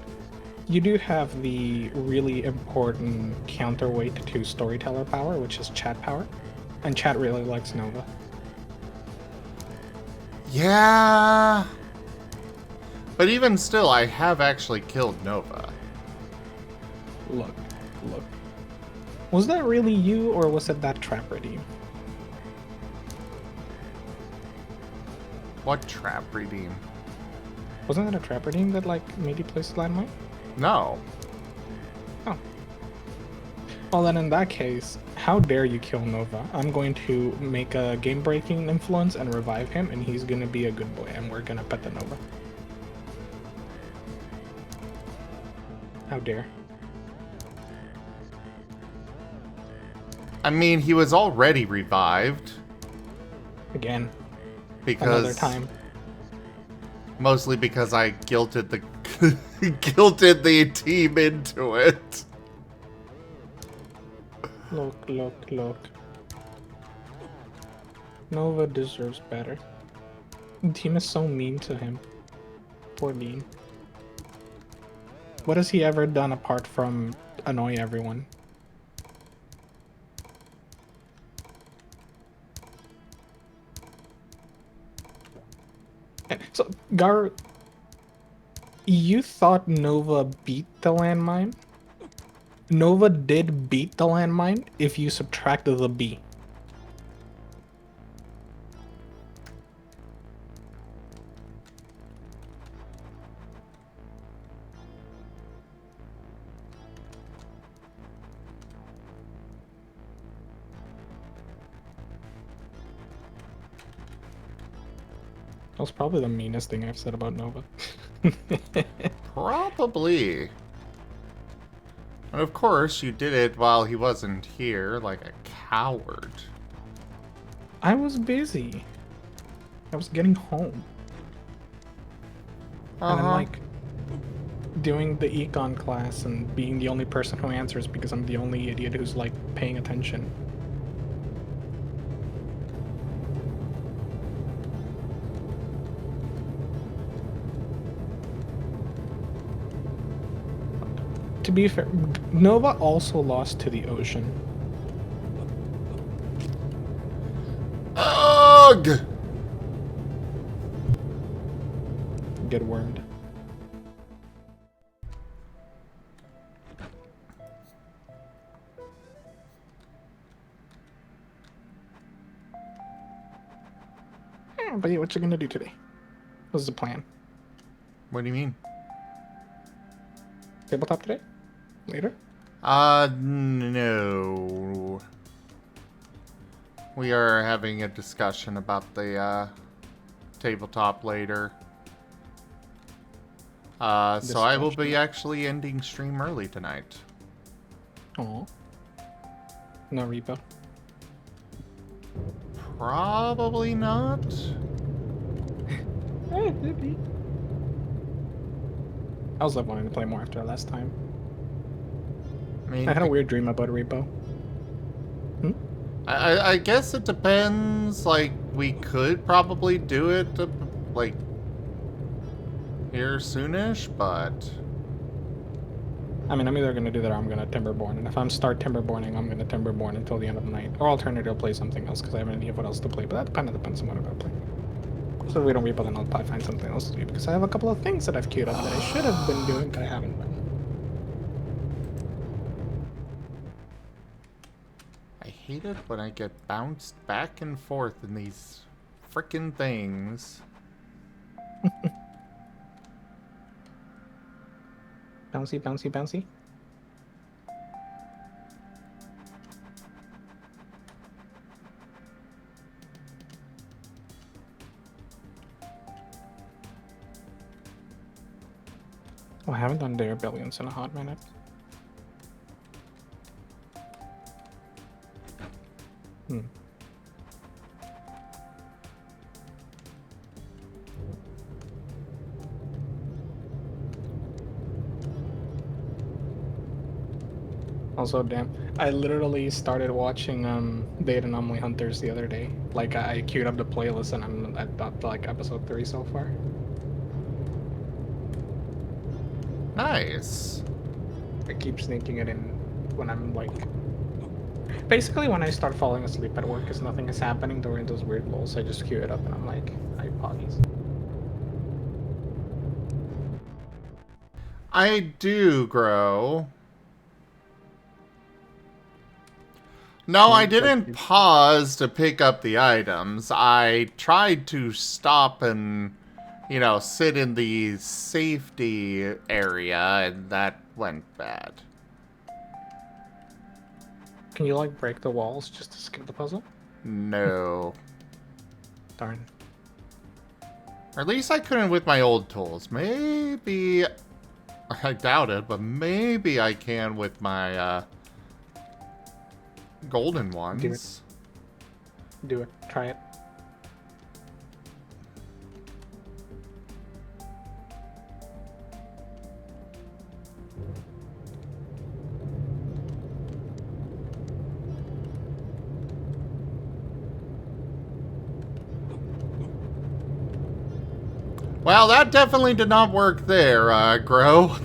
you do have the really important counterweight to storyteller power, which is chat power, and chat really likes Nova. Yeah. But even still, I have actually killed Nova. Look. Was that really you, or was it that trap redeem? What trap redeem? Wasn't that a trap redeem that, like, made you place a landmine? No. Oh. Well, then in that case, how dare you kill Nova? I'm going to make a game-breaking influence and revive him, and he's gonna be a good boy, and we're gonna pet the Nova. How dare. I mean, he was already revived. Again. Because... Another time. Mostly because I guilted the... guilted the team into it. Look. Nova deserves better. The team is so mean to him. Poor Dean. What has he ever done apart from annoy everyone? So, Gar, you thought Nova beat the landmine? Nova did beat the landmine if you subtract the B. That was probably the meanest thing I've said about Nova. Probably. And of course, you did it while he wasn't here, like a coward. I was busy. I was getting home. And I'm like doing the econ class and being the only person who answers because I'm the only idiot who's like paying attention. To be fair, Nova also lost to the ocean. Ugh! Get wormed. But yeah, what you gonna do today? What's the plan? What do you mean? Tabletop today? Later? No. We are having a discussion about the, tabletop later. So I will be actually ending stream early tonight. Oh. No repo. Probably not. I was like wanting to play more after last time. I mean, I had a weird dream about a repo. I guess it depends. Like, we could probably do it, like, here soonish, but... I mean, I'm either going to do that or I'm going to Timberborn. And if I'm start Timberborning, I'm going to Timberborn until the end of the night. Or alternatively, I'll play something else because I have no idea what else to play. But that kind of depends on what I'm going to play. So if we don't repo, then I'll probably find something else to do because I have a couple of things that I've queued up that I should have been doing, but I haven't been. I hate it when I get bounced back and forth in these frickin' things. Bouncy, bouncy, bouncy. Oh, I haven't done Dare Billions in a hot minute. Also, damn, I literally started watching Date Anomaly Hunters the other day. Like, I queued up the playlist and I'm at up to like episode 3 so far. Nice. I keep sneaking it in when I'm like... Basically, when I start falling asleep at work because nothing is happening during those weird lulls, I just queue it up and I'm like, hi, poggies. I do grow. No, I didn't pause to pick up the items. I tried to stop and, you know, sit in the safety area, and that went bad. Can you like break the walls just to skip the puzzle? No. Darn. Or at least I couldn't with my old tools. Maybe... I doubt it, but maybe I can with my, golden ones. Do it. Try it. Well, that definitely did not work there, Grow.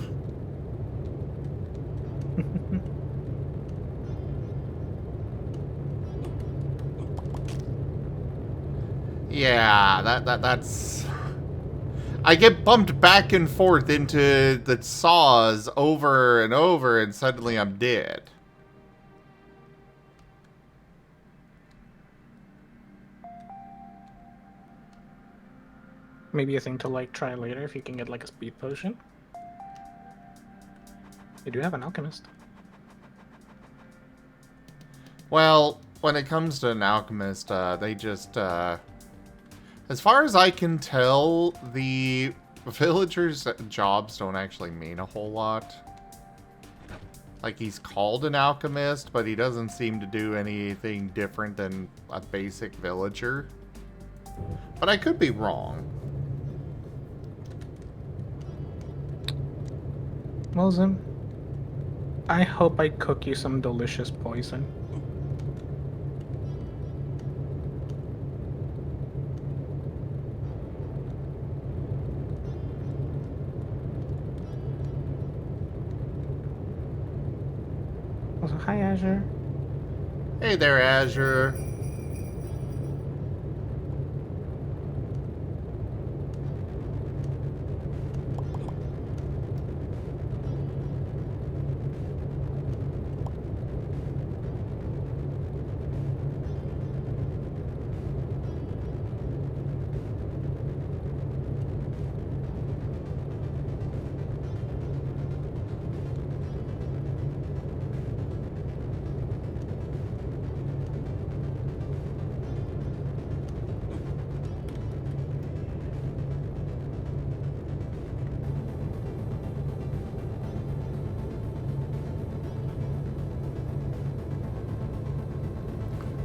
Yeah, that's... I get bumped back and forth into the saws over and over, and suddenly I'm dead. Maybe a thing to like try later if you can get like a speed potion. You do have an alchemist. Well, when it comes to an alchemist, they just, as far as I can tell, the villagers' jobs don't actually mean a whole lot. Like, he's called an alchemist, but he doesn't seem to do anything different than a basic villager. But I could be wrong. Well, Zim, I hope I cook you some delicious poison. Also, hi, Azure. Hey there, Azure.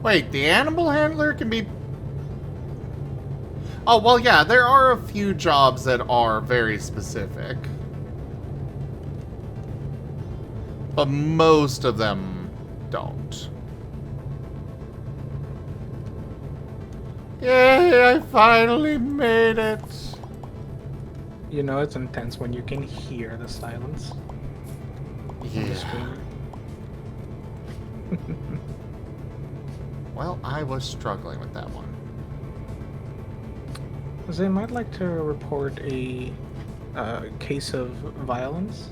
Wait, the animal handler can be... Oh, well, yeah, there are a few jobs that are very specific. But most of them don't. Yay, I finally made it! You know it's intense when you can hear the silence. Yeah. Well, I was struggling with that one. Zim, I'd like to report a case of violence.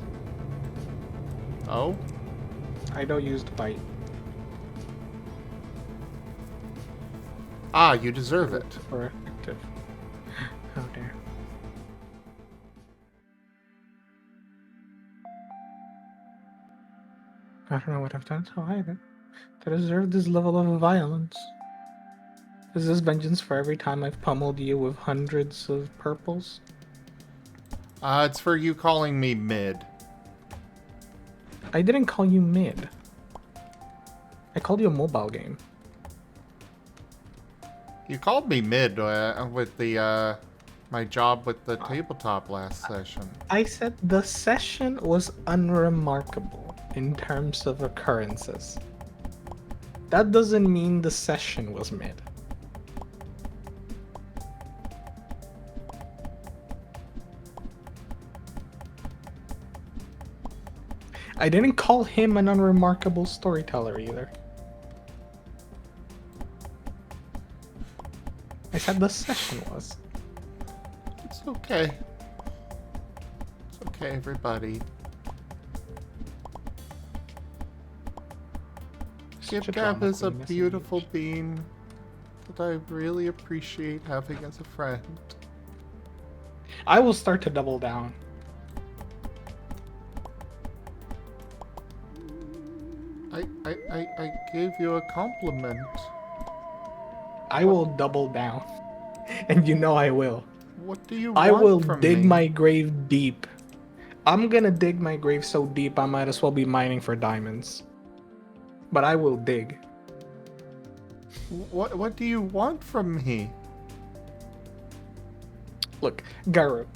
Oh? Ido used bite. Ah, you deserve it. For effective. Oh dear. I don't know what I've done to either to deserve this level of violence. Is this vengeance for every time I've pummeled you with hundreds of purples? It's for you calling me mid. I didn't call you mid. I called you a mobile game. You called me mid with the, my job with the tabletop last session. I said the session was unremarkable. in terms of occurrences, that doesn't mean the session was mid. I didn't call him an unremarkable storyteller either. I said the session was. It's okay. It's okay, everybody. Such a Gab drama is a queen, isn't he? beautiful being that I really appreciate having as a friend. I will start to double down. I gave you a compliment. I will double down. And you know I will. What do you I want will from dig me? my grave deep. I'm gonna dig my grave so deep I might as well be mining for diamonds. But I will dig. What do you want from me? Look, Garu.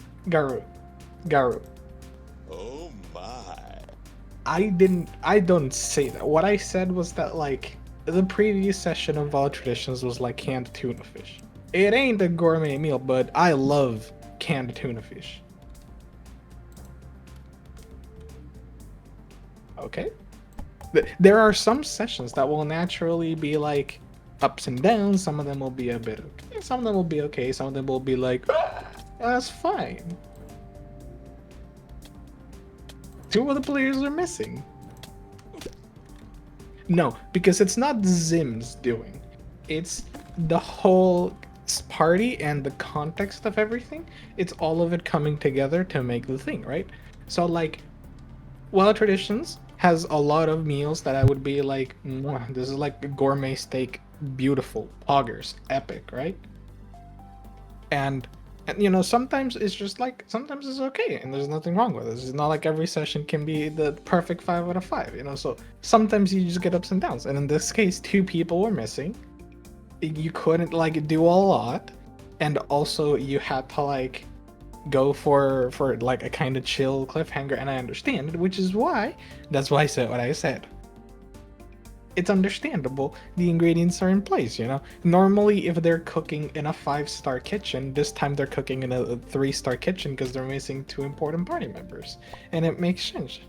Oh my. I don't say that. What I said was that, like, the previous session of All Traditions was like canned tuna fish. It ain't a gourmet meal, but I love canned tuna fish. Okay? There are some sessions that will naturally be like ups and downs. Some of them will be a bit okay. Some of them will be okay. Some of them will be like, that's fine. Two of the players are missing. No, because it's not Zim's doing. It's the whole party and the context of everything. It's all of it coming together to make the thing, right? So, like, Wild Traditions has a lot of meals that I would be like, "Mwah, this is like a gourmet steak, beautiful, poggers, epic, right?" And you know, sometimes it's just like, sometimes it's okay and there's nothing wrong with it. It's not like every session can be the perfect 5 out of 5, you know. So sometimes you just get ups and downs, and in this case 2 people were missing. You couldn't like do a lot, and also you had to like go for like a kind of chill cliffhanger, and I understand, which is why that's why I said what I said. It's understandable. The ingredients are in place, you know. Normally, if they're cooking in a 5-star kitchen, this time they're cooking in a 3-star kitchen because they're missing 2 important party members, and it makes sense.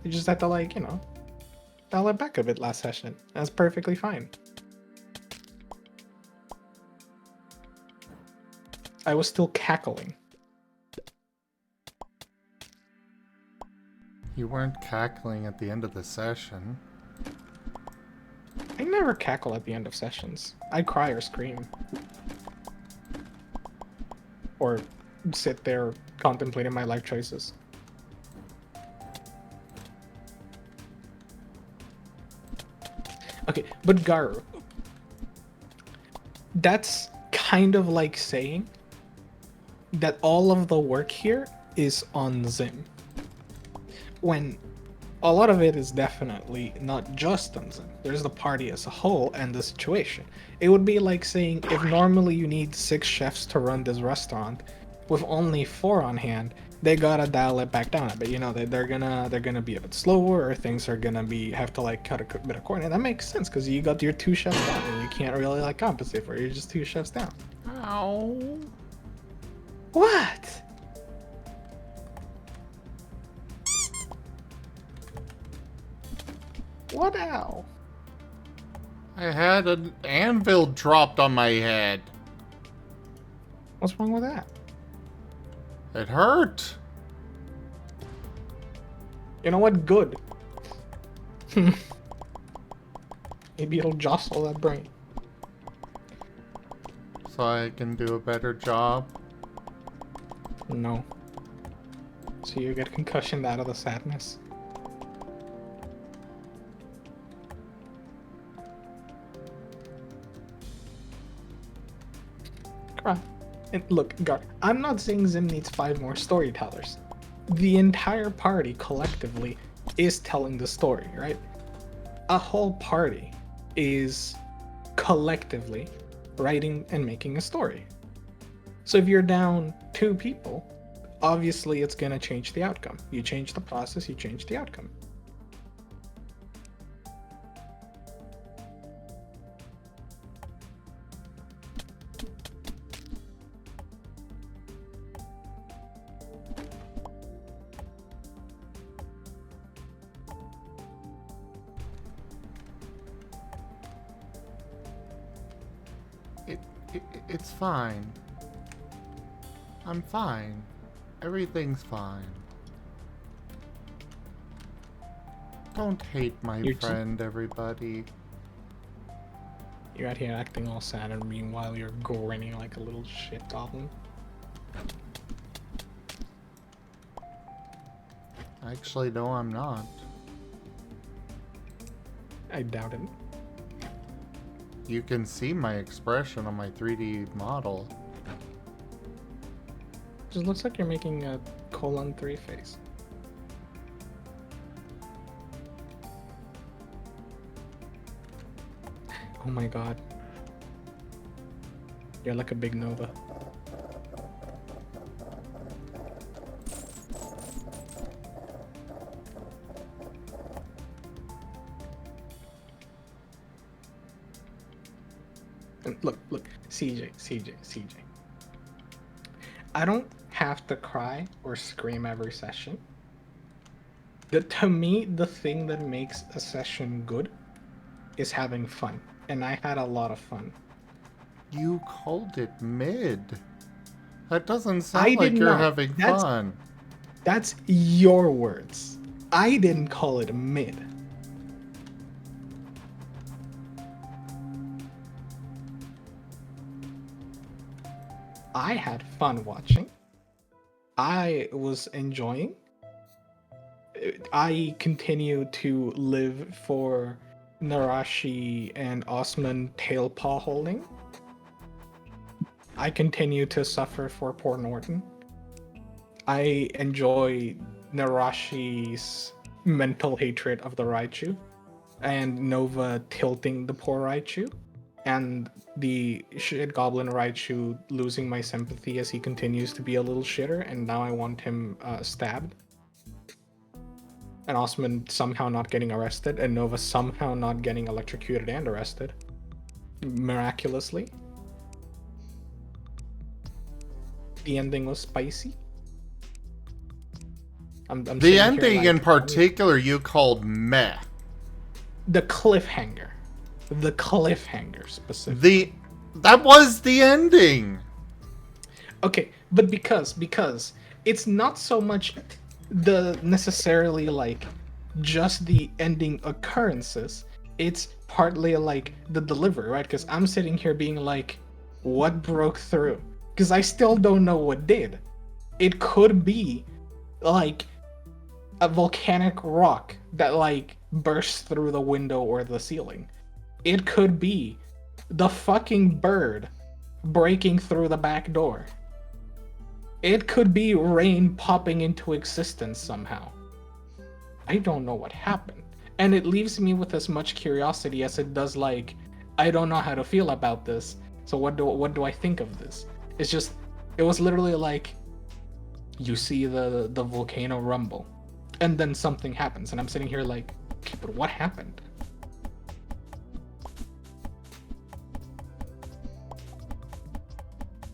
You just have to, like, you know, dial it back a bit last session. That's perfectly fine. I was still cackling. You weren't cackling at the end of the session. I never cackle at the end of sessions. I cry or scream. Or sit there contemplating my life choices. Okay, but Garu. That's kind of like saying that all of the work here is on Zim. When a lot of it is definitely not just on Zim. There's the party as a whole and the situation. It would be like saying if normally you need 6 chefs to run this restaurant, with only 4 on hand, they gotta dial it back down a bit. You know, they're gonna be a bit slower, or things are gonna have to like cut a bit of corner. And that makes sense because you got your 2 chefs down, and you can't really like compensate for it. You're just 2 chefs down. Ow. What? What ow? I had an anvil dropped on my head. What's wrong with that? It hurt. You know what? Good. Maybe it'll jostle that brain. So I can do a better job. No. So you get concussioned out of the sadness. Come on. And look, Gar, I'm not saying Zim needs 5 more storytellers. The entire party collectively is telling the story, right? A whole party is collectively writing and making a story. So if you're down 2 people, obviously it's going to change the outcome. You change the process, you change the outcome. It's fine. I'm fine. Everything's fine. Don't hate my friend, everybody. You're out here acting all sad, and meanwhile you're grinning like a little shit goblin. Actually, no, I'm not. I doubt it. You can see my expression on my 3D model. Just looks like you're making a :3 face. Oh my god. You're like a big Nova. And look, CJ. I don't have to cry or scream every session. To me, the thing that makes a session good is having fun. And I had a lot of fun. You called it mid. That doesn't sound like you're having fun. That's your words. I didn't call it mid. I had fun watching. I was enjoying. I continue to live for Narashi and Osman tail paw holding. I continue to suffer for poor Norton. I enjoy Narashi's mental hatred of the Raichu, and Nova tilting the poor Raichu, and the shit goblin Raichu losing my sympathy as he continues to be a little shitter, and now I want him stabbed. And Osman somehow not getting arrested, and Nova somehow not getting electrocuted and arrested. Miraculously. The ending was spicy. The ending in particular you called meh. The cliffhanger. The cliffhanger specifically. That was the ending. Okay, but because it's not so much the necessarily like just the ending occurrences, it's partly like the delivery, right? Because I'm sitting here being like, what broke through? Because I still don't know what did. It could be like a volcanic rock that like bursts through the window or the ceiling. It could be the fucking bird breaking through the back door. It could be rain popping into existence somehow. I don't know what happened. And it leaves me with as much curiosity as it does like, I don't know how to feel about this. So what do I think of this? It's just, it was literally like, you see the volcano rumble, and then something happens, and I'm sitting here like, okay, but what happened?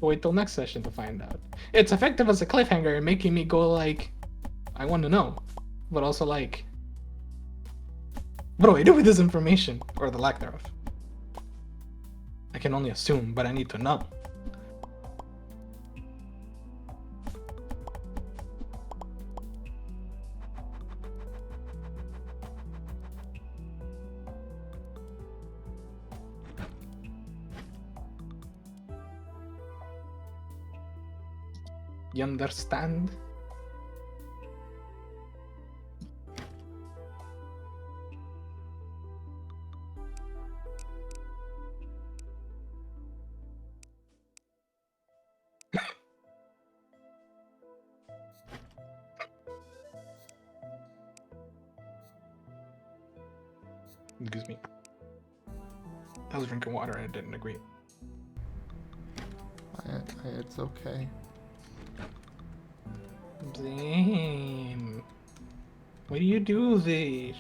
Wait till next session to find out. It's effective as a cliffhanger and making me go like, I want to know, but also like, what do I do with this information, or the lack thereof? I can only assume, but I need to know. You understand? Excuse me. I was drinking water and I didn't agree. It's okay. Damn. Why do you do this?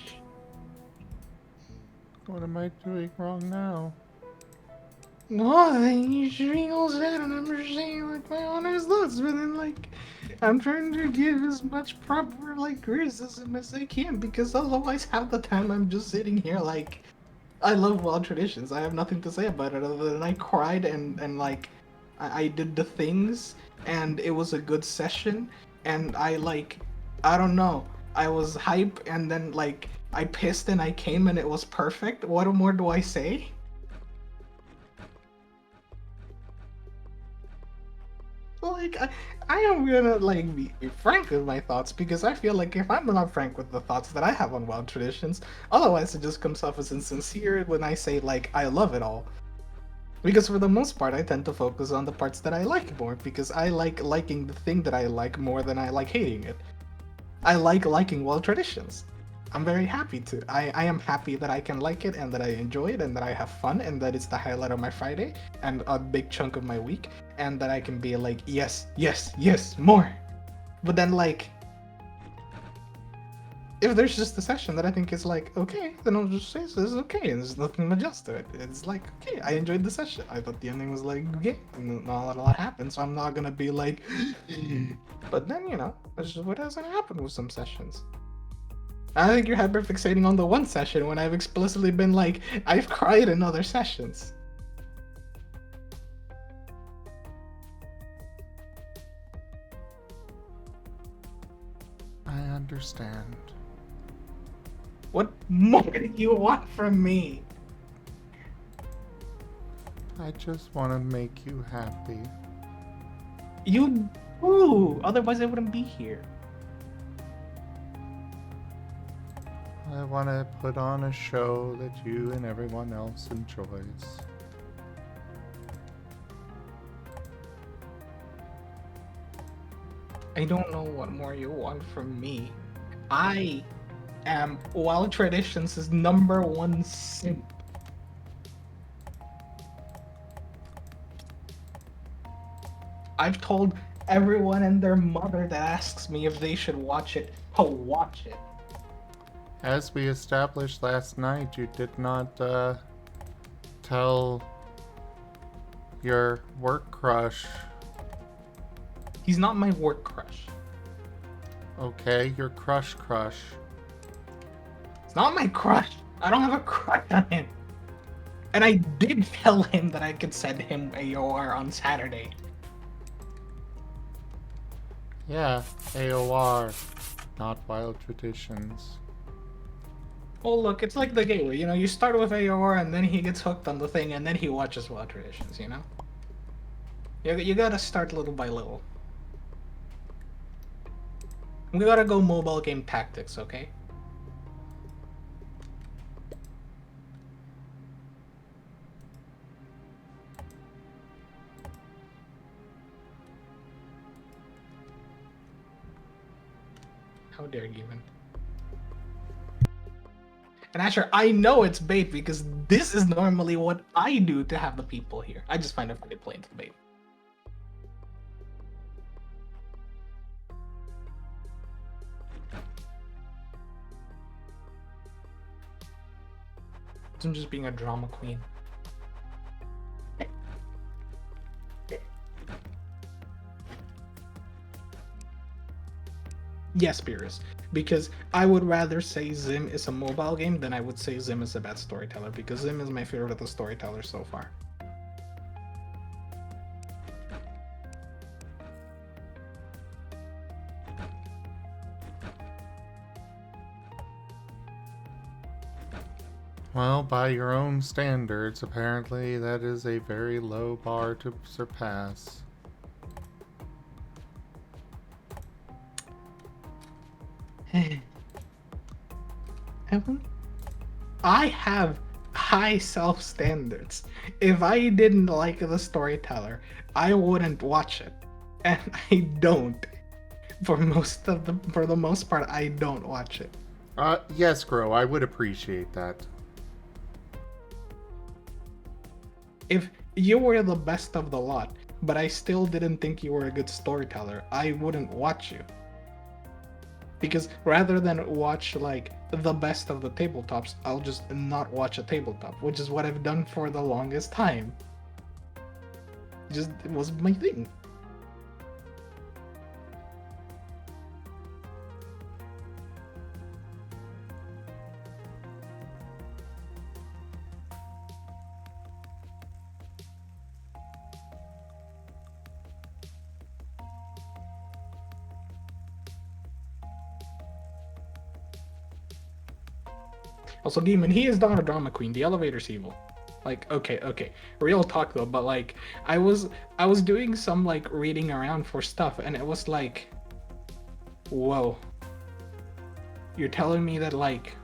What am I doing wrong now? Nothing. You're doing all that, and I'm just saying like my honest thoughts, but then like I'm trying to give as much proper like criticism as I can, because otherwise half the time I'm just sitting here like I love wild traditions. I have nothing to say about it other than I cried and like I did the things and it was a good session and I don't know. I was hype and then like I pissed and I came and it was perfect. What more do I say? Like I am gonna like be frank with my thoughts because I feel like if I'm not frank with the thoughts that I have on wild traditions, otherwise it just comes off as insincere when I say like I love it all. Because for the most part I tend to focus on the parts that I like more because I like liking the thing that I like more than I like hating it. I like liking wild traditions. I'm very happy to. I am happy that I can like it and that I enjoy it and that I have fun and that it's the highlight of my Friday and a big chunk of my week and that I can be like, yes, yes, yes, more. But then like, if there's just a session that I think is like, okay, then I'll just say this is okay and there's nothing to adjust to it. It's like, okay, I enjoyed the session. I thought the ending was like, okay, not a lot happened, so I'm not gonna be like, but then, you know, that's just what doesn't happen with some sessions. I think you're hyperfixating on the one session when I've explicitly been like, I've cried in other sessions. I understand. What more do you want from me? I just want to make you happy. You do, otherwise I wouldn't be here. I want to put on a show that you and everyone else enjoys. I don't know what more you want from me. I am Wild Traditions' #1 simp. I've told everyone and their mother that asks me if they should watch it to watch it. As we established last night, you did not tell your work crush. He's not my work crush. Okay, your crush. It's not my crush. I don't have a crush on him. And I did tell him that I could send him AOR on Saturday. Yeah, AOR, not Wild Traditions. Oh look, it's like the gateway, you know, you start with AOR and then he gets hooked on the thing and then he watches Wild Traditions, you know? You gotta start little by little. We gotta go mobile game tactics, okay? How dare you even? And Asher, I know it's bait because this is normally what I do to have the people here. I just find it funny playing the bait. I'm just being a drama queen. Yes, Beerus, because I would rather say Zim is a mobile game than I would say Zim is a bad storyteller, because Zim is my favorite of the storytellers so far. Well, by your own standards, apparently that is a very low bar to surpass. Evan, I have high self-standards. If I didn't like the storyteller, I wouldn't watch it. And I don't. For the most part, I don't watch it. Yes, Grow, I would appreciate that. If you were the best of the lot, but I still didn't think you were a good storyteller, I wouldn't watch you. Because rather than watch like the best of the tabletops, I'll just not watch a tabletop, which is what I've done for the longest time. It was my thing. Also, Demon, he is not a drama queen. The elevator's evil. Like, okay. Real talk though, but like, I was doing some like reading around for stuff, and it was like, whoa. You're telling me that like,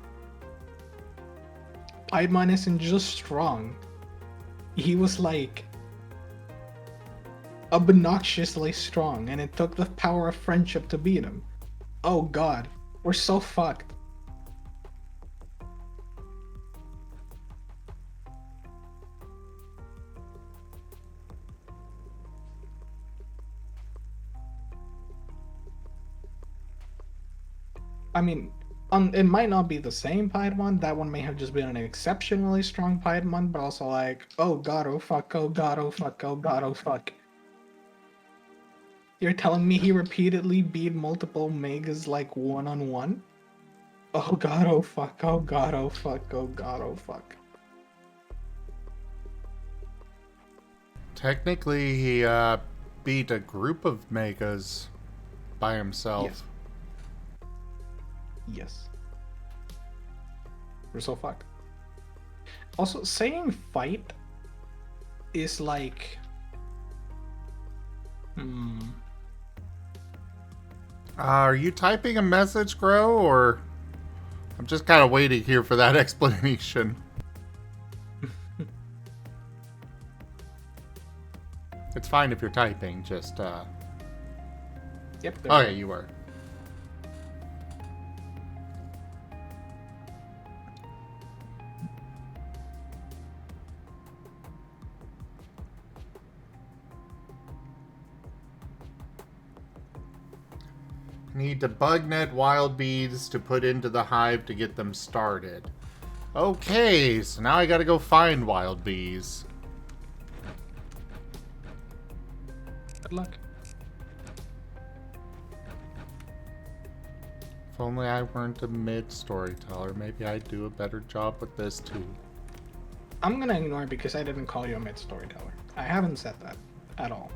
Piedmon isn't just strong. He was like obnoxiously strong, and it took the power of friendship to beat him. Oh god, we're so fucked. I mean, it might not be the same Piedmon. That one may have just been an exceptionally strong Piedmon, but also like, oh god, oh fuck, oh god, oh fuck, oh god, oh fuck. You're telling me he repeatedly beat multiple Megas like one-on-one? Oh god, oh fuck, oh god, oh fuck, oh god, oh fuck. Technically, he beat a group of megas by himself. Yes. We're so fucked. Also, saying fight is like... Are you typing a message, Grow, or... I'm just kind of waiting here for that explanation. It's fine if you're typing, just, Yep. Oh, yeah, you were. Need to bug net wild bees to put into the hive to get them started. Okay, so now I gotta go find wild bees. Good luck. If only I weren't a mid-storyteller, maybe I'd do a better job with this too. I'm gonna ignore because I didn't call you a mid-storyteller. I haven't said that at all.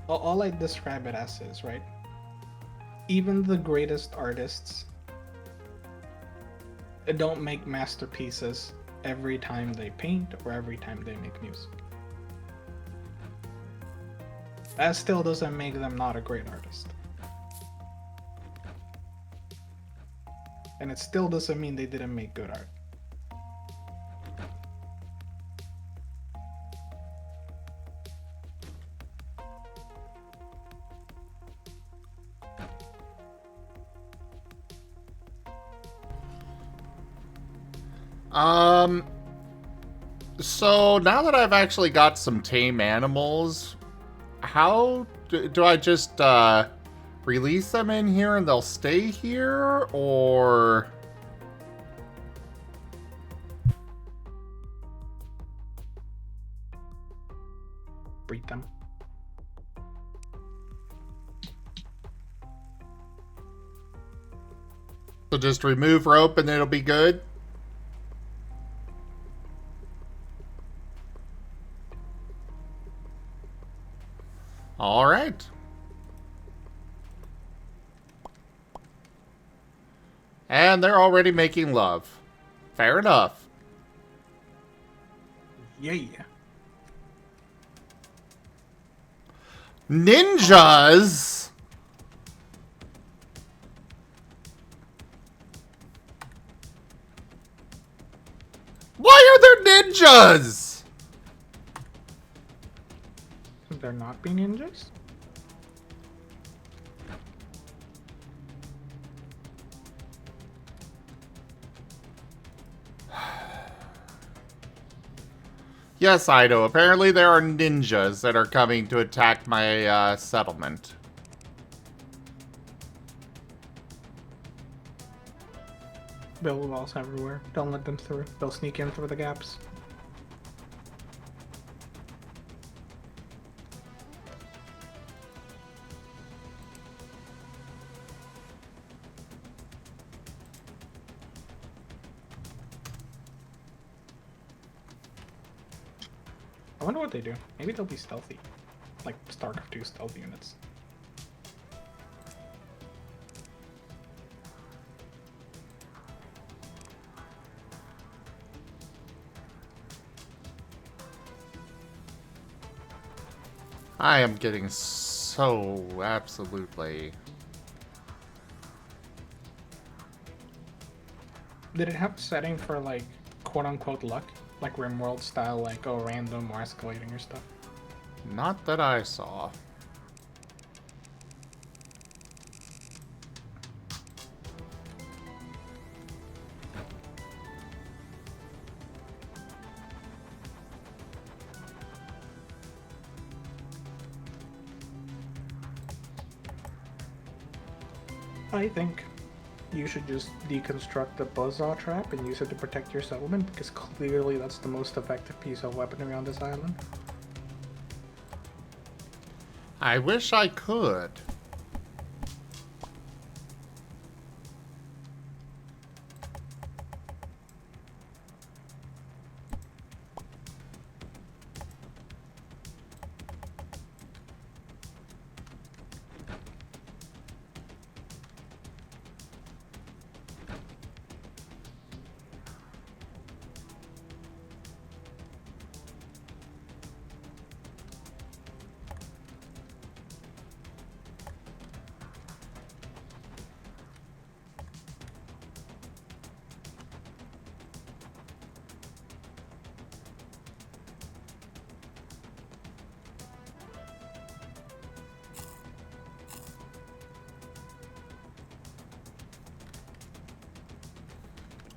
All I describe it as is, right? Even the greatest artists don't make masterpieces every time they paint or every time they make music. That still doesn't make them not a great artist. And it still doesn't mean they didn't make good art. So now that I've actually got some tame animals, how do I just, release them in here and they'll stay here, or... Breed them. So just remove rope and it'll be good? All right. And they're already making love. Fair enough. Yeah. Ninjas? Why are there ninjas? They're not being ninjas? Yes, Ido. Apparently there are ninjas that are coming to attack my settlement. Build walls everywhere. Don't let them through. They'll sneak in through the gaps. I wonder what they do. Maybe they'll be stealthy. Like StarCraft 2 stealth units. I am getting so absolutely... Did it have a setting for like quote-unquote luck? Like RimWorld style, like random or escalating your stuff? Not that I saw. I think you should just deconstruct the buzzsaw trap and use it to protect your settlement, because clearly that's the most effective piece of weaponry on this island. I wish I could.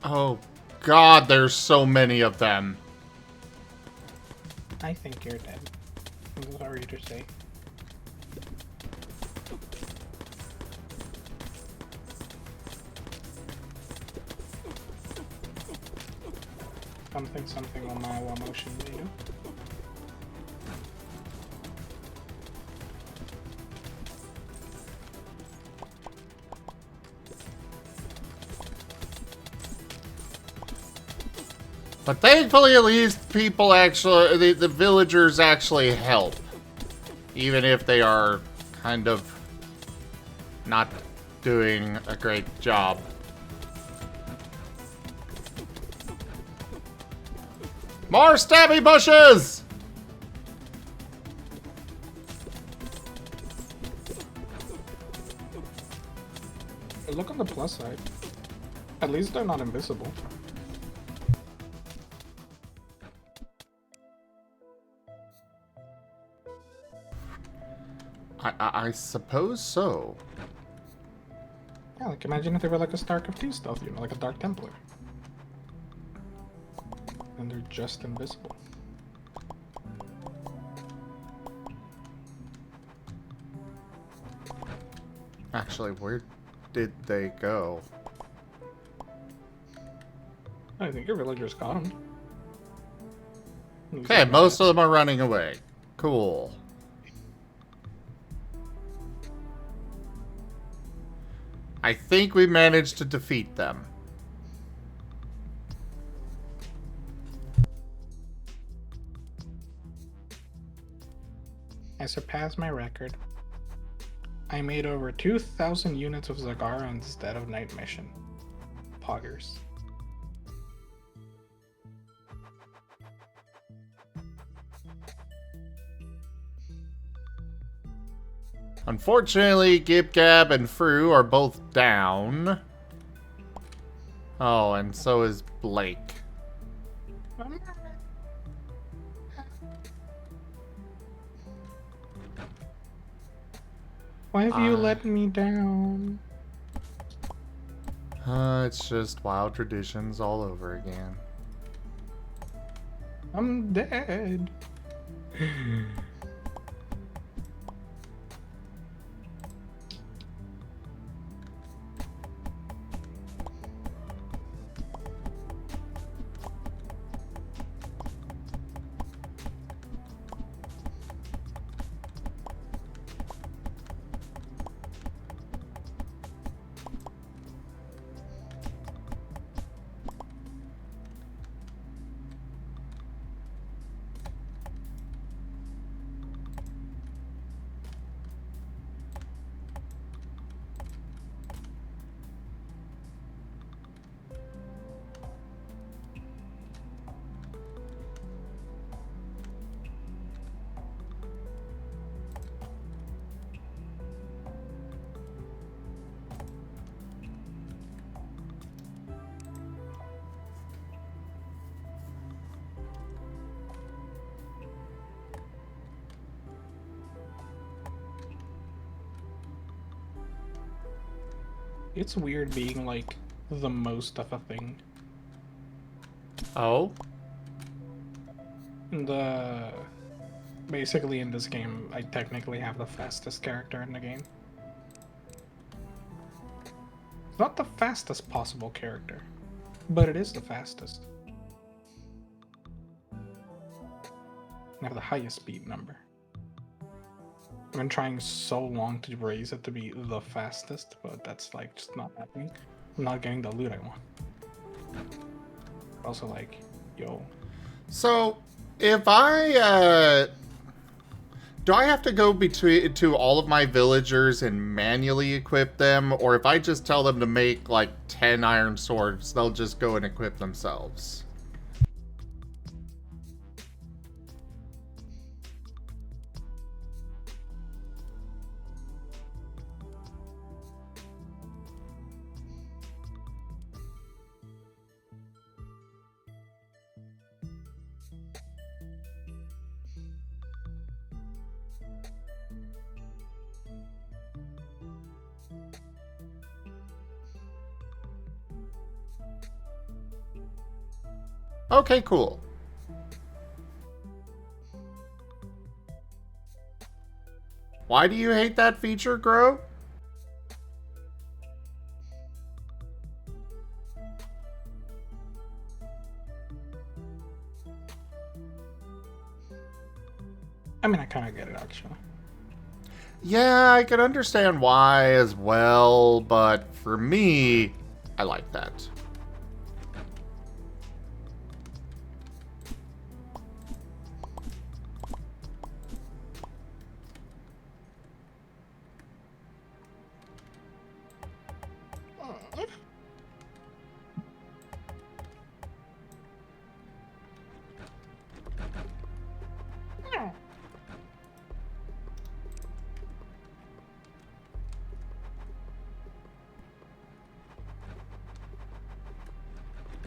Oh, God, there's so many of them. I think you're dead. I'm sorry to say. Something on my motion video. But thankfully, at least people actually, the villagers actually help. Even if they are kind of not doing a great job. More stabby bushes! Look on the plus side. At least they're not invisible. I suppose so. Yeah, like imagine if they were like a StarCraft 2 stealth unit, like a Dark Templar. And they're just invisible. Actually, where did they go? I think your villagers got them. Okay, most of them are running away. Cool. I think we managed to defeat them. I surpassed my record. I made over 2,000 units of Zagara instead of Night Mission. Poggers. Unfortunately, Gib Gab and Fru are both down. Oh, and so is Blake. Why have you let me down? It's just wild traditions all over again. I'm dead. It's weird being like the most of a thing. Oh? Basically in this game, I technically have the fastest character in the game. It's not the fastest possible character, but it is the fastest. I have the highest speed number. I've been trying so long to raise it to be the fastest, but that's like just not happening. I'm not getting the loot I want. Also, like, yo. So, if I, do I have to go between to all of my villagers and manually equip them, or if I just tell them to make like 10 iron swords, they'll just go and equip themselves? Okay, cool. Why do you hate that feature, Grow? I mean, I kind of get it actually. Yeah, I can understand why as well, but for me, I like that.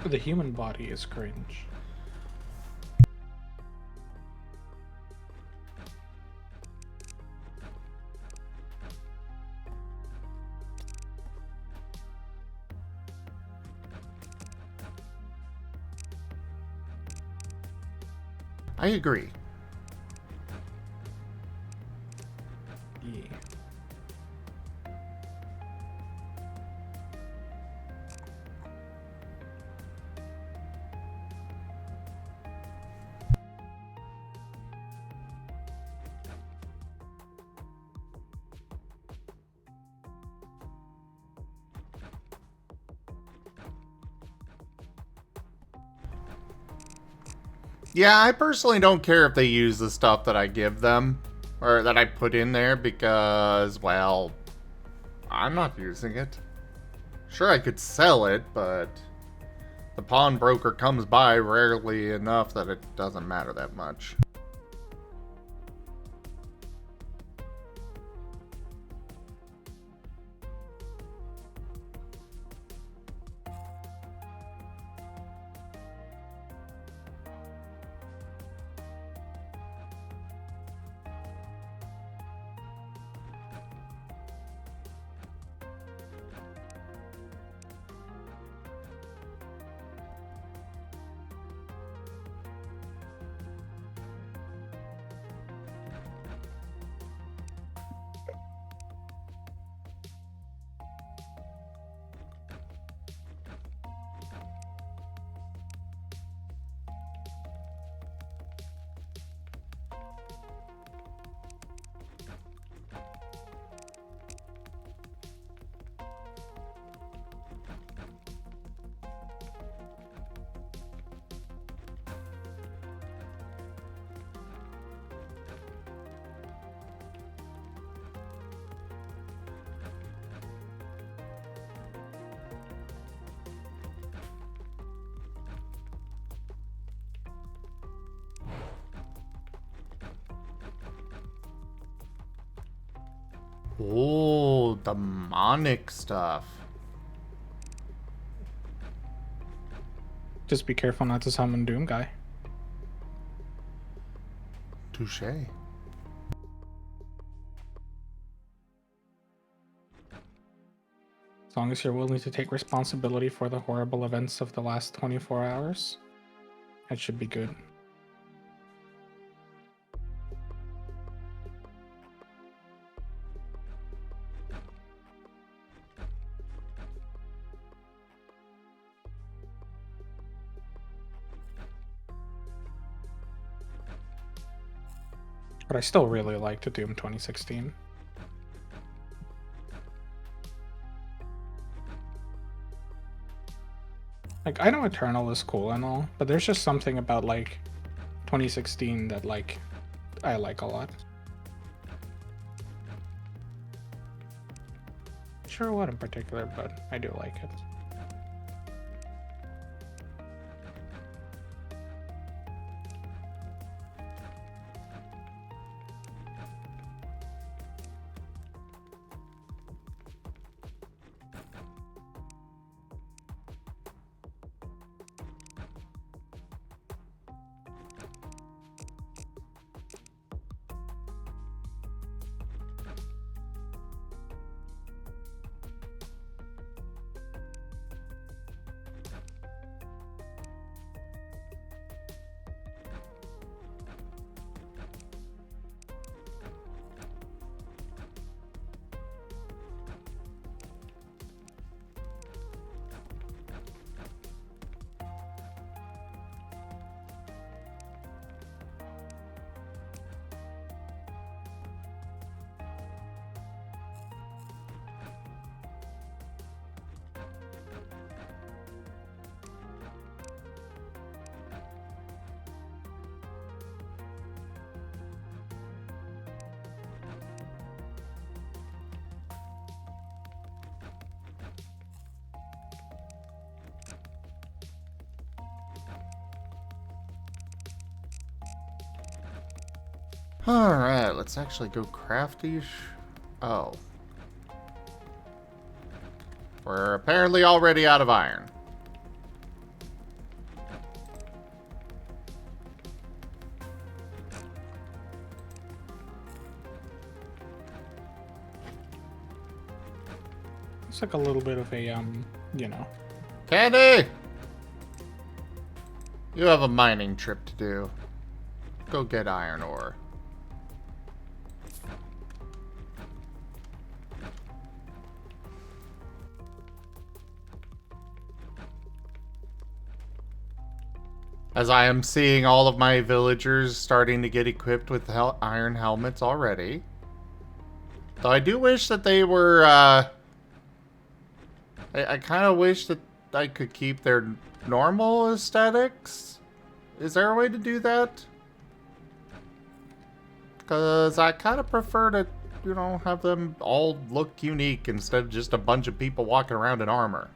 The human body is cringe. I agree. Yeah. Yeah, I personally don't care if they use the stuff that I give them, or that I put in there, because, well, I'm not using it. Sure, I could sell it, but the pawnbroker comes by rarely enough that it doesn't matter that much. Oh, demonic stuff. Just be careful not to summon Doom Guy. Touché. As long as you're willing to take responsibility for the horrible events of the last 24 hours, that should be good. But I still really like the Doom 2016. Like, I know Eternal is cool and all, but there's just something about, like, 2016 that, like, I like a lot. Sure what in particular, but I do like it. Alright, let's actually go crafty. Oh. We're apparently already out of iron. It's like a little bit of a, you know. Candy! You have a mining trip to do. Go get iron ore. As I am seeing all of my villagers starting to get equipped with iron helmets already. Though I do wish that they were, I kind of wish that I could keep their normal aesthetics. Is there a way to do that? Because I kind of prefer to, you know, have them all look unique instead of just a bunch of people walking around in armor.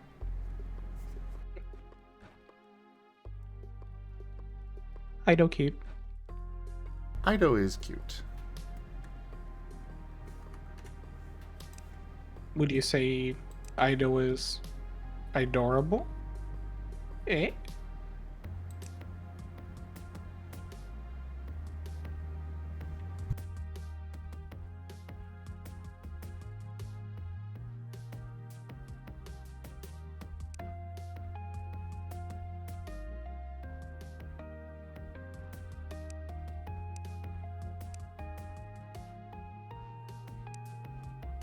Ido cute. Ido is cute. Would you say Ido is adorable? Eh?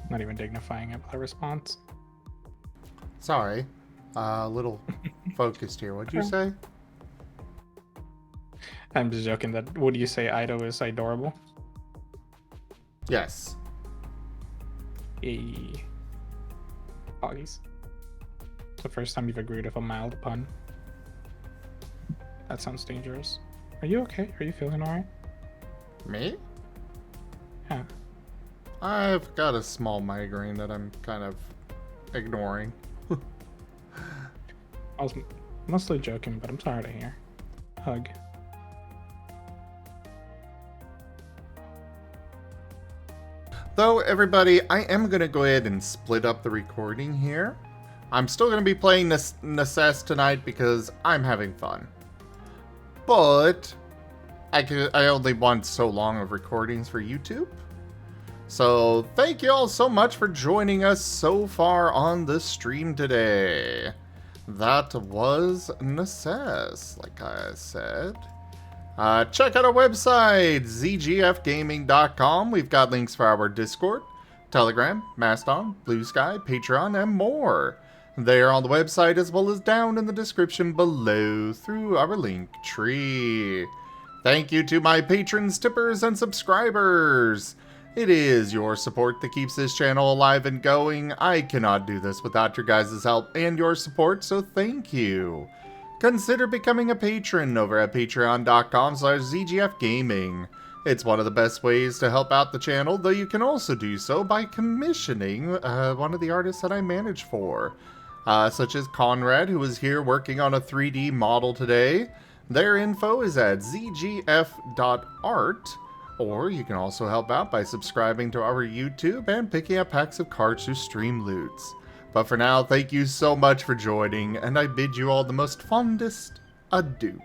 Not even dignifying it with a response. Sorry. A little focused here. What'd you say? I'm just joking that would you say Ido is adorable? Yes. Yay. Poggies. It's the first time you've agreed with a mild pun. That sounds dangerous. Are you okay? Are you feeling alright? Me? Yeah. I've got a small migraine that I'm kind of ignoring. I was mostly joking, but I'm sorry to hear. Hug. Though, everybody, I am going to go ahead and split up the recording here. I'm still going to be playing Necesse tonight because I'm having fun. But I only want so long of recordings for YouTube. So thank you all so much for joining us so far on the stream today. That was Necesse, like I said. Check out our website, zgfgaming.com. We've got links for our Discord, Telegram, Mastodon, Blue Sky, Patreon, and more. They are on the website as well as down in the description below through our link tree. Thank you to my patrons, tippers, and subscribers. It is your support that keeps this channel alive and going. I cannot do this without your guys' help and your support, so thank you. Consider becoming a patron over at patreon.com/zgfgaming. It's one of the best ways to help out the channel, though you can also do so by commissioning one of the artists that I manage for. Such as Conrad, who is here working on a 3D model today. Their info is at zgf.art. Or you can also help out by subscribing to our YouTube and picking up packs of cards through Stream Loots. But for now, thank you so much for joining, and I bid you all the most fondest adieu.